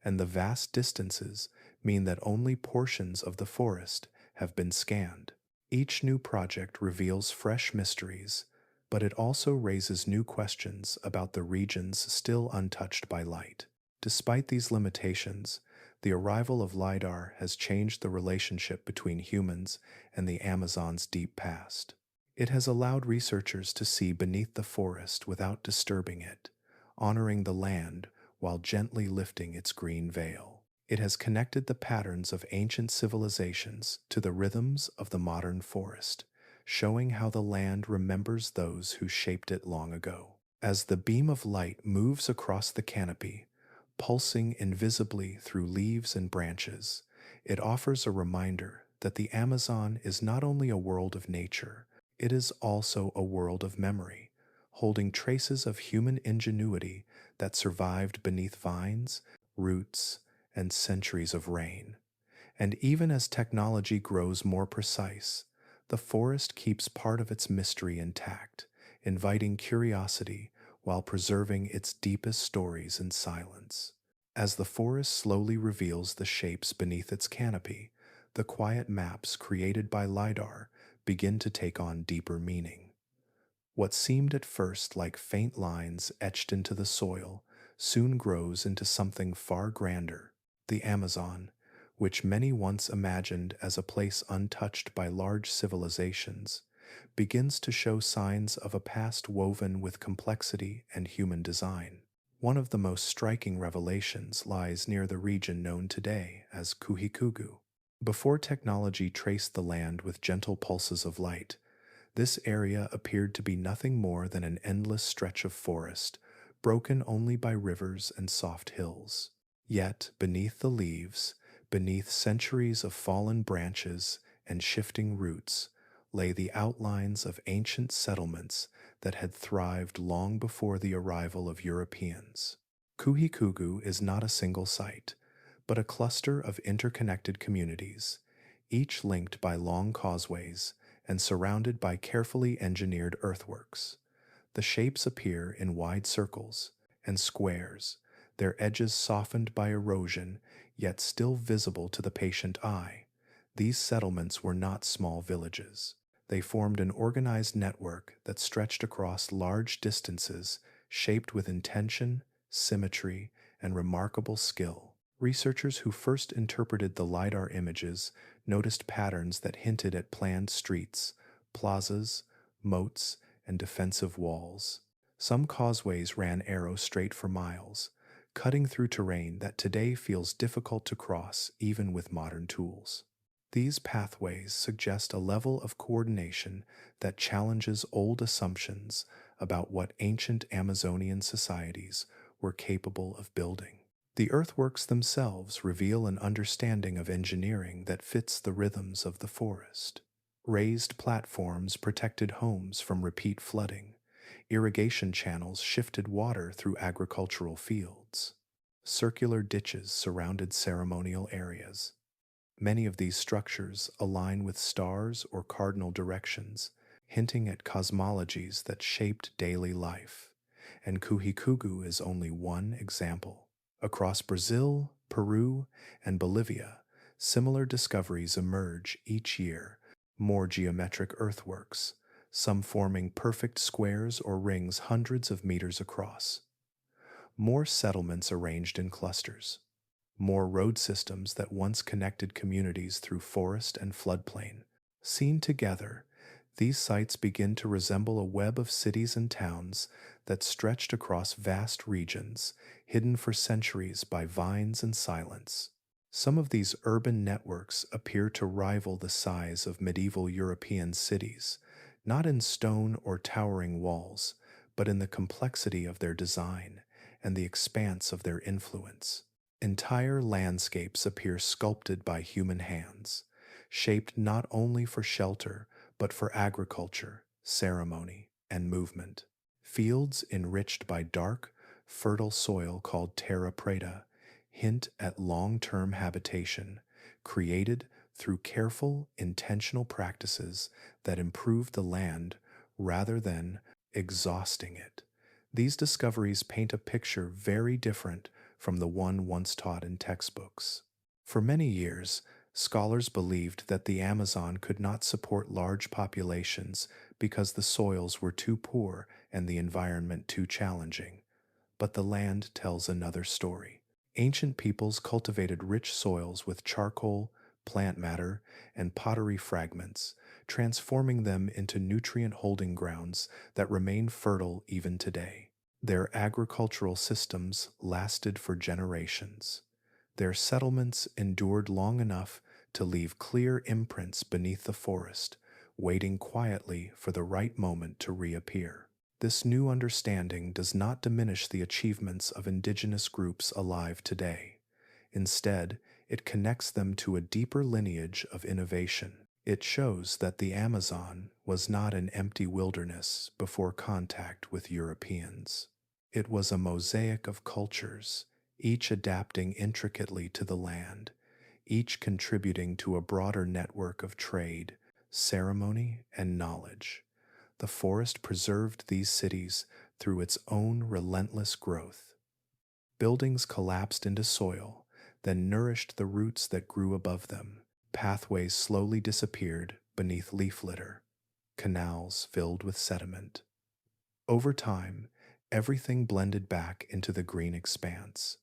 and the vast distances mean that only portions of the forest have been scanned. Each new project reveals fresh mysteries, but it also raises new questions about the regions still untouched by light. Despite these limitations, the arrival of LiDAR has changed the relationship between humans and the Amazon's deep past. It has allowed researchers to see beneath the forest without disturbing it, honoring the land while gently lifting its green veil. It has connected the patterns of ancient civilizations to the rhythms of the modern forest, showing how the land remembers those who shaped it long ago. As the beam of light moves across the canopy, pulsing invisibly through leaves and branches, it offers a reminder that the Amazon is not only a world of nature, it is also a world of memory, holding traces of human ingenuity that survived beneath vines, roots, and centuries of rain. And even as technology grows more precise, the forest keeps part of its mystery intact, inviting curiosity while preserving its deepest stories in silence. As the forest slowly reveals the shapes beneath its canopy, the quiet maps created by LiDAR begin to take on deeper meaning. What seemed at first like faint lines etched into the soil soon grows into something far grander. The Amazon, which many once imagined as a place untouched by large civilizations, begins to show signs of a past woven with complexity and human design. One of the most striking revelations lies near the region known today as Kuhikugu. Before technology traced the land with gentle pulses of light, this area appeared to be nothing more than an endless stretch of forest, broken only by rivers and soft hills. Yet, beneath the leaves, beneath centuries of fallen branches and shifting roots, lay the outlines of ancient settlements that had thrived long before the arrival of Europeans. Kuhikugu is not a single site, but a cluster of interconnected communities, each linked by long causeways and surrounded by carefully engineered earthworks. The shapes appear in wide circles and squares, their edges softened by erosion, yet still visible to the patient eye. These settlements were not small villages. They formed an organized network that stretched across large distances, shaped with intention, symmetry, and remarkable skill. Researchers who first interpreted the LiDAR images noticed patterns that hinted at planned streets, plazas, moats, and defensive walls. Some causeways ran arrow straight for miles, cutting through terrain that today feels difficult to cross even with modern tools. These pathways suggest a level of coordination that challenges old assumptions about what ancient Amazonian societies were capable of building. The earthworks themselves reveal an understanding of engineering that fits the rhythms of the forest. Raised platforms protected homes from repeat flooding. Irrigation channels shifted water through agricultural fields. Circular ditches surrounded ceremonial areas. Many of these structures align with stars or cardinal directions, hinting at cosmologies that shaped daily life. And Kuhikugu is only one example. Across Brazil, Peru, and Bolivia, similar discoveries emerge each year, more geometric earthworks, some forming perfect squares or rings hundreds of meters across. More settlements arranged in clusters. More road systems that once connected communities through forest and floodplain. Seen together, these sites begin to resemble a web of cities and towns that stretched across vast regions, hidden for centuries by vines and silence. Some of these urban networks appear to rival the size of medieval European cities, not in stone or towering walls, but in the complexity of their design and the expanse of their influence. Entire landscapes appear sculpted by human hands, shaped not only for shelter, but for agriculture, ceremony, and movement. Fields enriched by dark, fertile soil called Terra preta hint at long-term habitation, created through careful, intentional practices that improve the land rather than exhausting it. These discoveries paint a picture very different from the one once taught in textbooks. For many years, scholars believed that the Amazon could not support large populations because the soils were too poor and the environment too challenging. But the land tells another story. Ancient peoples cultivated rich soils with charcoal, plant matter, and pottery fragments, transforming them into nutrient holding grounds that remain fertile even today. Their agricultural systems lasted for generations. Their settlements endured long enough to leave clear imprints beneath the forest, waiting quietly for the right moment to reappear. This new understanding does not diminish the achievements of indigenous groups alive today. Instead, it connects them to a deeper lineage of innovation. It shows that the Amazon was not an empty wilderness before contact with Europeans. It was a mosaic of cultures, each adapting intricately to the land, each contributing to a broader network of trade, ceremony, and knowledge. The forest preserved these cities through its own relentless growth. Buildings collapsed into soil, then nourished the roots that grew above them. Pathways slowly disappeared beneath leaf litter. Canals filled with sediment. Over time, everything blended back into the green expanse.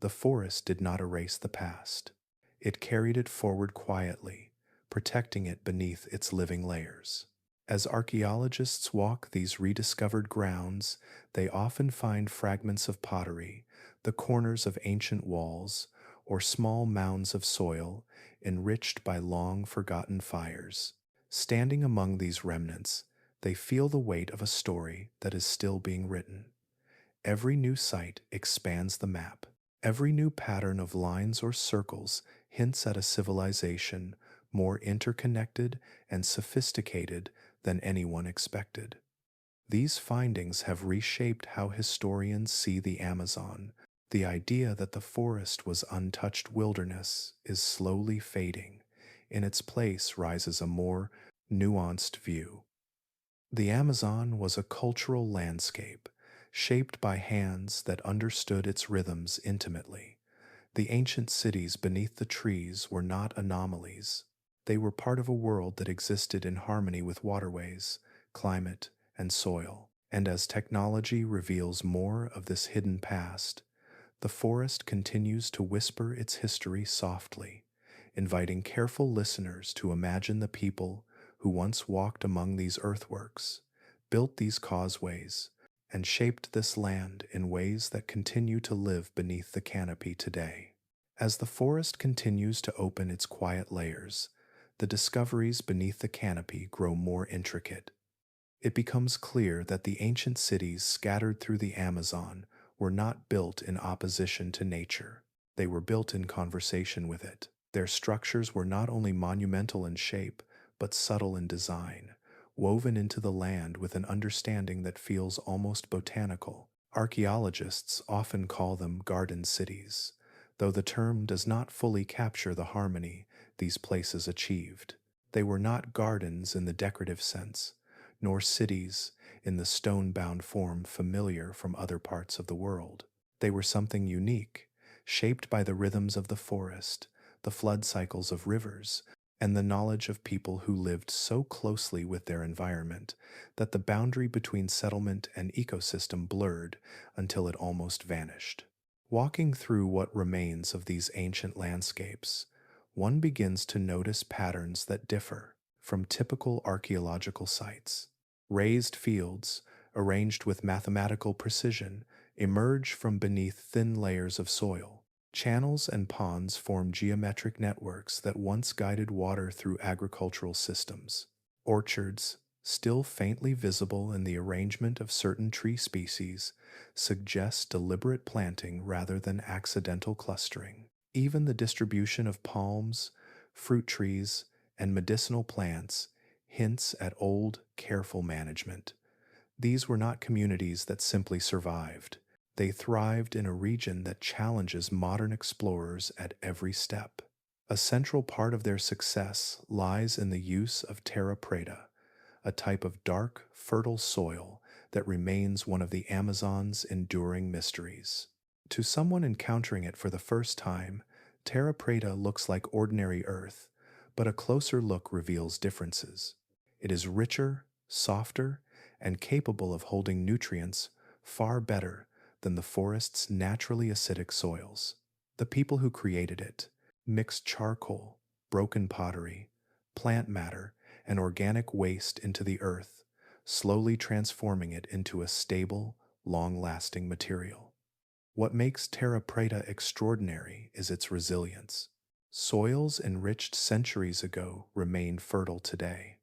The forest did not erase the past. It carried it forward quietly, protecting it beneath its living layers. As archaeologists walk these rediscovered grounds, they often find fragments of pottery, the corners of ancient walls, or small mounds of soil enriched by long forgotten fires. Standing among these remnants, they feel the weight of a story that is still being written. Every new site expands the map. Every new pattern of lines or circles hints at a civilization more interconnected and sophisticated than anyone expected. These findings have reshaped how historians see the Amazon. The idea that the forest was untouched wilderness is slowly fading. In its place rises a more nuanced view. The Amazon was a cultural landscape, shaped by hands that understood its rhythms intimately. The ancient cities beneath the trees were not anomalies. They were part of a world that existed in harmony with waterways, climate, and soil. And as technology reveals more of this hidden past, the forest continues to whisper its history softly, inviting careful listeners to imagine the people who once walked among these earthworks, built these causeways, and shaped this land in ways that continue to live beneath the canopy today. As the forest continues to open its quiet layers, the discoveries beneath the canopy grow more intricate. It becomes clear that the ancient cities scattered through the Amazon were not built in opposition to nature. They were built in conversation with it. Their structures were not only monumental in shape, but subtle in design, woven into the land with an understanding that feels almost botanical. Archaeologists often call them garden cities, though the term does not fully capture the harmony these places achieved. They were not gardens in the decorative sense, nor cities in the stone-bound form familiar from other parts of the world. They were something unique, shaped by the rhythms of the forest, the flood cycles of rivers, and the knowledge of people who lived so closely with their environment that the boundary between settlement and ecosystem blurred until it almost vanished. Walking through what remains of these ancient landscapes, one begins to notice patterns that differ from typical archaeological sites. Raised fields, arranged with mathematical precision, emerge from beneath thin layers of soil. Channels and ponds form geometric networks that once guided water through agricultural systems. Orchards, still faintly visible in the arrangement of certain tree species, suggest deliberate planting rather than accidental clustering. Even the distribution of palms, fruit trees, and medicinal plants hints at old, careful management. These were not communities that simply survived. They thrived in a region that challenges modern explorers at every step. A central part of their success lies in the use of Terra preta, a type of dark, fertile soil that remains one of the Amazon's enduring mysteries. To someone encountering it for the first time, Terra preta looks like ordinary Earth, but a closer look reveals differences. It is richer, softer, and capable of holding nutrients far better than the forest's naturally acidic soils. The people who created it mixed charcoal, broken pottery, plant matter, and organic waste into the earth, slowly transforming it into a stable, long-lasting material. What makes Terra preta extraordinary is its resilience. Soils enriched centuries ago remain fertile today.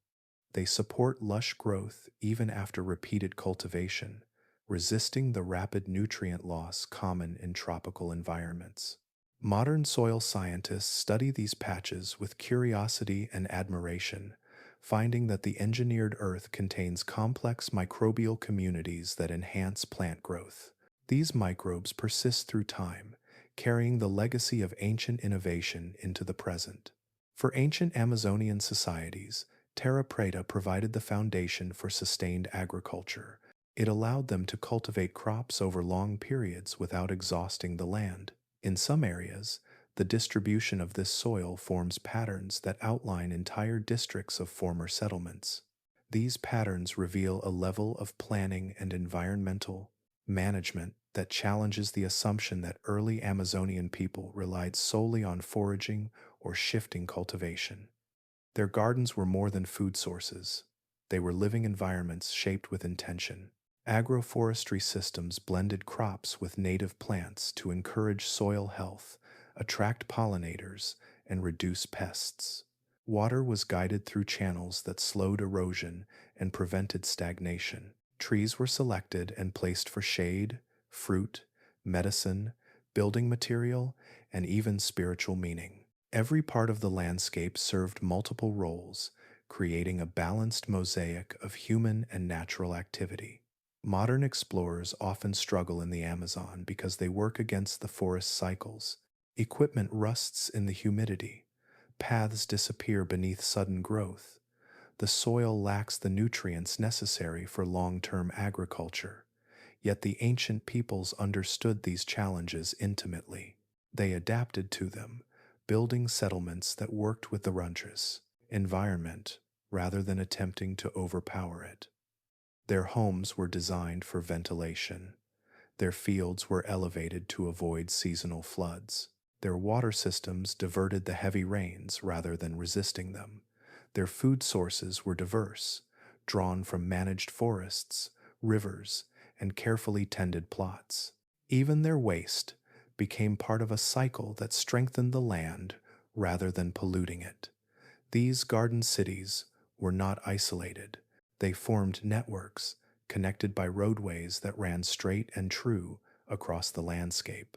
They support lush growth even after repeated cultivation, resisting the rapid nutrient loss common in tropical environments. Modern soil scientists study these patches with curiosity and admiration, finding that the engineered earth contains complex microbial communities that enhance plant growth. These microbes persist through time, carrying the legacy of ancient innovation into the present. For ancient Amazonian societies, Terra preta provided the foundation for sustained agriculture. It allowed them to cultivate crops over long periods without exhausting the land. In some areas, the distribution of this soil forms patterns that outline entire districts of former settlements. These patterns reveal a level of planning and environmental management that challenges the assumption that early Amazonian people relied solely on foraging or shifting cultivation. Their gardens were more than food sources. They were living environments shaped with intention. Agroforestry systems blended crops with native plants to encourage soil health, attract pollinators, and reduce pests. Water was guided through channels that slowed erosion and prevented stagnation. Trees were selected and placed for shade, fruit, medicine, building material, and even spiritual meaning. Every part of the landscape served multiple roles, creating a balanced mosaic of human and natural activity. Modern explorers often struggle in the Amazon because they work against the forest cycles. Equipment rusts in the humidity. Paths disappear beneath sudden growth. The soil lacks the nutrients necessary for long-term agriculture. Yet the ancient peoples understood these challenges intimately. They adapted to them, building settlements that worked with the ranges environment rather than attempting to overpower it. Their homes were designed for ventilation. Their fields were elevated to avoid seasonal floods. Their water systems diverted the heavy rains rather than resisting them. Their food sources were diverse, drawn from managed forests, rivers, and carefully tended plots. Even their waste became part of a cycle that strengthened the land rather than polluting it. These garden cities were not isolated. They formed networks connected by roadways that ran straight and true across the landscape.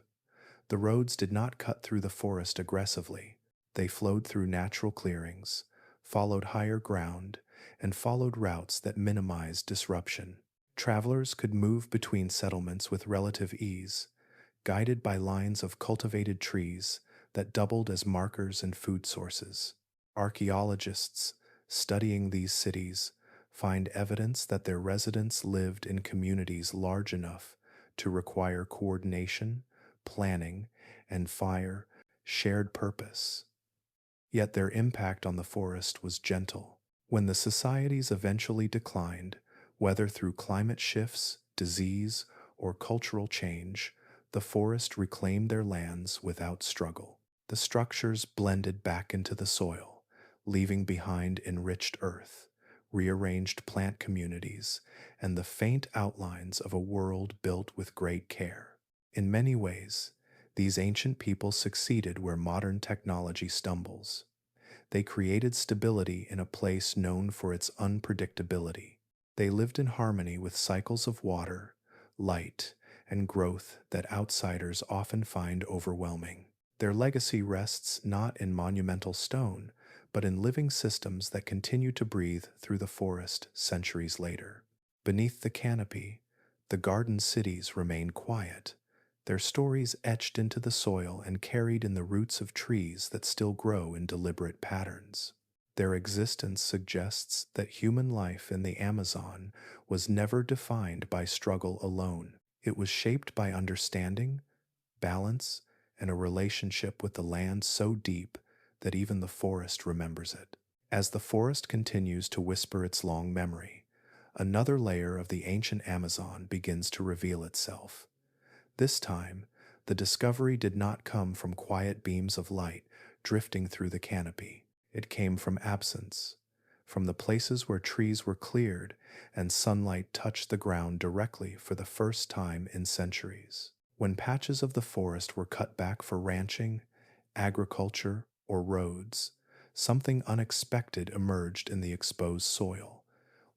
The roads did not cut through the forest aggressively. They flowed through natural clearings, followed higher ground, and followed routes that minimized disruption. Travelers could move between settlements with relative ease, guided by lines of cultivated trees that doubled as markers and food sources. Archaeologists studying these cities find evidence that their residents lived in communities large enough to require coordination, planning, and shared purpose. Yet their impact on the forest was gentle. When the societies eventually declined, whether through climate shifts, disease, or cultural change, the forest reclaimed their lands without struggle. The structures blended back into the soil, leaving behind enriched earth, rearranged plant communities, and the faint outlines of a world built with great care. In many ways, these ancient people succeeded where modern technology stumbles. They created stability in a place known for its unpredictability. They lived in harmony with cycles of water, light, and growth that outsiders often find overwhelming. Their legacy rests not in monumental stone, but in living systems that continue to breathe through the forest centuries later. Beneath the canopy, the garden cities remain quiet, their stories etched into the soil and carried in the roots of trees that still grow in deliberate patterns. Their existence suggests that human life in the Amazon was never defined by struggle alone. It was shaped by understanding, balance and a relationship with the land so deep that even the forest remembers it. As the forest continues to whisper its long memory, another layer of the ancient Amazon begins to reveal itself. This time, the discovery did not come from quiet beams of light drifting through the canopy. It came from absence, from the places where trees were cleared and sunlight touched the ground directly for the first time in centuries. When patches of the forest were cut back for ranching, agriculture, or roads, something unexpected emerged in the exposed soil.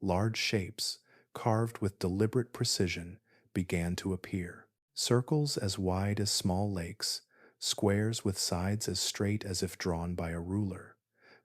Large shapes, carved with deliberate precision, began to appear. Circles as wide as small lakes, squares with sides as straight as if drawn by a ruler,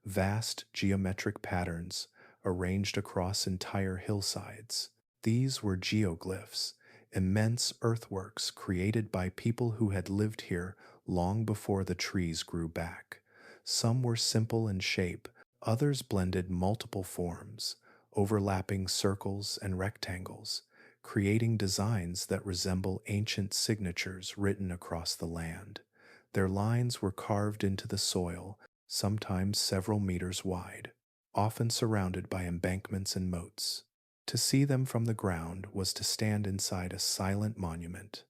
vast geometric patterns arranged across entire hillsides. These were geoglyphs, immense earthworks created by people who had lived here long before the trees grew back. Some were simple in shape, others blended multiple forms, overlapping circles and rectangles, creating designs that resemble ancient signatures written across the land. Their lines were carved into the soil, sometimes several meters wide, often surrounded by embankments and moats. To see them from the ground was to stand inside a silent monument.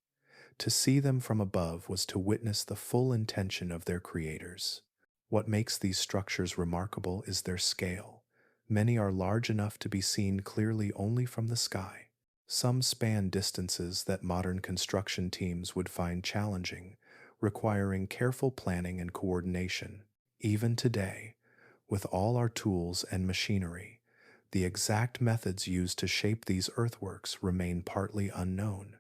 To see them from above was to witness the full intention of their creators. What makes these structures remarkable is their scale. Many are large enough to be seen clearly only from the sky. Some span distances that modern construction teams would find challenging, requiring careful planning and coordination. Even today, with all our tools and machinery, the exact methods used to shape these earthworks remain partly unknown.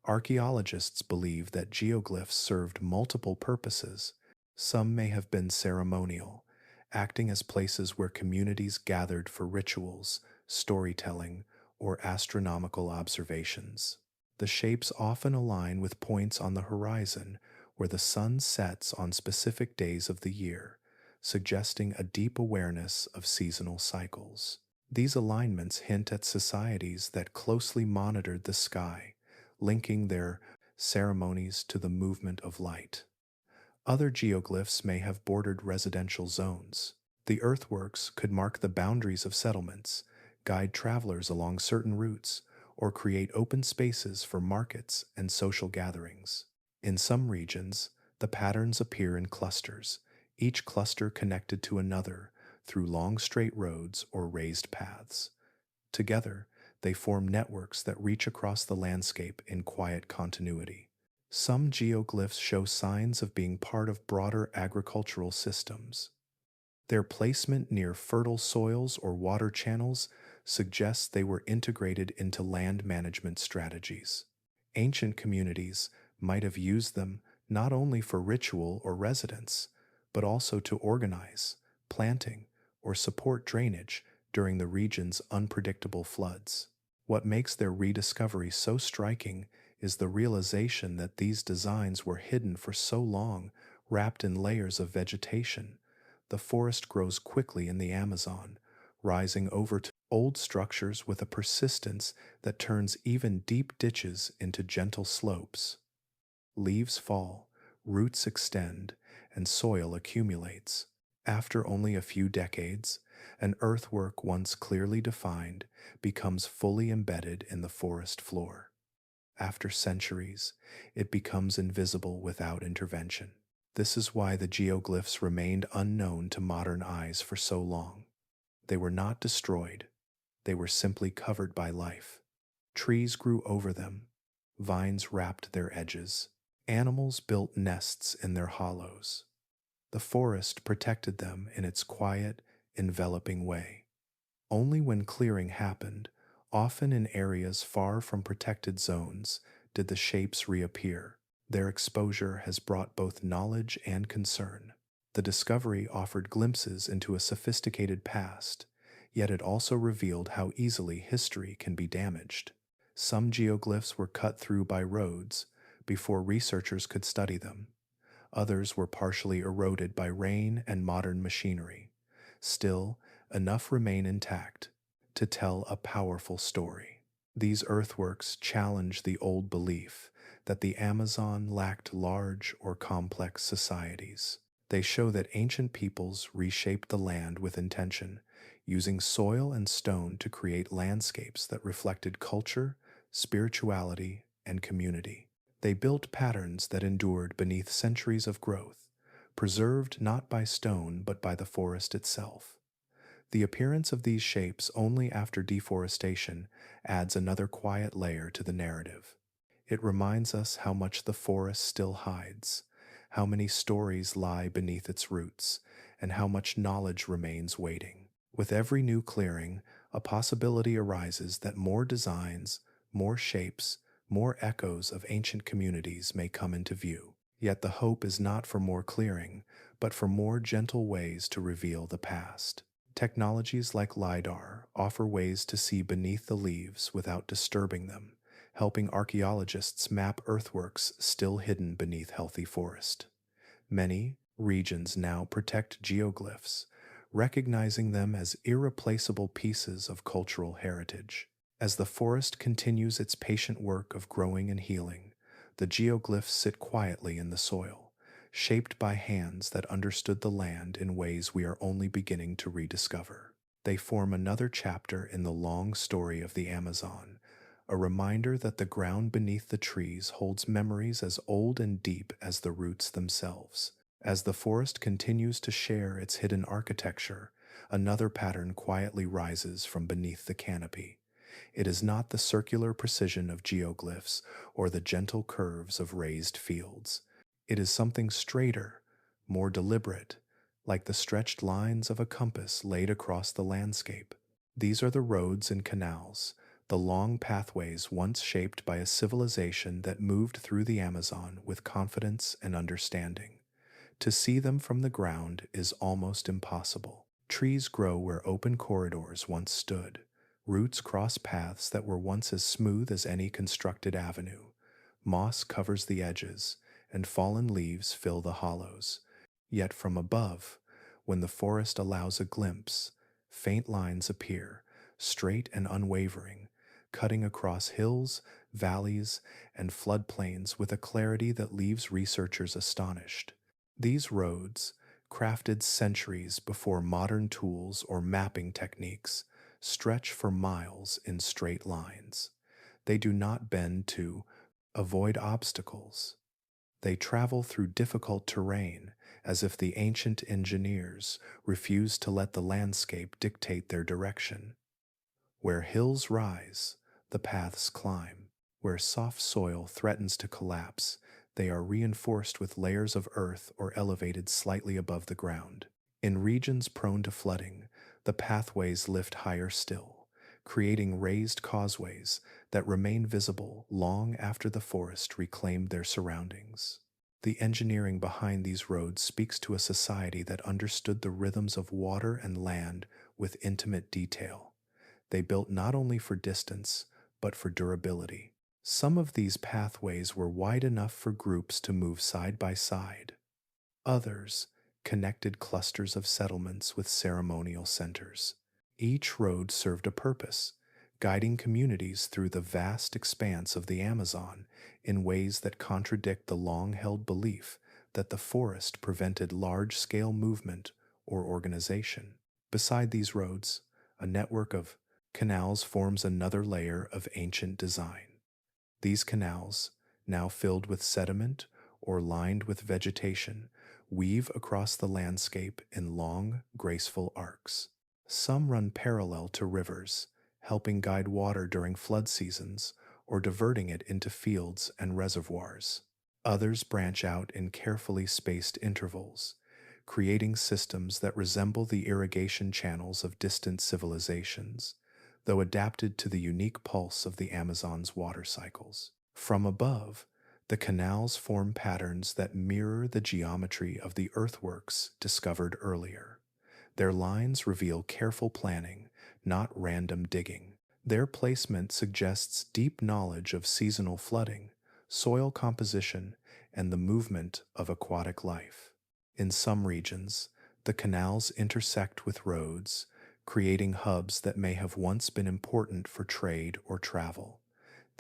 Archaeologists believe that geoglyphs served multiple purposes. Some may have been ceremonial, acting as places where communities gathered for rituals, storytelling, or astronomical observations. The shapes often align with points on the horizon where the sun sets on specific days of the year, suggesting a deep awareness of seasonal cycles. These alignments hint at societies that closely monitored the sky, linking their ceremonies to the movement of light. Other geoglyphs may have bordered residential zones. The earthworks could mark the boundaries of settlements, guide travelers along certain routes, or create open spaces for markets and social gatherings. In some regions, the patterns appear in clusters, each cluster connected to another through long straight roads or raised paths. Together, they form networks that reach across the landscape in quiet continuity. Some geoglyphs show signs of being part of broader agricultural systems. Their placement near fertile soils or water channels suggests they were integrated into land management strategies. Ancient communities might have used them not only for ritual or residence, but also to organize, planting, or support drainage during the region's unpredictable floods. What makes their rediscovery so striking is the realization that these designs were hidden for so long, wrapped in layers of vegetation. The forest grows quickly in the Amazon, rising over to old structures with a persistence that turns even deep ditches into gentle slopes. Leaves fall, roots extend, and soil accumulates. After only a few decades, an earthwork once clearly defined becomes fully embedded in the forest floor. After centuries, it becomes invisible without intervention. This is why the geoglyphs remained unknown to modern eyes for so long. They were not destroyed, they were simply covered by life. Trees grew over them, vines wrapped their edges, animals built nests in their hollows. The forest protected them in its quiet, enveloping way. Only when clearing happened, often in areas far from protected zones, did the shapes reappear. Their exposure has brought both knowledge and concern. The discovery offered glimpses into a sophisticated past, yet it also revealed how easily history can be damaged. Some geoglyphs were cut through by roads before researchers could study them. Others were partially eroded by rain and modern machinery. Still, enough remain intact to tell a powerful story. These earthworks challenge the old belief that the Amazon lacked large or complex societies. They show that ancient peoples reshaped the land with intention, using soil and stone to create landscapes that reflected culture, spirituality, and community. They built patterns that endured beneath centuries of growth, preserved not by stone but by the forest itself. The appearance of these shapes only after deforestation adds another quiet layer to the narrative. It reminds us how much the forest still hides, how many stories lie beneath its roots, and how much knowledge remains waiting. With every new clearing, a possibility arises that more designs, more shapes, more echoes of ancient communities may come into view. Yet the hope is not for more clearing, but for more gentle ways to reveal the past. Technologies like LiDAR offer ways to see beneath the leaves without disturbing them, helping archaeologists map earthworks still hidden beneath healthy forest. Many regions now protect geoglyphs, recognizing them as irreplaceable pieces of cultural heritage. As the forest continues its patient work of growing and healing, the geoglyphs sit quietly in the soil, shaped by hands that understood the land in ways we are only beginning to rediscover. They form another chapter in the long story of the Amazon, a reminder that the ground beneath the trees holds memories as old and deep as the roots themselves. As the forest continues to share its hidden architecture, another pattern quietly rises from beneath the canopy. It is not the circular precision of geoglyphs or the gentle curves of raised fields. It is something straighter, more deliberate, like the stretched lines of a compass laid across the landscape. These are the roads and canals, the long pathways once shaped by a civilization that moved through the Amazon with confidence and understanding. To see them from the ground is almost impossible. Trees grow where open corridors once stood. Roots cross paths that were once as smooth as any constructed avenue. Moss covers the edges, and fallen leaves fill the hollows. Yet from above, when the forest allows a glimpse, faint lines appear, straight and unwavering, cutting across hills, valleys, and floodplains with a clarity that leaves researchers astonished. These roads, crafted centuries before modern tools or mapping techniques, stretch for miles in straight lines. They do not bend to avoid obstacles. They travel through difficult terrain as if the ancient engineers refused to let the landscape dictate their direction. Where hills rise, the paths climb. Where soft soil threatens to collapse, they are reinforced with layers of earth or elevated slightly above the ground. In regions prone to flooding, the pathways lift higher still, creating raised causeways that remain visible long after the forest reclaimed their surroundings. The engineering behind these roads speaks to a society that understood the rhythms of water and land with intimate detail. They built not only for distance, but for durability. Some of these pathways were wide enough for groups to move side by side. Others connected clusters of settlements with ceremonial centers. Each road served a purpose, guiding communities through the vast expanse of the Amazon in ways that contradict the long-held belief that the forest prevented large-scale movement or organization. Beside these roads, a network of canals forms another layer of ancient design. These canals, now filled with sediment or lined with vegetation, weave across the landscape in long, graceful arcs. Some run parallel to rivers, helping guide water during flood seasons or diverting it into fields and reservoirs. Others branch out in carefully spaced intervals, creating systems that resemble the irrigation channels of distant civilizations, though adapted to the unique pulse of the Amazon's water cycles. From above, the canals form patterns that mirror the geometry of the earthworks discovered earlier. Their lines reveal careful planning, not random digging. Their placement suggests deep knowledge of seasonal flooding, soil composition, and the movement of aquatic life. In some regions, the canals intersect with roads, creating hubs that may have once been important for trade or travel.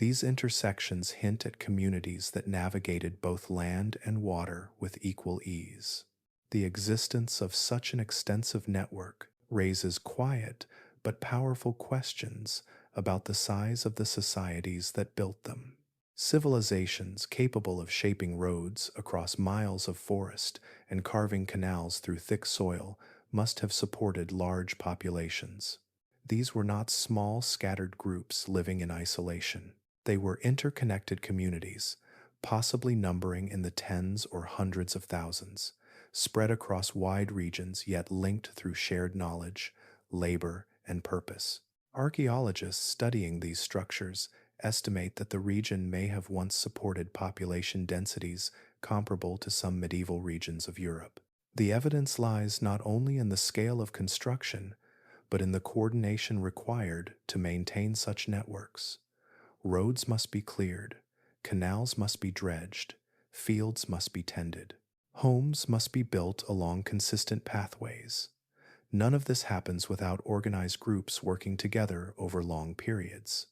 These intersections hint at communities that navigated both land and water with equal ease. The existence of such an extensive network raises quiet but powerful questions about the size of the societies that built them. Civilizations capable of shaping roads across miles of forest and carving canals through thick soil must have supported large populations. These were not small, scattered groups living in isolation. They were interconnected communities, possibly numbering in the tens or hundreds of thousands, spread across wide regions yet linked through shared knowledge, labor, and purpose. Archaeologists studying these structures estimate that the region may have once supported population densities comparable to some medieval regions of Europe. The evidence lies not only in the scale of construction, but in the coordination required to maintain such networks. Roads must be cleared, canals must be dredged, fields must be tended. Homes must be built along consistent pathways. None of this happens without organized groups working together over long periods.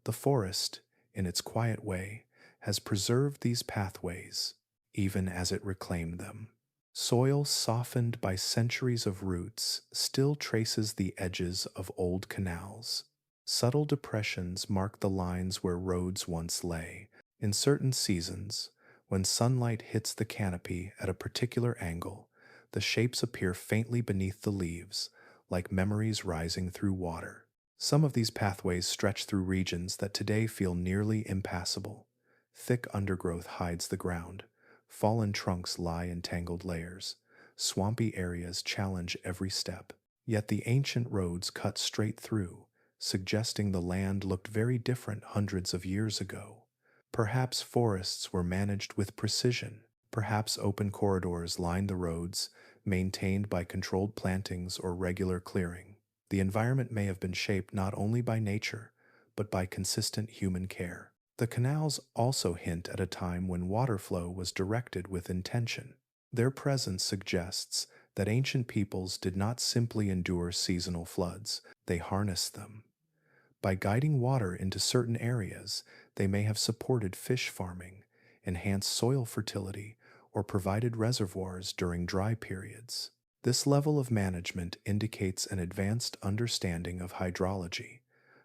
The forest, in its quiet way, has preserved these pathways, even as it reclaimed them. Soil softened by centuries of roots still traces the edges of old canals. Subtle depressions mark the lines where roads once lay. In certain seasons, when sunlight hits the canopy at a particular angle, the shapes appear faintly beneath the leaves, like memories rising through water. Some of these pathways stretch through regions that today feel nearly impassable. Thick undergrowth hides the ground. Fallen trunks lie in tangled layers. Swampy areas challenge every step. Yet the ancient roads cut straight through, suggesting the land looked very different hundreds of years ago. Perhaps forests were managed with precision. Perhaps open corridors lined the roads, maintained by controlled plantings or regular clearing. The environment may have been shaped not only by nature, but by consistent human care. The canals also hint at a time when water flow was directed with intention. Their presence suggests that ancient peoples did not simply endure seasonal floods, they harnessed them. By guiding water into certain areas, they may have supported fish farming, enhanced soil fertility, or provided reservoirs during dry periods. This level of management indicates an advanced understanding of hydrology,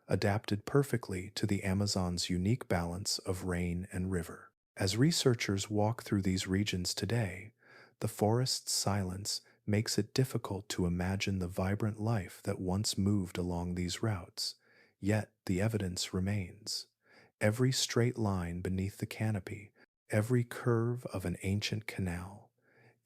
adapted perfectly to the Amazon's unique balance of rain and river. As researchers walk through these regions today, the forest's silence makes it difficult to imagine the vibrant life that once moved along these routes. Yet the evidence remains. Every straight line beneath the canopy, every curve of an ancient canal,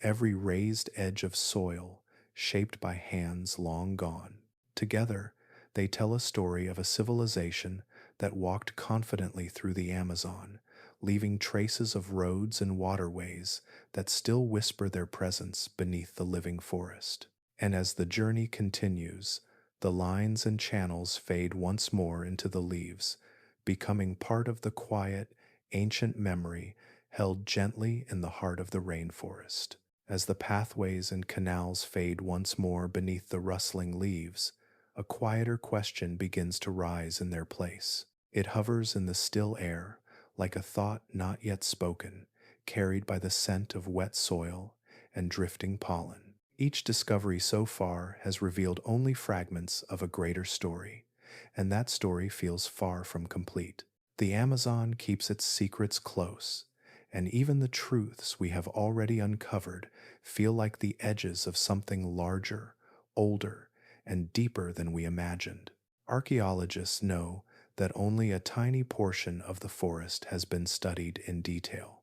every raised edge of soil shaped by hands long gone. Together, they tell a story of a civilization that walked confidently through the Amazon, leaving traces of roads and waterways that still whisper their presence beneath the living forest. And as the journey continues, the lines and channels fade once more into the leaves, becoming part of the quiet, ancient memory held gently in the heart of the rainforest. As the pathways and canals fade once more beneath the rustling leaves, a quieter question begins to rise in their place. It hovers in the still air, like a thought not yet spoken, carried by the scent of wet soil and drifting pollen. Each discovery so far has revealed only fragments of a greater story, and that story feels far from complete. The Amazon keeps its secrets close, and even the truths we have already uncovered feel like the edges of something larger, older, and deeper than we imagined. Archaeologists know that only a tiny portion of the forest has been studied in detail.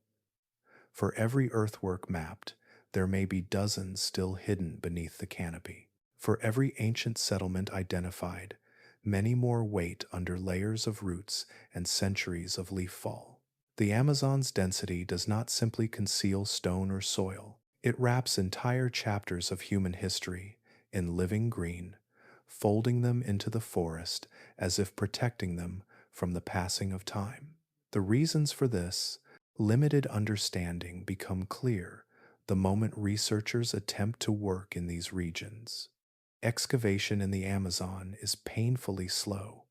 For every earthwork mapped, there may be dozens still hidden beneath the canopy. For every ancient settlement identified, many more wait under layers of roots and centuries of leaf fall. The Amazon's density does not simply conceal stone or soil. It wraps entire chapters of human history in living green, folding them into the forest as if protecting them from the passing of time. The reasons for this limited understanding become clear the moment researchers attempt to work in these regions. Excavation in the Amazon is painfully slow.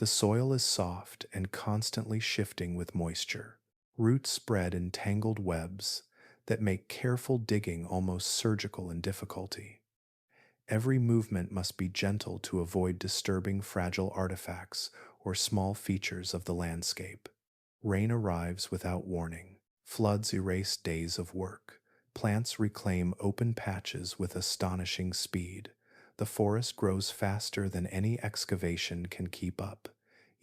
The soil is soft and constantly shifting with moisture. Roots spread in tangled webs that make careful digging almost surgical in difficulty. Every movement must be gentle to avoid disturbing fragile artifacts or small features of the landscape. Rain arrives without warning. Floods erase days of work. Plants reclaim open patches with astonishing speed. The forest grows faster than any excavation can keep up.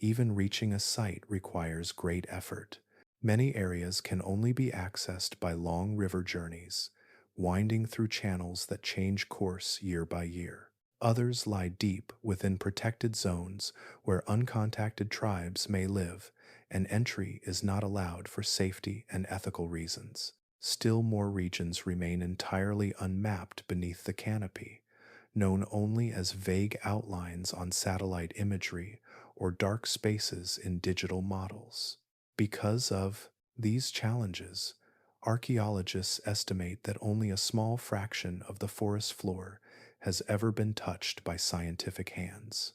Even reaching a site requires great effort. Many areas can only be accessed by long river journeys, winding through channels that change course year by year. Others lie deep within protected zones where uncontacted tribes may live, and entry is not allowed for safety and ethical reasons. Still more regions remain entirely unmapped beneath the canopy, known only as vague outlines on satellite imagery or dark spaces in digital models. Because of these challenges, archaeologists estimate that only a small fraction of the forest floor has ever been touched by scientific hands.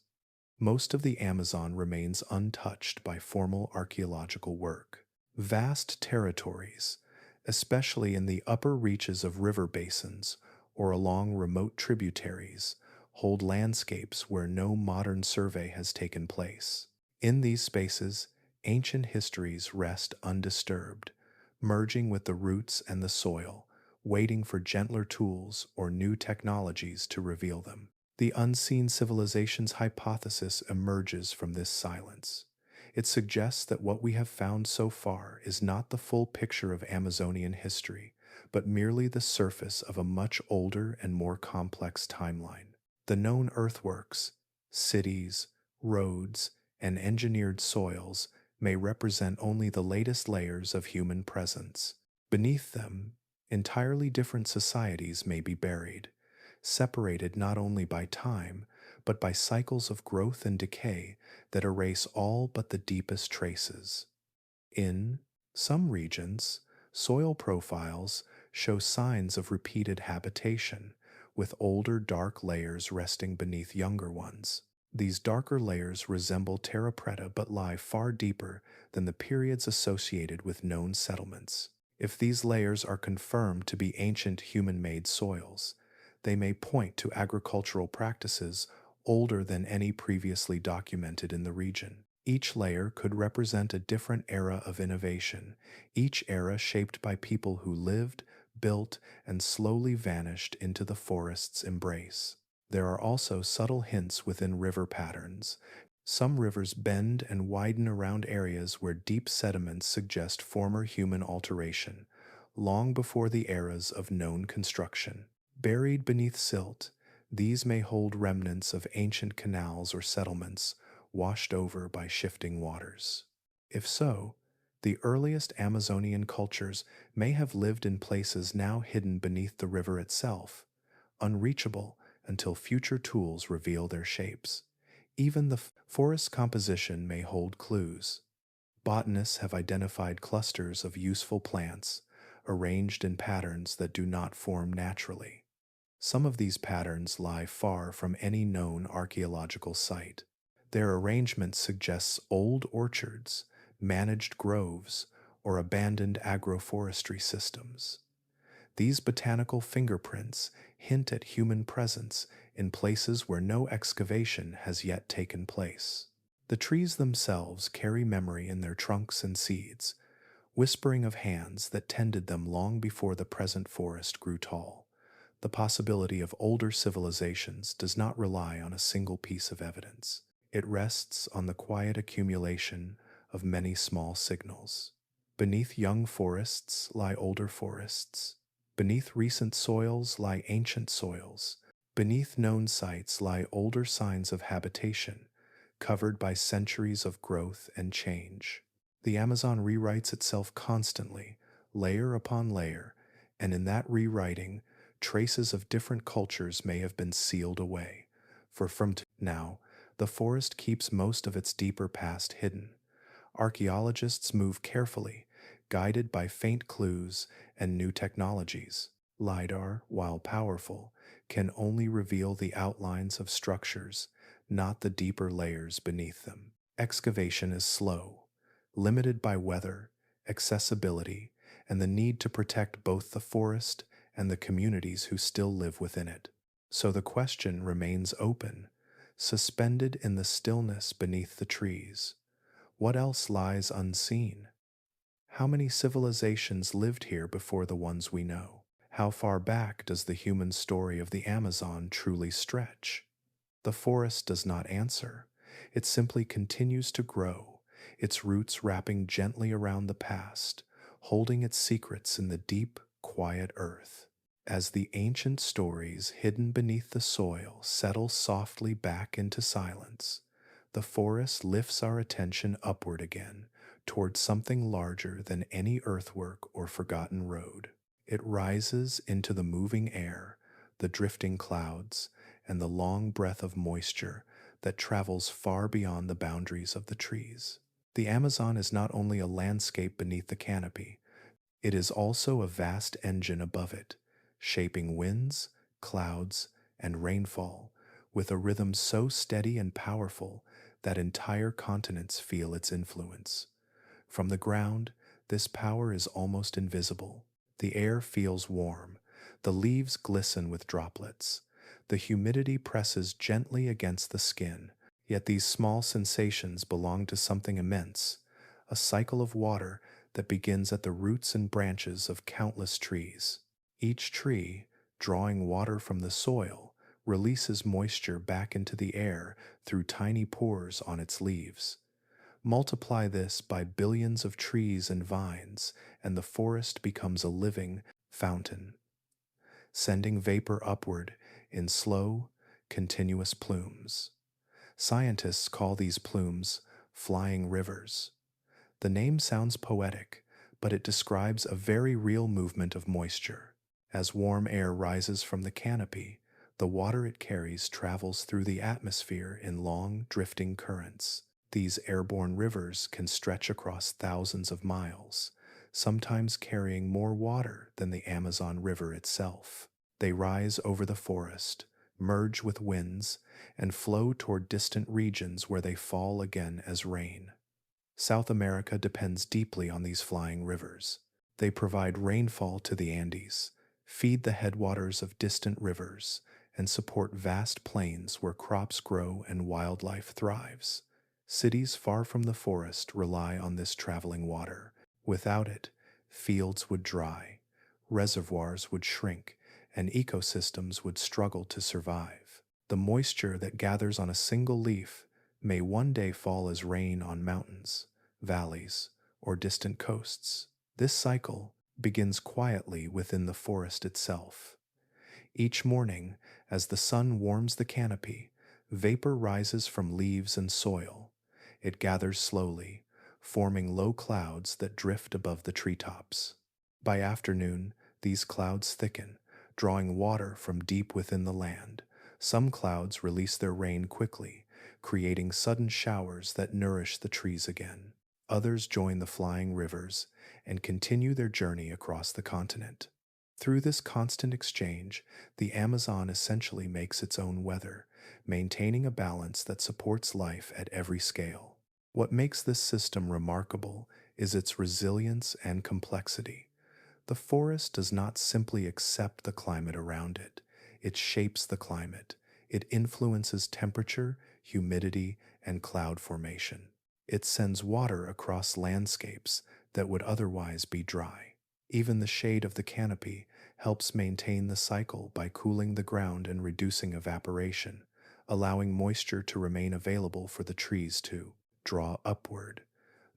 Most of the Amazon remains untouched by formal archaeological work. Vast territories, especially in the upper reaches of river basins or along remote tributaries, hold landscapes where no modern survey has taken place. In these spaces, ancient histories rest undisturbed, merging with the roots and the soil, waiting for gentler tools or new technologies to reveal them. The unseen civilizations hypothesis emerges from this silence. It suggests that what we have found so far is not the full picture of Amazonian history, but merely the surface of a much older and more complex timeline. The known earthworks, cities, roads, and engineered soils may represent only the latest layers of human presence. Beneath them, entirely different societies may be buried, separated not only by time, but by cycles of growth and decay that erase all but the deepest traces. In some regions, soil profiles show signs of repeated habitation, with older dark layers resting beneath younger ones. These darker layers resemble Terra preta but lie far deeper than the periods associated with known settlements. If these layers are confirmed to be ancient human-made soils, they may point to agricultural practices older than any previously documented in the region. Each layer could represent a different era of innovation, each era shaped by people who lived, built, and slowly vanished into the forest's embrace. There are also subtle hints within river patterns. Some rivers bend and widen around areas where deep sediments suggest former human alteration, long before the eras of known construction. Buried beneath silt, these may hold remnants of ancient canals or settlements washed over by shifting waters. If so, the earliest Amazonian cultures may have lived in places now hidden beneath the river itself, unreachable until future tools reveal their shapes. Even the forest composition may hold clues. Botanists have identified clusters of useful plants, arranged in patterns that do not form naturally. Some of these patterns lie far from any known archaeological site. Their arrangement suggests old orchards, managed groves, or abandoned agroforestry systems. These botanical fingerprints hint at human presence in places where no excavation has yet taken place. The trees themselves carry memory in their trunks and seeds, whispering of hands that tended them long before the present forest grew tall. The possibility of older civilizations does not rely on a single piece of evidence. It rests on the quiet accumulation of many small signals. Beneath young forests lie older forests. Beneath recent soils lie ancient soils. Beneath known sites lie older signs of habitation, covered by centuries of growth and change. The Amazon rewrites itself constantly, layer upon layer, and in that rewriting, traces of different cultures may have been sealed away. For now, the forest keeps most of its deeper past hidden. Archaeologists move carefully, guided by faint clues and new technologies. LiDAR, while powerful, can only reveal the outlines of structures, not the deeper layers beneath them. Excavation is slow, limited by weather, accessibility, and the need to protect both the forest and the communities who still live within it. So the question remains open, suspended in the stillness beneath the trees. What else lies unseen? How many civilizations lived here before the ones we know? How far back does the human story of the Amazon truly stretch? The forest does not answer. It simply continues to grow, its roots wrapping gently around the past, holding its secrets in the deep, quiet earth. As the ancient stories hidden beneath the soil settle softly back into silence, the forest lifts our attention upward again, toward something larger than any earthwork or forgotten road. It rises into the moving air, the drifting clouds, and the long breath of moisture that travels far beyond the boundaries of the trees. The Amazon is not only a landscape beneath the canopy, it is also a vast engine above it, shaping winds, clouds, and rainfall with a rhythm so steady and powerful that entire continents feel its influence. From the ground, this power is almost invisible. The air feels warm, the leaves glisten with droplets, the humidity presses gently against the skin, yet these small sensations belong to something immense, a cycle of water that begins at the roots and branches of countless trees. Each tree, drawing water from the soil, releases moisture back into the air through tiny pores on its leaves. Multiply this by billions of trees and vines, and the forest becomes a living fountain, sending vapor upward in slow, continuous plumes. Scientists call these plumes flying rivers. The name sounds poetic, but it describes a very real movement of moisture. As warm air rises from the canopy, the water it carries travels through the atmosphere in long, drifting currents. These airborne rivers can stretch across thousands of miles, sometimes carrying more water than the Amazon River itself. They rise over the forest, merge with winds, and flow toward distant regions where they fall again as rain. South America depends deeply on these flying rivers. They provide rainfall to the Andes, feed the headwaters of distant rivers, and support vast plains where crops grow and wildlife thrives. Cities far from the forest rely on this traveling water. Without it, fields would dry, reservoirs would shrink, and ecosystems would struggle to survive. The moisture that gathers on a single leaf may one day fall as rain on mountains, valleys, or distant coasts. This cycle begins quietly within the forest itself. Each morning, as the sun warms the canopy, vapor rises from leaves and soil. It gathers slowly, forming low clouds that drift above the treetops. By afternoon, these clouds thicken, drawing water from deep within the land. Some clouds release their rain quickly, creating sudden showers that nourish the trees again. Others join the flying rivers and continue their journey across the continent. Through this constant exchange, the Amazon essentially makes its own weather, maintaining a balance that supports life at every scale. What makes this system remarkable is its resilience and complexity. The forest does not simply accept the climate around it, it shapes the climate. It influences temperature, humidity, and cloud formation. It sends water across landscapes that would otherwise be dry. Even the shade of the canopy helps maintain the cycle by cooling the ground and reducing evaporation, allowing moisture to remain available for the trees to draw upward.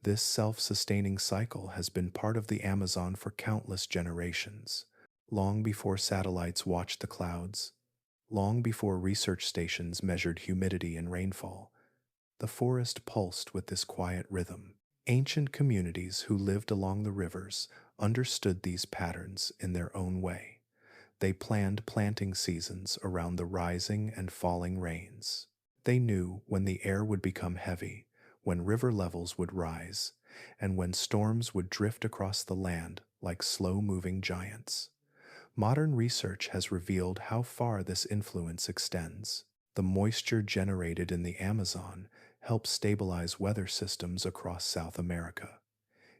This self-sustaining cycle has been part of the Amazon for countless generations. Long before satellites watched the clouds, long before research stations measured humidity and rainfall, the forest pulsed with this quiet rhythm. Ancient communities who lived along the rivers understood these patterns in their own way. They planned planting seasons around the rising and falling rains. They knew when the air would become heavy, when river levels would rise, and when storms would drift across the land like slow-moving giants. Modern research has revealed how far this influence extends. The moisture generated in the Amazon helps stabilize weather systems across South America.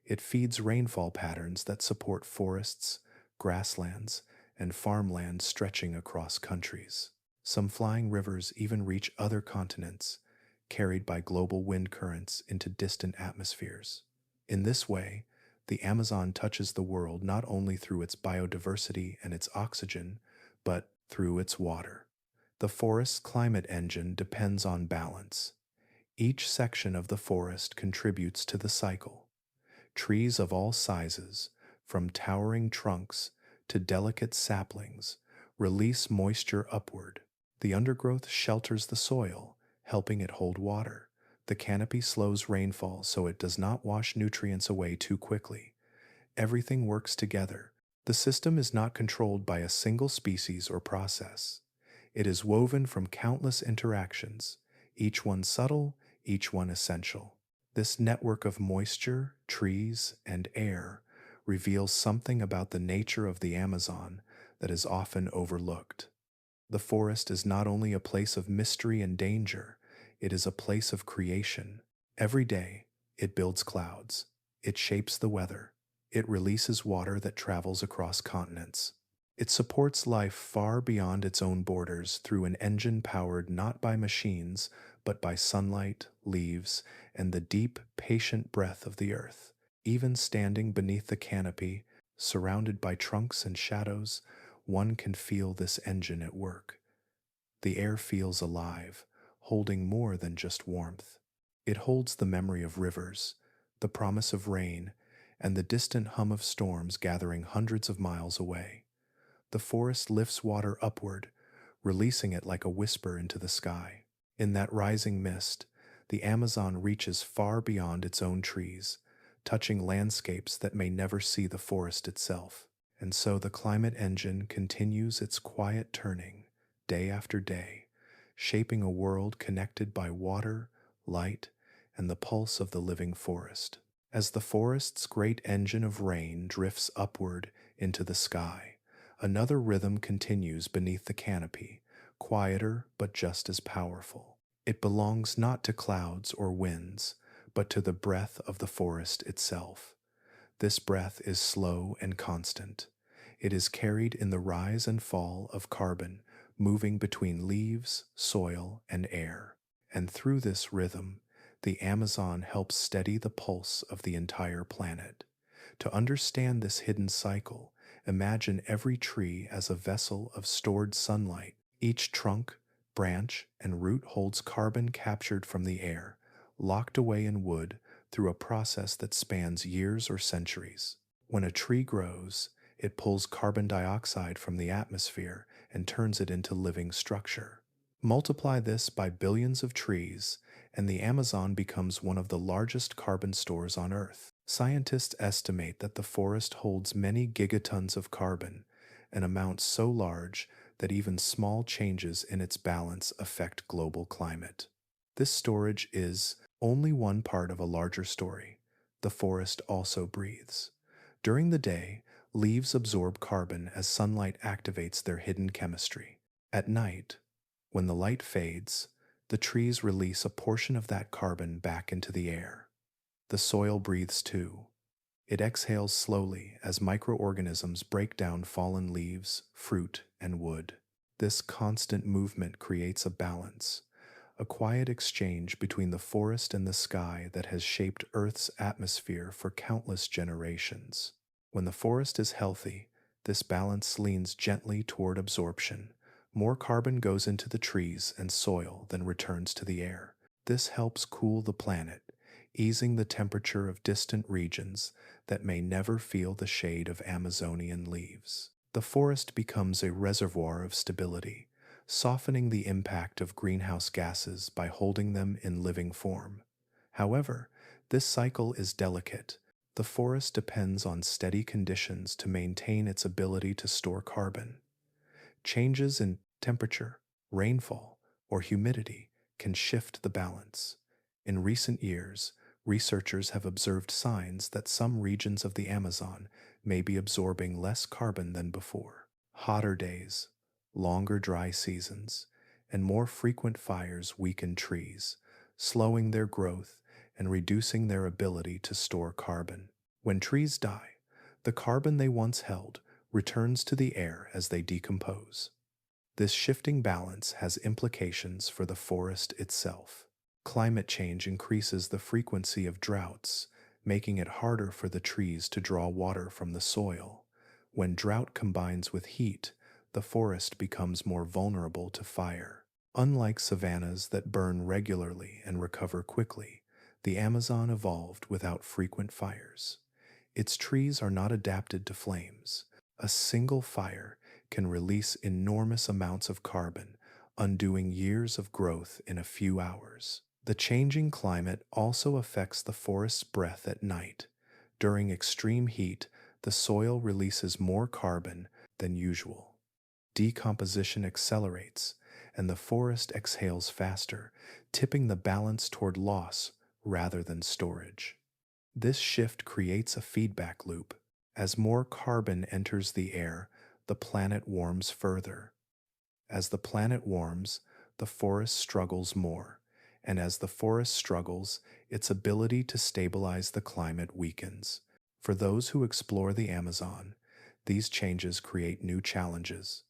It feeds rainfall patterns that support forests, grasslands, and farmland stretching across countries. Some flying rivers even reach other continents, carried by global wind currents into distant atmospheres. In this way, the Amazon touches the world not only through its biodiversity and its oxygen, but through its water. The forest's climate engine depends on balance. Each section of the forest contributes to the cycle. Trees of all sizes, from towering trunks to delicate saplings, release moisture upward. The undergrowth shelters the soil, helping it hold water. The canopy slows rainfall so it does not wash nutrients away too quickly. Everything works together. The system is not controlled by a single species or process. It is woven from countless interactions, each one subtle, each one essential. This network of moisture, trees, and air reveals something about the nature of the Amazon that is often overlooked. The forest is not only a place of mystery and danger, it is a place of creation. Every day, it builds clouds, it shapes the weather, it releases water that travels across continents. It supports life far beyond its own borders through an engine powered not by machines, but by sunlight, leaves, and the deep, patient breath of the earth. Even standing beneath the canopy, surrounded by trunks and shadows, one can feel this engine at work. The air feels alive, holding more than just warmth. It holds the memory of rivers, the promise of rain, and the distant hum of storms gathering hundreds of miles away. The forest lifts water upward, releasing it like a whisper into the sky. In that rising mist, the Amazon reaches far beyond its own trees, touching landscapes that may never see the forest itself. And so the climate engine continues its quiet turning, day after day, shaping a world connected by water, light, and the pulse of the living forest. As the forest's great engine of rain drifts upward into the sky, another rhythm continues beneath the canopy, quieter but just as powerful. It belongs not to clouds or winds, but to the breath of the forest itself. This breath is slow and constant. It is carried in the rise and fall of carbon, moving between leaves, soil, and air. And through this rhythm, the Amazon helps steady the pulse of the entire planet. To understand this hidden cycle, imagine every tree as a vessel of stored sunlight. Each trunk, branch, and root holds carbon captured from the air, locked away in wood through a process that spans years or centuries. When a tree grows, it pulls carbon dioxide from the atmosphere and turns it into living structure. Multiply this by billions of trees, and the Amazon becomes one of the largest carbon stores on Earth. Scientists estimate that the forest holds many gigatons of carbon, an amount so large that even small changes in its balance affect global climate. This storage is only one part of a larger story. The forest also breathes. During the day, leaves absorb carbon as sunlight activates their hidden chemistry. At night, when the light fades, the trees release a portion of that carbon back into the air. The soil breathes too. It exhales slowly as microorganisms break down fallen leaves, fruit, and wood. This constant movement creates a balance, a quiet exchange between the forest and the sky that has shaped Earth's atmosphere for countless generations. When the forest is healthy, this balance leans gently toward absorption. More carbon goes into the trees and soil than returns to the air. This helps cool the planet, easing the temperature of distant regions that may never feel the shade of Amazonian leaves. The forest becomes a reservoir of stability, softening the impact of greenhouse gases by holding them in living form. However, this cycle is delicate. The forest depends on steady conditions to maintain its ability to store carbon. Changes in temperature, rainfall, or humidity can shift the balance. In recent years, researchers have observed signs that some regions of the Amazon may be absorbing less carbon than before. Hotter days, longer dry seasons, and more frequent fires weaken trees, slowing their growth and reducing their ability to store carbon. When trees die, the carbon they once held returns to the air as they decompose. This shifting balance has implications for the forest itself. Climate change increases the frequency of droughts, making it harder for the trees to draw water from the soil. When drought combines with heat, the forest becomes more vulnerable to fire. Unlike savannas that burn regularly and recover quickly, the Amazon evolved without frequent fires. Its trees are not adapted to flames. A single fire can release enormous amounts of carbon, undoing years of growth in a few hours. The changing climate also affects the forest's breath at night. During extreme heat, the soil releases more carbon than usual. Decomposition accelerates, and the forest exhales faster, tipping the balance toward loss rather than storage. This shift creates a feedback loop. As more carbon enters the air, the planet warms further. As the planet warms, the forest struggles more, and as the forest struggles, its ability to stabilize the climate weakens. For those who explore the Amazon, these changes create new challenges.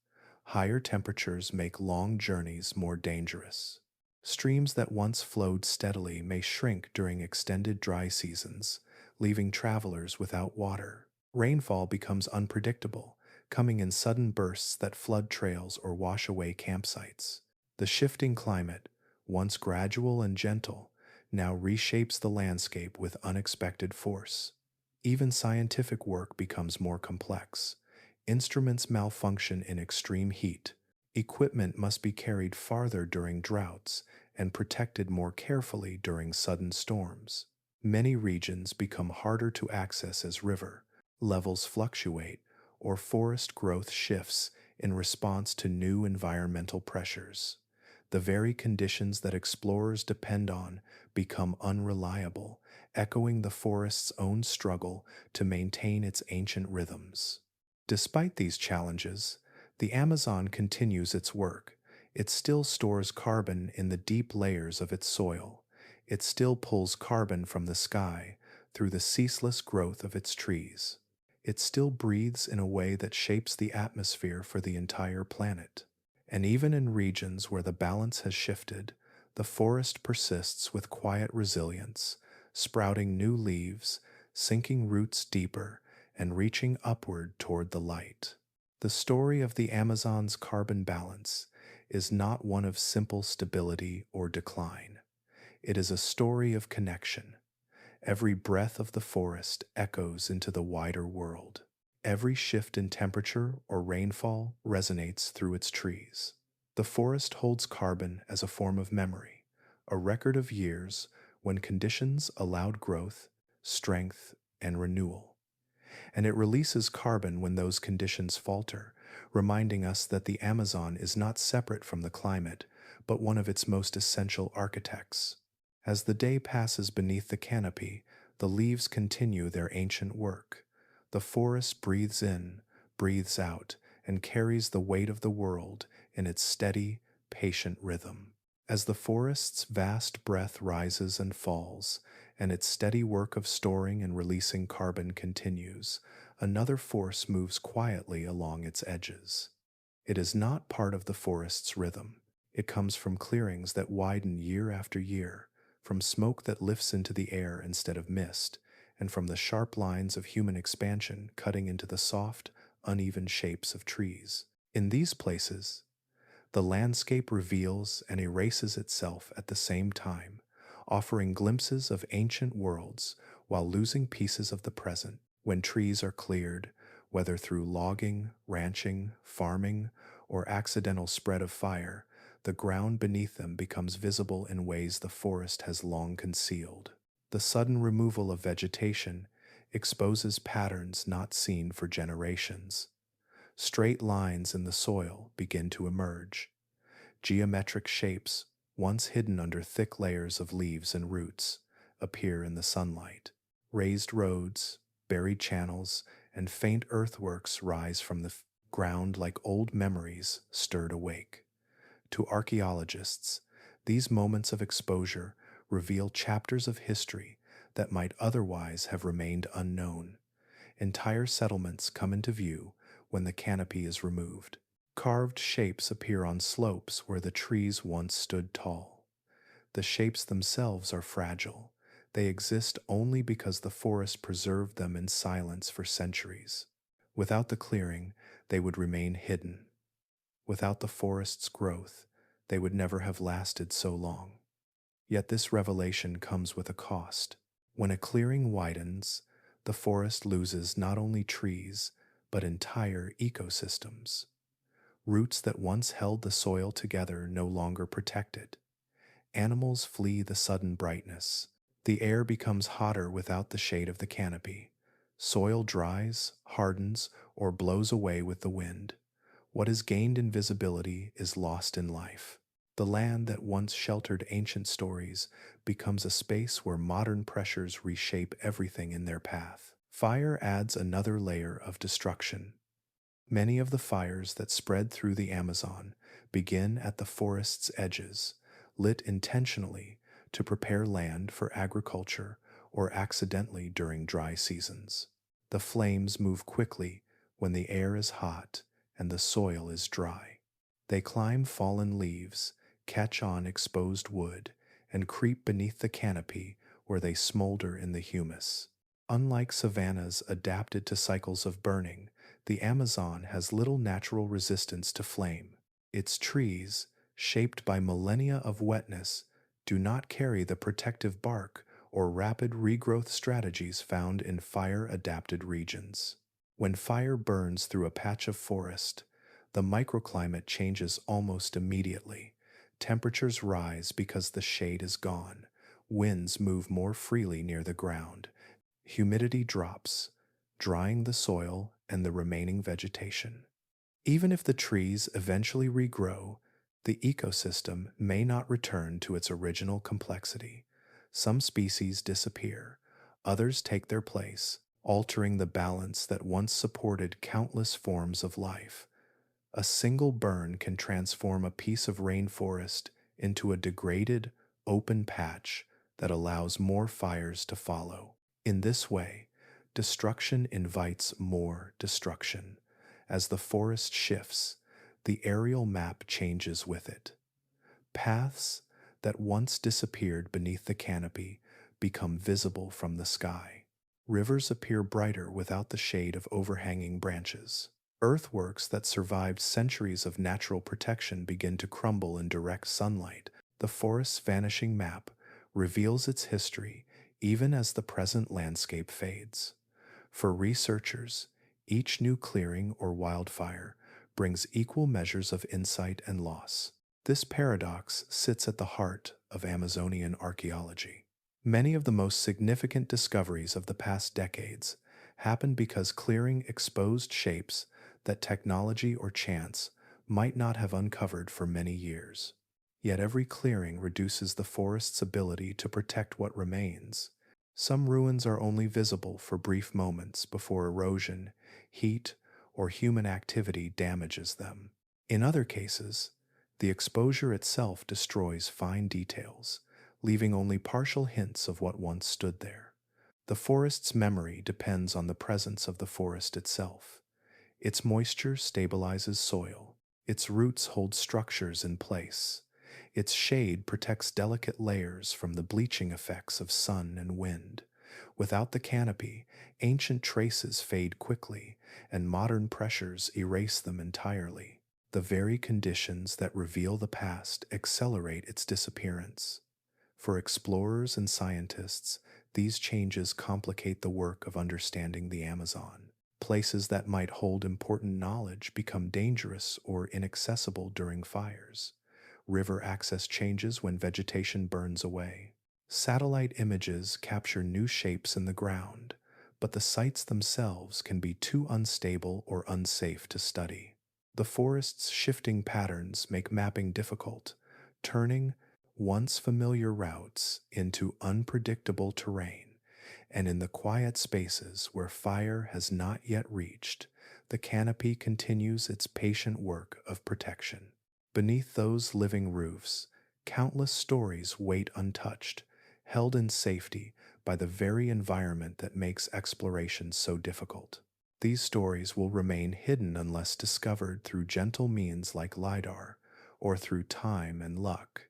Higher temperatures make long journeys more dangerous. Streams that once flowed steadily may shrink during extended dry seasons, leaving travelers without water. Rainfall becomes unpredictable, coming in sudden bursts that flood trails or wash away campsites. The shifting climate, once gradual and gentle, now reshapes the landscape with unexpected force. Even scientific work becomes more complex. Instruments malfunction in extreme heat. Equipment must be carried farther during droughts and protected more carefully during sudden storms. Many regions become harder to access as river levels fluctuate or forest growth shifts in response to new environmental pressures. The very conditions that explorers depend on become unreliable, echoing the forest's own struggle to maintain its ancient rhythms. Despite these challenges, the Amazon continues its work. It still stores carbon in the deep layers of its soil. It still pulls carbon from the sky through the ceaseless growth of its trees. It still breathes in a way that shapes the atmosphere for the entire planet. And even in regions where the balance has shifted, the forest persists with quiet resilience, sprouting new leaves, sinking roots deeper, and reaching upward toward the light. The story of the Amazon's carbon balance is not one of simple stability or decline. It is a story of connection. Every breath of the forest echoes into the wider world. Every shift in temperature or rainfall resonates through its trees. The forest holds carbon as a form of memory, a record of years when conditions allowed growth, strength, and renewal. And it releases carbon when those conditions falter, reminding us that the Amazon is not separate from the climate, but one of its most essential architects. As the day passes beneath the canopy, the leaves continue their ancient work. The forest breathes in, breathes out, and carries the weight of the world in its steady, patient rhythm. As the forest's vast breath rises and falls, and its steady work of storing and releasing carbon continues, another force moves quietly along its edges. It is not part of the forest's rhythm. It comes from clearings that widen year after year, from smoke that lifts into the air instead of mist, and from the sharp lines of human expansion cutting into the soft, uneven shapes of trees. In these places, the landscape reveals and erases itself at the same time, offering glimpses of ancient worlds while losing pieces of the present. When trees are cleared, whether through logging, ranching, farming, or accidental spread of fire, the ground beneath them becomes visible in ways the forest has long concealed. The sudden removal of vegetation exposes patterns not seen for generations. Straight lines in the soil begin to emerge. Geometric shapes, once hidden under thick layers of leaves and roots, appear in the sunlight. Raised roads, buried channels, and faint earthworks rise from the ground like old memories stirred awake. To archaeologists, these moments of exposure reveal chapters of history that might otherwise have remained unknown. Entire settlements come into view when the canopy is removed. Carved shapes appear on slopes where the trees once stood tall. The shapes themselves are fragile. They exist only because the forest preserved them in silence for centuries. Without the clearing, they would remain hidden. Without the forest's growth, they would never have lasted so long. Yet this revelation comes with a cost. When a clearing widens, the forest loses not only trees, but entire ecosystems. Roots that once held the soil together no longer protect it. Animals flee the sudden brightness. The air becomes hotter without the shade of the canopy. Soil dries, hardens, or blows away with the wind. What is gained in visibility is lost in life. The land that once sheltered ancient stories becomes a space where modern pressures reshape everything in their path. Fire adds another layer of destruction. Many of the fires that spread through the Amazon begin at the forest's edges, lit intentionally to prepare land for agriculture or accidentally during dry seasons. The flames move quickly when the air is hot and the soil is dry. They climb fallen leaves, catch on exposed wood, and creep beneath the canopy where they smolder in the humus. Unlike savannas adapted to cycles of burning, the Amazon has little natural resistance to flame. Its trees, shaped by millennia of wetness, do not carry the protective bark or rapid regrowth strategies found in fire-adapted regions. When fire burns through a patch of forest, the microclimate changes almost immediately. Temperatures rise because the shade is gone. Winds move more freely near the ground. Humidity drops, drying the soil and the remaining vegetation. Even if the trees eventually regrow, the ecosystem may not return to its original complexity. Some species disappear, others take their place, altering the balance that once supported countless forms of life. A single burn can transform a piece of rainforest into a degraded, open patch that allows more fires to follow. In this way, destruction invites more destruction. As the forest shifts, the aerial map changes with it. Paths that once disappeared beneath the canopy become visible from the sky. Rivers appear brighter without the shade of overhanging branches. Earthworks that survived centuries of natural protection begin to crumble in direct sunlight. The forest's vanishing map reveals its history even as the present landscape fades. For researchers, each new clearing or wildfire brings equal measures of insight and loss. This paradox sits at the heart of Amazonian archaeology. Many of the most significant discoveries of the past decades happened because clearing exposed shapes that technology or chance might not have uncovered for many years. Yet every clearing reduces the forest's ability to protect what remains. Some ruins are only visible for brief moments before erosion, heat, or human activity damages them. In other cases, the exposure itself destroys fine details, leaving only partial hints of what once stood there. The forest's memory depends on the presence of the forest itself. Its moisture stabilizes soil. Its roots hold structures in place. Its shade protects delicate layers from the bleaching effects of sun and wind. Without the canopy, ancient traces fade quickly, and modern pressures erase them entirely. The very conditions that reveal the past accelerate its disappearance. For explorers and scientists, these changes complicate the work of understanding the Amazon. Places that might hold important knowledge become dangerous or inaccessible during fires. River access changes when vegetation burns away. Satellite images capture new shapes in the ground, but the sites themselves can be too unstable or unsafe to study. The forest's shifting patterns make mapping difficult, turning once familiar routes into unpredictable terrain. And in the quiet spaces where fire has not yet reached, the canopy continues its patient work of protection. Beneath those living roofs, countless stories wait untouched, held in safety by the very environment that makes exploration so difficult. These stories will remain hidden unless discovered through gentle means like LiDAR or through time and luck.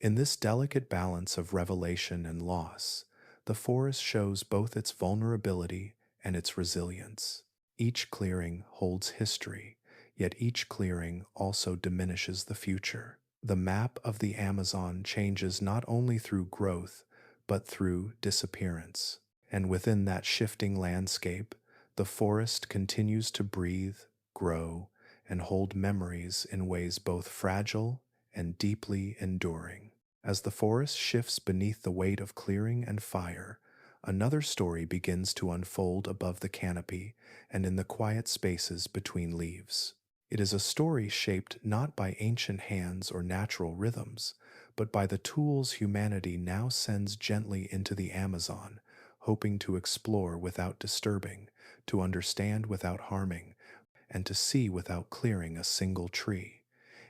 In this delicate balance of revelation and loss, the forest shows both its vulnerability and its resilience. Each clearing holds history, yet each clearing also diminishes the future. The map of the Amazon changes not only through growth, but through disappearance. And within that shifting landscape, the forest continues to breathe, grow, and hold memories in ways both fragile and deeply enduring. As the forest shifts beneath the weight of clearing and fire, another story begins to unfold above the canopy and in the quiet spaces between leaves. It is a story shaped not by ancient hands or natural rhythms, but by the tools humanity now sends gently into the Amazon, hoping to explore without disturbing, to understand without harming, and to see without clearing a single tree.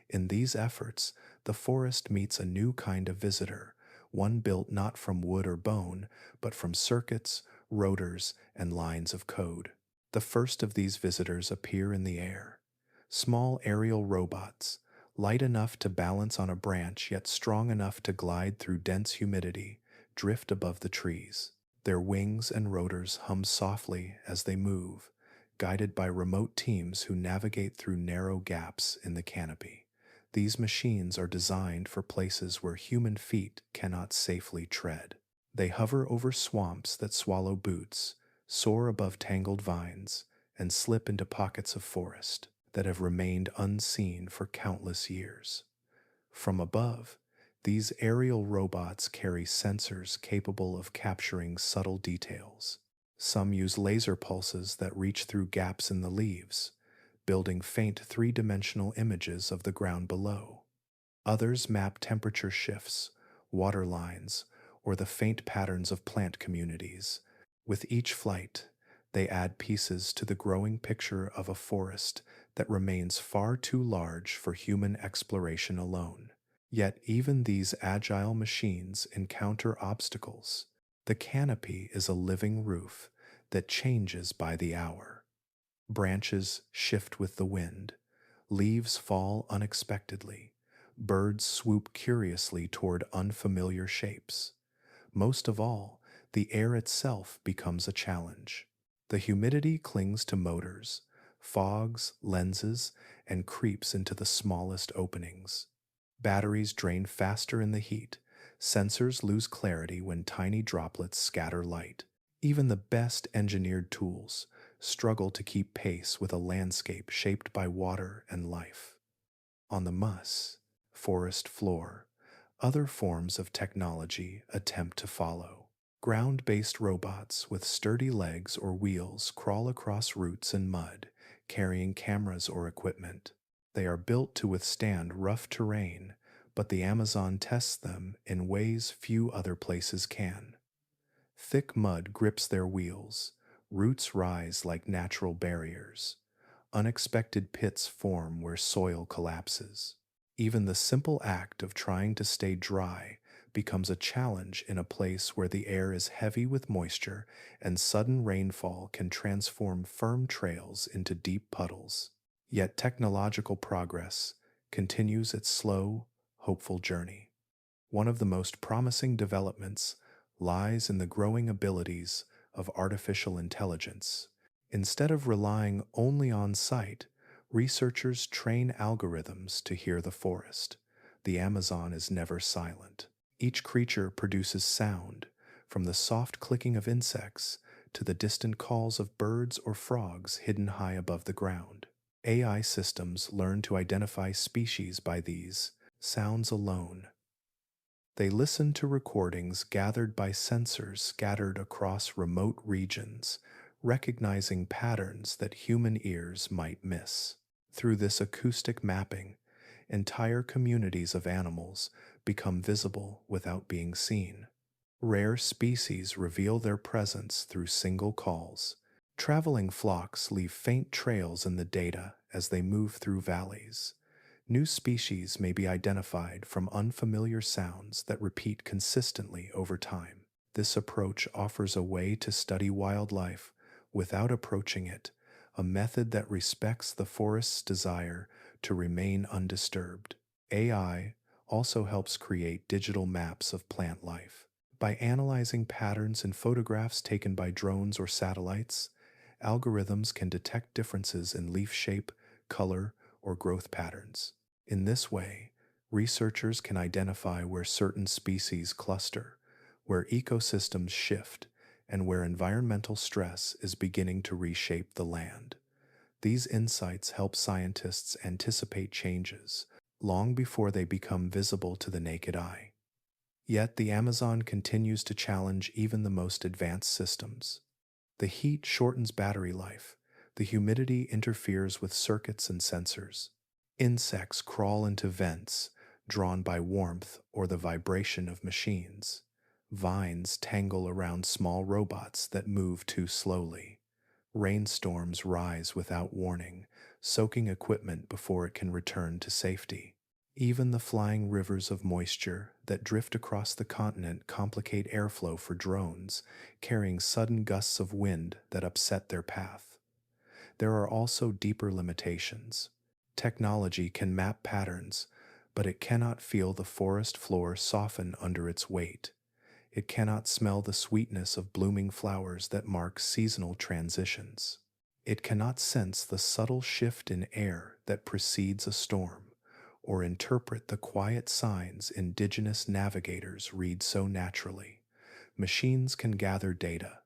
In these efforts, the forest meets a new kind of visitor, one built not from wood or bone, but from circuits, rotors, and lines of code. The first of these visitors appear in the air. Small aerial robots, light enough to balance on a branch yet strong enough to glide through dense humidity, drift above the trees. Their wings and rotors hum softly as they move, guided by remote teams who navigate through narrow gaps in the canopy. These machines are designed for places where human feet cannot safely tread. They hover over swamps that swallow boots, soar above tangled vines, and slip into pockets of forest that have remained unseen for countless years. From above, these aerial robots carry sensors capable of capturing subtle details. Some use laser pulses that reach through gaps in the leaves, building faint three-dimensional images of the ground below. Others map temperature shifts, water lines, or the faint patterns of plant communities. With each flight, they add pieces to the growing picture of a forest that remains far too large for human exploration alone. Yet even these agile machines encounter obstacles. The canopy is a living roof that changes by the hour. Branches shift with the wind, leaves fall unexpectedly, birds swoop curiously toward unfamiliar shapes. Most of all, the air itself becomes a challenge. The humidity clings to motors, fogs lenses, and creeps into the smallest openings. Batteries drain faster in the heat, sensors lose clarity when tiny droplets scatter light. Even the best engineered tools struggle to keep pace with a landscape shaped by water and life. On the forest floor, other forms of technology attempt to follow. Ground-based robots with sturdy legs or wheels crawl across roots and mud, carrying cameras or equipment. They are built to withstand rough terrain, but the Amazon tests them in ways few other places can. Thick mud grips their wheels, roots rise like natural barriers. Unexpected pits form where soil collapses. Even the simple act of trying to stay dry becomes a challenge in a place where the air is heavy with moisture and sudden rainfall can transform firm trails into deep puddles. Yet technological progress continues its slow, hopeful journey. One of the most promising developments lies in the growing abilities of artificial intelligence. Instead of relying only on sight, researchers train algorithms to hear the forest. The Amazon is never silent. Each creature produces sound, from the soft clicking of insects to the distant calls of birds or frogs hidden high above the ground. AI systems learn to identify species by these sounds alone. They listen to recordings gathered by sensors scattered across remote regions, recognizing patterns that human ears might miss. Through this acoustic mapping, entire communities of animals become visible without being seen. Rare species reveal their presence through single calls. Traveling flocks leave faint trails in the data as they move through valleys. New species may be identified from unfamiliar sounds that repeat consistently over time. This approach offers a way to study wildlife without approaching it, a method that respects the forest's desire to remain undisturbed. AI also helps create digital maps of plant life. By analyzing patterns in photographs taken by drones or satellites, algorithms can detect differences in leaf shape, color, or growth patterns. In this way, researchers can identify where certain species cluster, where ecosystems shift, and where environmental stress is beginning to reshape the land. These insights help scientists anticipate changes long before they become visible to the naked eye. Yet the Amazon continues to challenge even the most advanced systems. The heat shortens battery life, the humidity interferes with circuits and sensors. Insects crawl into vents, drawn by warmth or the vibration of machines. Vines tangle around small robots that move too slowly. Rainstorms rise without warning, soaking equipment before it can return to safety. Even the flying rivers of moisture that drift across the continent complicate airflow for drones, carrying sudden gusts of wind that upset their path. There are also deeper limitations. Technology can map patterns, but it cannot feel the forest floor soften under its weight. It cannot smell the sweetness of blooming flowers that mark seasonal transitions. It cannot sense the subtle shift in air that precedes a storm, or interpret the quiet signs indigenous navigators read so naturally. Machines can gather data,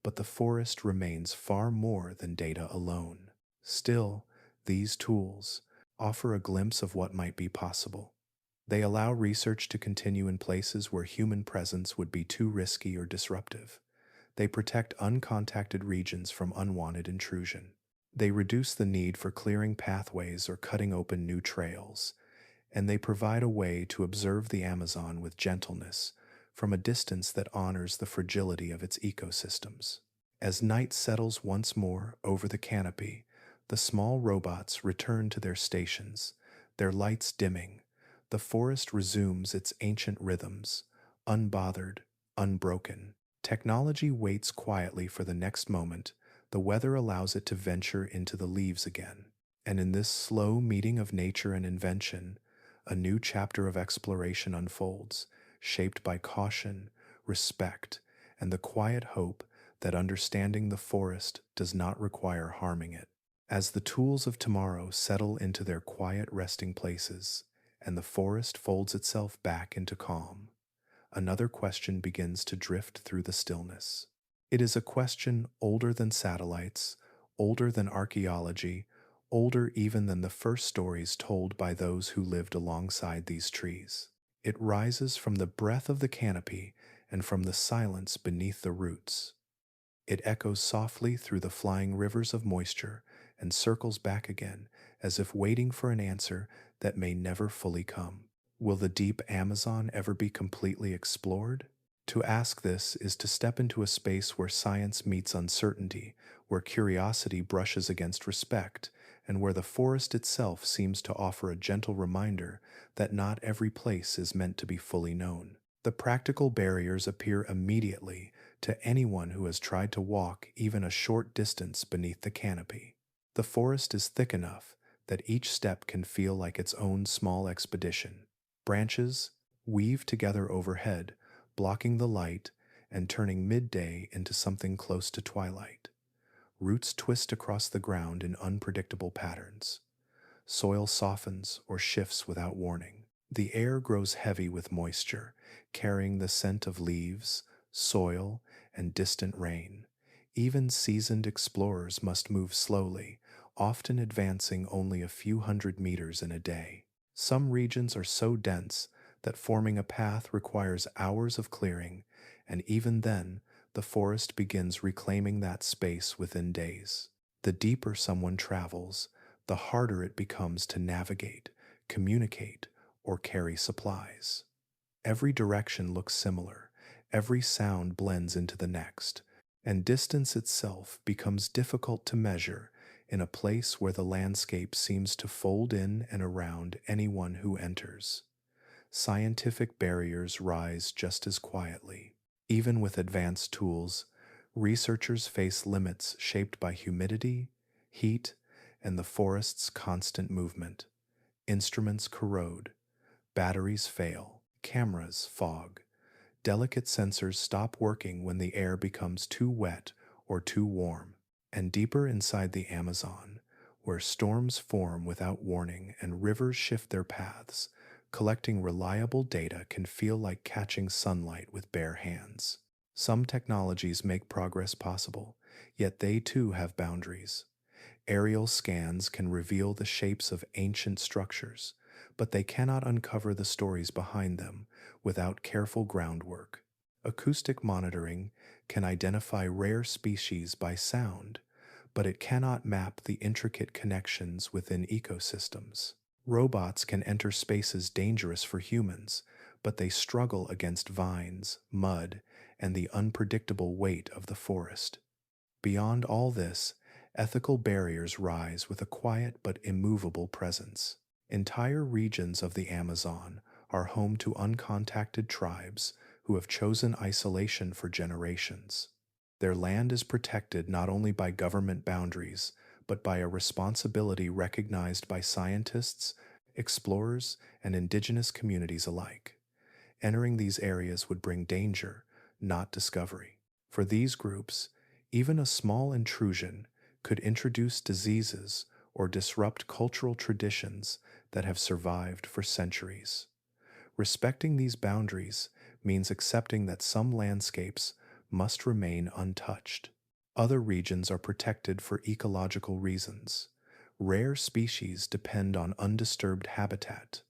but the forest remains far more than data alone. Still, these tools offer a glimpse of what might be possible. They allow research to continue in places where human presence would be too risky or disruptive. They protect uncontacted regions from unwanted intrusion. They reduce the need for clearing pathways or cutting open new trails, and they provide a way to observe the Amazon with gentleness from a distance that honors the fragility of its ecosystems. As night settles once more over the canopy, the small robots return to their stations, their lights dimming. The forest resumes its ancient rhythms, unbothered, unbroken. Technology waits quietly for the next moment. The weather allows it to venture into the leaves again. And in this slow meeting of nature and invention, a new chapter of exploration unfolds, shaped by caution, respect, and the quiet hope that understanding the forest does not require harming it. As the tools of tomorrow settle into their quiet resting places, and the forest folds itself back into calm, another question begins to drift through the stillness. It is a question older than satellites, older than archaeology, older even than the first stories told by those who lived alongside these trees. It rises from the breath of the canopy and from the silence beneath the roots. It echoes softly through the flying rivers of moisture and circles back again, as if waiting for an answer that may never fully come. Will the deep Amazon ever be completely explored? To ask this is to step into a space where science meets uncertainty, where curiosity brushes against respect, and where the forest itself seems to offer a gentle reminder that not every place is meant to be fully known. The practical barriers appear immediately to anyone who has tried to walk even a short distance beneath the canopy. The forest is thick enough that each step can feel like its own small expedition. Branches weave together overhead, blocking the light and turning midday into something close to twilight. Roots twist across the ground in unpredictable patterns. Soil softens or shifts without warning. The air grows heavy with moisture, carrying the scent of leaves, soil, and distant rain. Even seasoned explorers must move slowly, often advancing only a few hundred meters in a day. Some regions are so dense that forming a path requires hours of clearing, and even then, the forest begins reclaiming that space within days. The deeper someone travels, the harder it becomes to navigate, communicate, or carry supplies. Every direction looks similar, every sound blends into the next, and distance itself becomes difficult to measure in a place where the landscape seems to fold in and around anyone who enters. Scientific barriers rise just as quietly. Even with advanced tools, researchers face limits shaped by humidity, heat, and the forest's constant movement. Instruments corrode, batteries fail, cameras fog, delicate sensors stop working when the air becomes too wet or too warm. And deeper inside the Amazon, where storms form without warning and rivers shift their paths, collecting reliable data can feel like catching sunlight with bare hands. Some technologies make progress possible, yet they too have boundaries. Aerial scans can reveal the shapes of ancient structures, but they cannot uncover the stories behind them without careful groundwork. Acoustic monitoring can identify rare species by sound, but it cannot map the intricate connections within ecosystems. Robots can enter spaces dangerous for humans, but they struggle against vines, mud, and the unpredictable weight of the forest. Beyond all this, ethical barriers rise with a quiet but immovable presence. Entire regions of the Amazon are home to uncontacted tribes who have chosen isolation for generations. Their land is protected not only by government boundaries, but by a responsibility recognized by scientists, explorers, and indigenous communities alike. Entering these areas would bring danger, not discovery. For these groups, even a small intrusion could introduce diseases or disrupt cultural traditions that have survived for centuries. Respecting these boundaries means accepting that some landscapes must remain untouched. Other regions are protected for ecological reasons. Rare species depend on undisturbed habitat.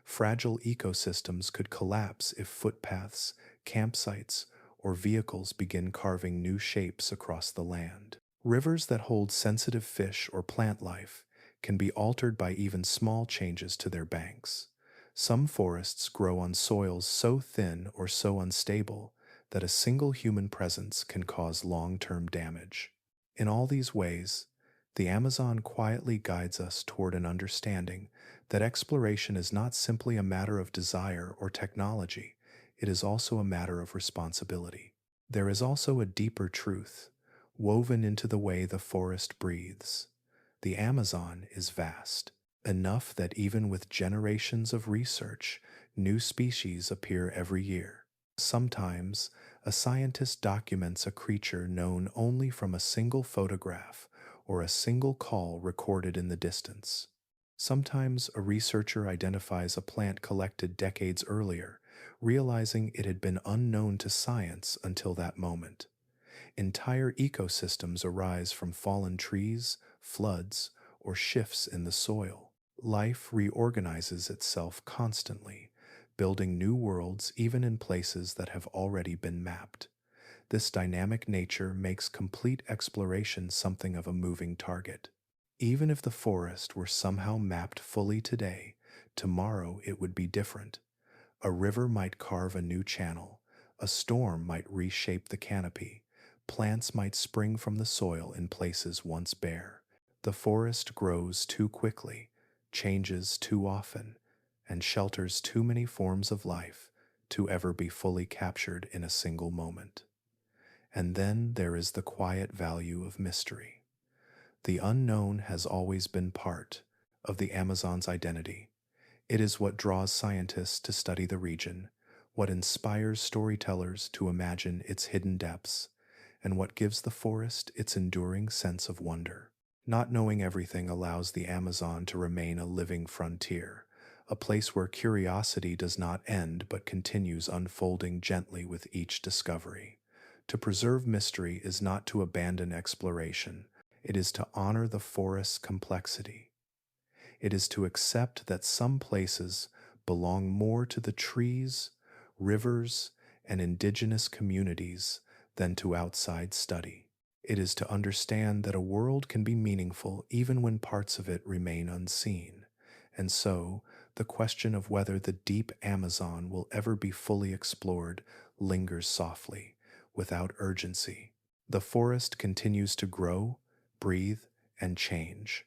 Fragile ecosystems could collapse if footpaths, campsites, or vehicles begin carving new shapes across the land. Rivers that hold sensitive fish or plant life can be altered by even small changes to their banks. Some forests grow on soils so thin or so unstable that a single human presence can cause long-term damage. In all these ways, the Amazon quietly guides us toward an understanding that exploration is not simply a matter of desire or technology, it is also a matter of responsibility. There is also a deeper truth, woven into the way the forest breathes. The Amazon is vast, enough that even with generations of research, new species appear every year. Sometimes, a scientist documents a creature known only from a single photograph or a single call recorded in the distance. Sometimes a researcher identifies a plant collected decades earlier, realizing it had been unknown to science until that moment. Entire ecosystems arise from fallen trees, floods, or shifts in the soil. Life reorganizes itself constantly, building new worlds even in places that have already been mapped. This dynamic nature makes complete exploration something of a moving target. Even if the forest were somehow mapped fully today, tomorrow it would be different. A river might carve a new channel, a storm might reshape the canopy, plants might spring from the soil in places once bare. The forest grows too quickly, changes too often, and shelters too many forms of life to ever be fully captured in a single moment. And then there is the quiet value of mystery. The unknown has always been part of the Amazon's identity. It is what draws scientists to study the region, what inspires storytellers to imagine its hidden depths, and what gives the forest its enduring sense of wonder. Not knowing everything allows the Amazon to remain a living frontier, a place where curiosity does not end but continues unfolding gently with each discovery. To preserve mystery is not to abandon exploration, it is to honor the forest's complexity. It is to accept that some places belong more to the trees, rivers, and indigenous communities than to outside study. It is to understand that a world can be meaningful even when parts of it remain unseen. And so, the question of whether the deep Amazon will ever be fully explored lingers softly, without urgency. The forest continues to grow, breathe, and change.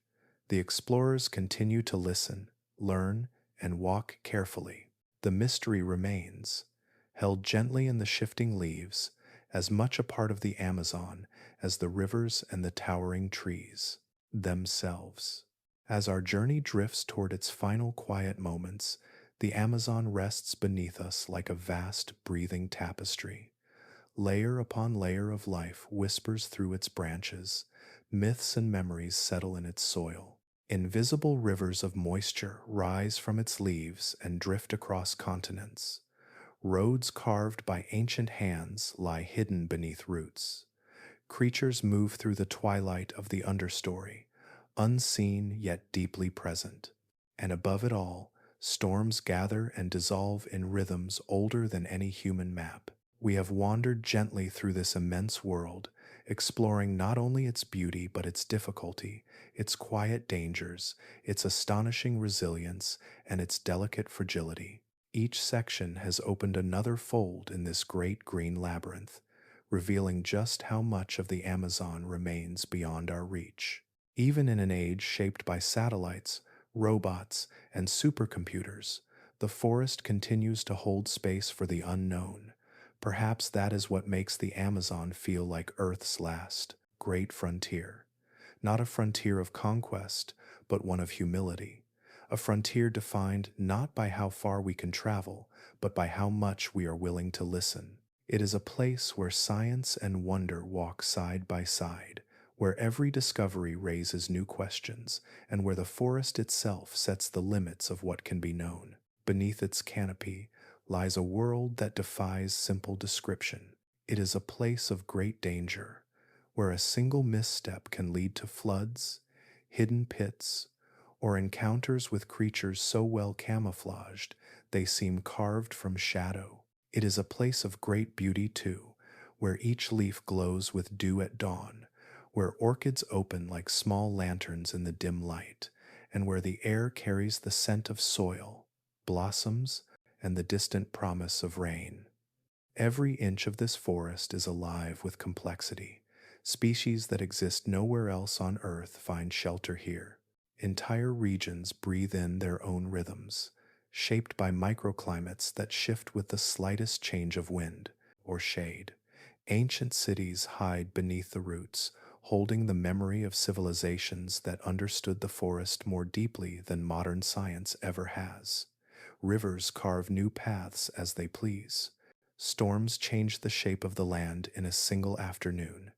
The explorers continue to listen, learn, and walk carefully. The mystery remains, held gently in the shifting leaves, as much a part of the Amazon as the rivers and the towering trees themselves. As our journey drifts toward its final quiet moments, the Amazon rests beneath us like a vast, breathing tapestry. Layer upon layer of life whispers through its branches, myths and memories settle in its soil. Invisible rivers of moisture rise from its leaves and drift across continents. Roads carved by ancient hands lie hidden beneath roots. Creatures move through the twilight of the understory, unseen yet deeply present. And above it all, storms gather and dissolve in rhythms older than any human map. We have wandered gently through this immense world, exploring not only its beauty but its difficulty, its quiet dangers, its astonishing resilience, and its delicate fragility. Each section has opened another fold in this great green labyrinth, revealing just how much of the Amazon remains beyond our reach. Even in an age shaped by satellites, robots, and supercomputers, the forest continues to hold space for the unknown. Perhaps that is what makes the Amazon feel like Earth's last, great frontier. Not a frontier of conquest, but one of humility. A frontier defined not by how far we can travel, but by how much we are willing to listen. It is a place where science and wonder walk side by side, where every discovery raises new questions, and where the forest itself sets the limits of what can be known. Beneath its canopy lies a world that defies simple description. It is a place of great danger, where a single misstep can lead to floods, hidden pits, or encounters with creatures so well camouflaged they seem carved from shadow. It is a place of great beauty, too, where each leaf glows with dew at dawn, where orchids open like small lanterns in the dim light, and where the air carries the scent of soil, blossoms, and the distant promise of rain. Every inch of this forest is alive with complexity. Species that exist nowhere else on Earth find shelter here. Entire regions breathe in their own rhythms, shaped by microclimates that shift with the slightest change of wind or shade. Ancient cities hide beneath the roots, holding the memory of civilizations that understood the forest more deeply than modern science ever has. Rivers carve new paths as they please. Storms change the shape of the land in a single afternoon.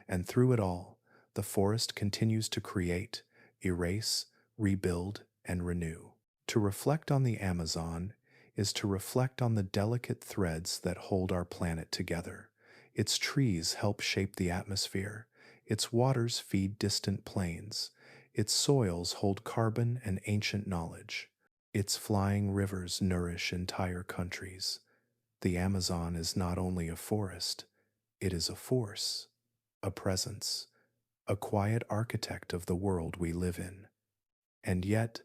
And through it all, the forest continues to create, erase, rebuild, and renew. To reflect on the Amazon is to reflect on the delicate threads that hold our planet together. Its trees help shape the atmosphere. Its waters feed distant plains. Its soils hold carbon and ancient knowledge. Its flying rivers nourish entire countries. The Amazon is not only a forest, it is a force, a presence, a quiet architect of the world we live in. And yet,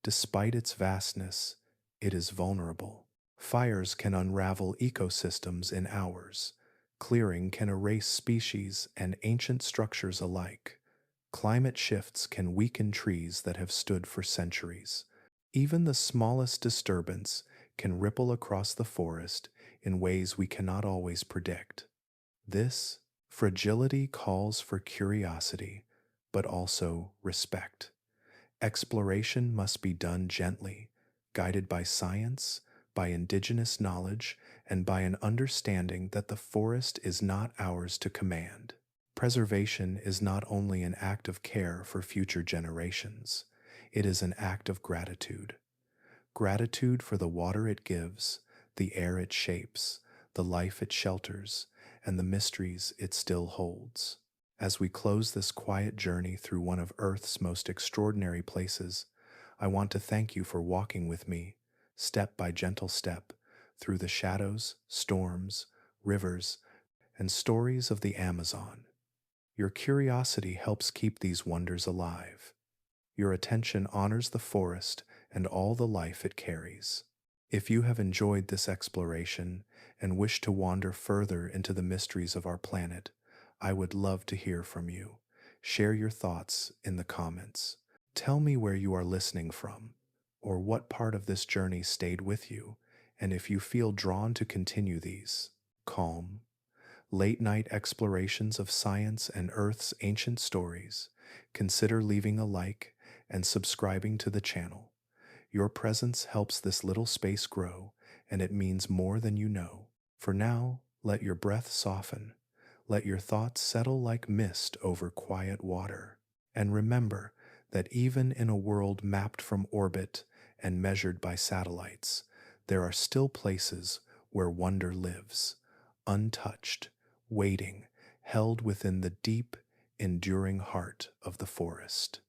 despite its vastness, it is vulnerable. Fires can unravel ecosystems in hours. Clearing can erase species and ancient structures alike. Climate shifts can weaken trees that have stood for centuries. Even the smallest disturbance can ripple across the forest in ways we cannot always predict. This fragility calls for curiosity, but also respect. Exploration must be done gently, guided by science, by indigenous knowledge, and by an understanding that the forest is not ours to command. Preservation is not only an act of care for future generations, it is an act of gratitude. Gratitude for the water it gives, the air it shapes, the life it shelters, and the mysteries it still holds. As we close this quiet journey through one of Earth's most extraordinary places, I want to thank you for walking with me, step by gentle step, through the shadows, storms, rivers, and stories of the Amazon. Your curiosity helps keep these wonders alive. Your attention honors the forest and all the life it carries. If you have enjoyed this exploration and wish to wander further into the mysteries of our planet, I would love to hear from you. Share your thoughts in the comments. Tell me where you are listening from, or what part of this journey stayed with you, and if you feel drawn to continue these calm, late night explorations of science and Earth's ancient stories, consider leaving a like and subscribing to the channel. Your presence helps this little space grow, and it means more than you know. For now, let your breath soften. Let your thoughts settle like mist over quiet water. And remember that even in a world mapped from orbit and measured by satellites, there are still places where wonder lives, untouched, waiting, held within the deep, enduring heart of the forest.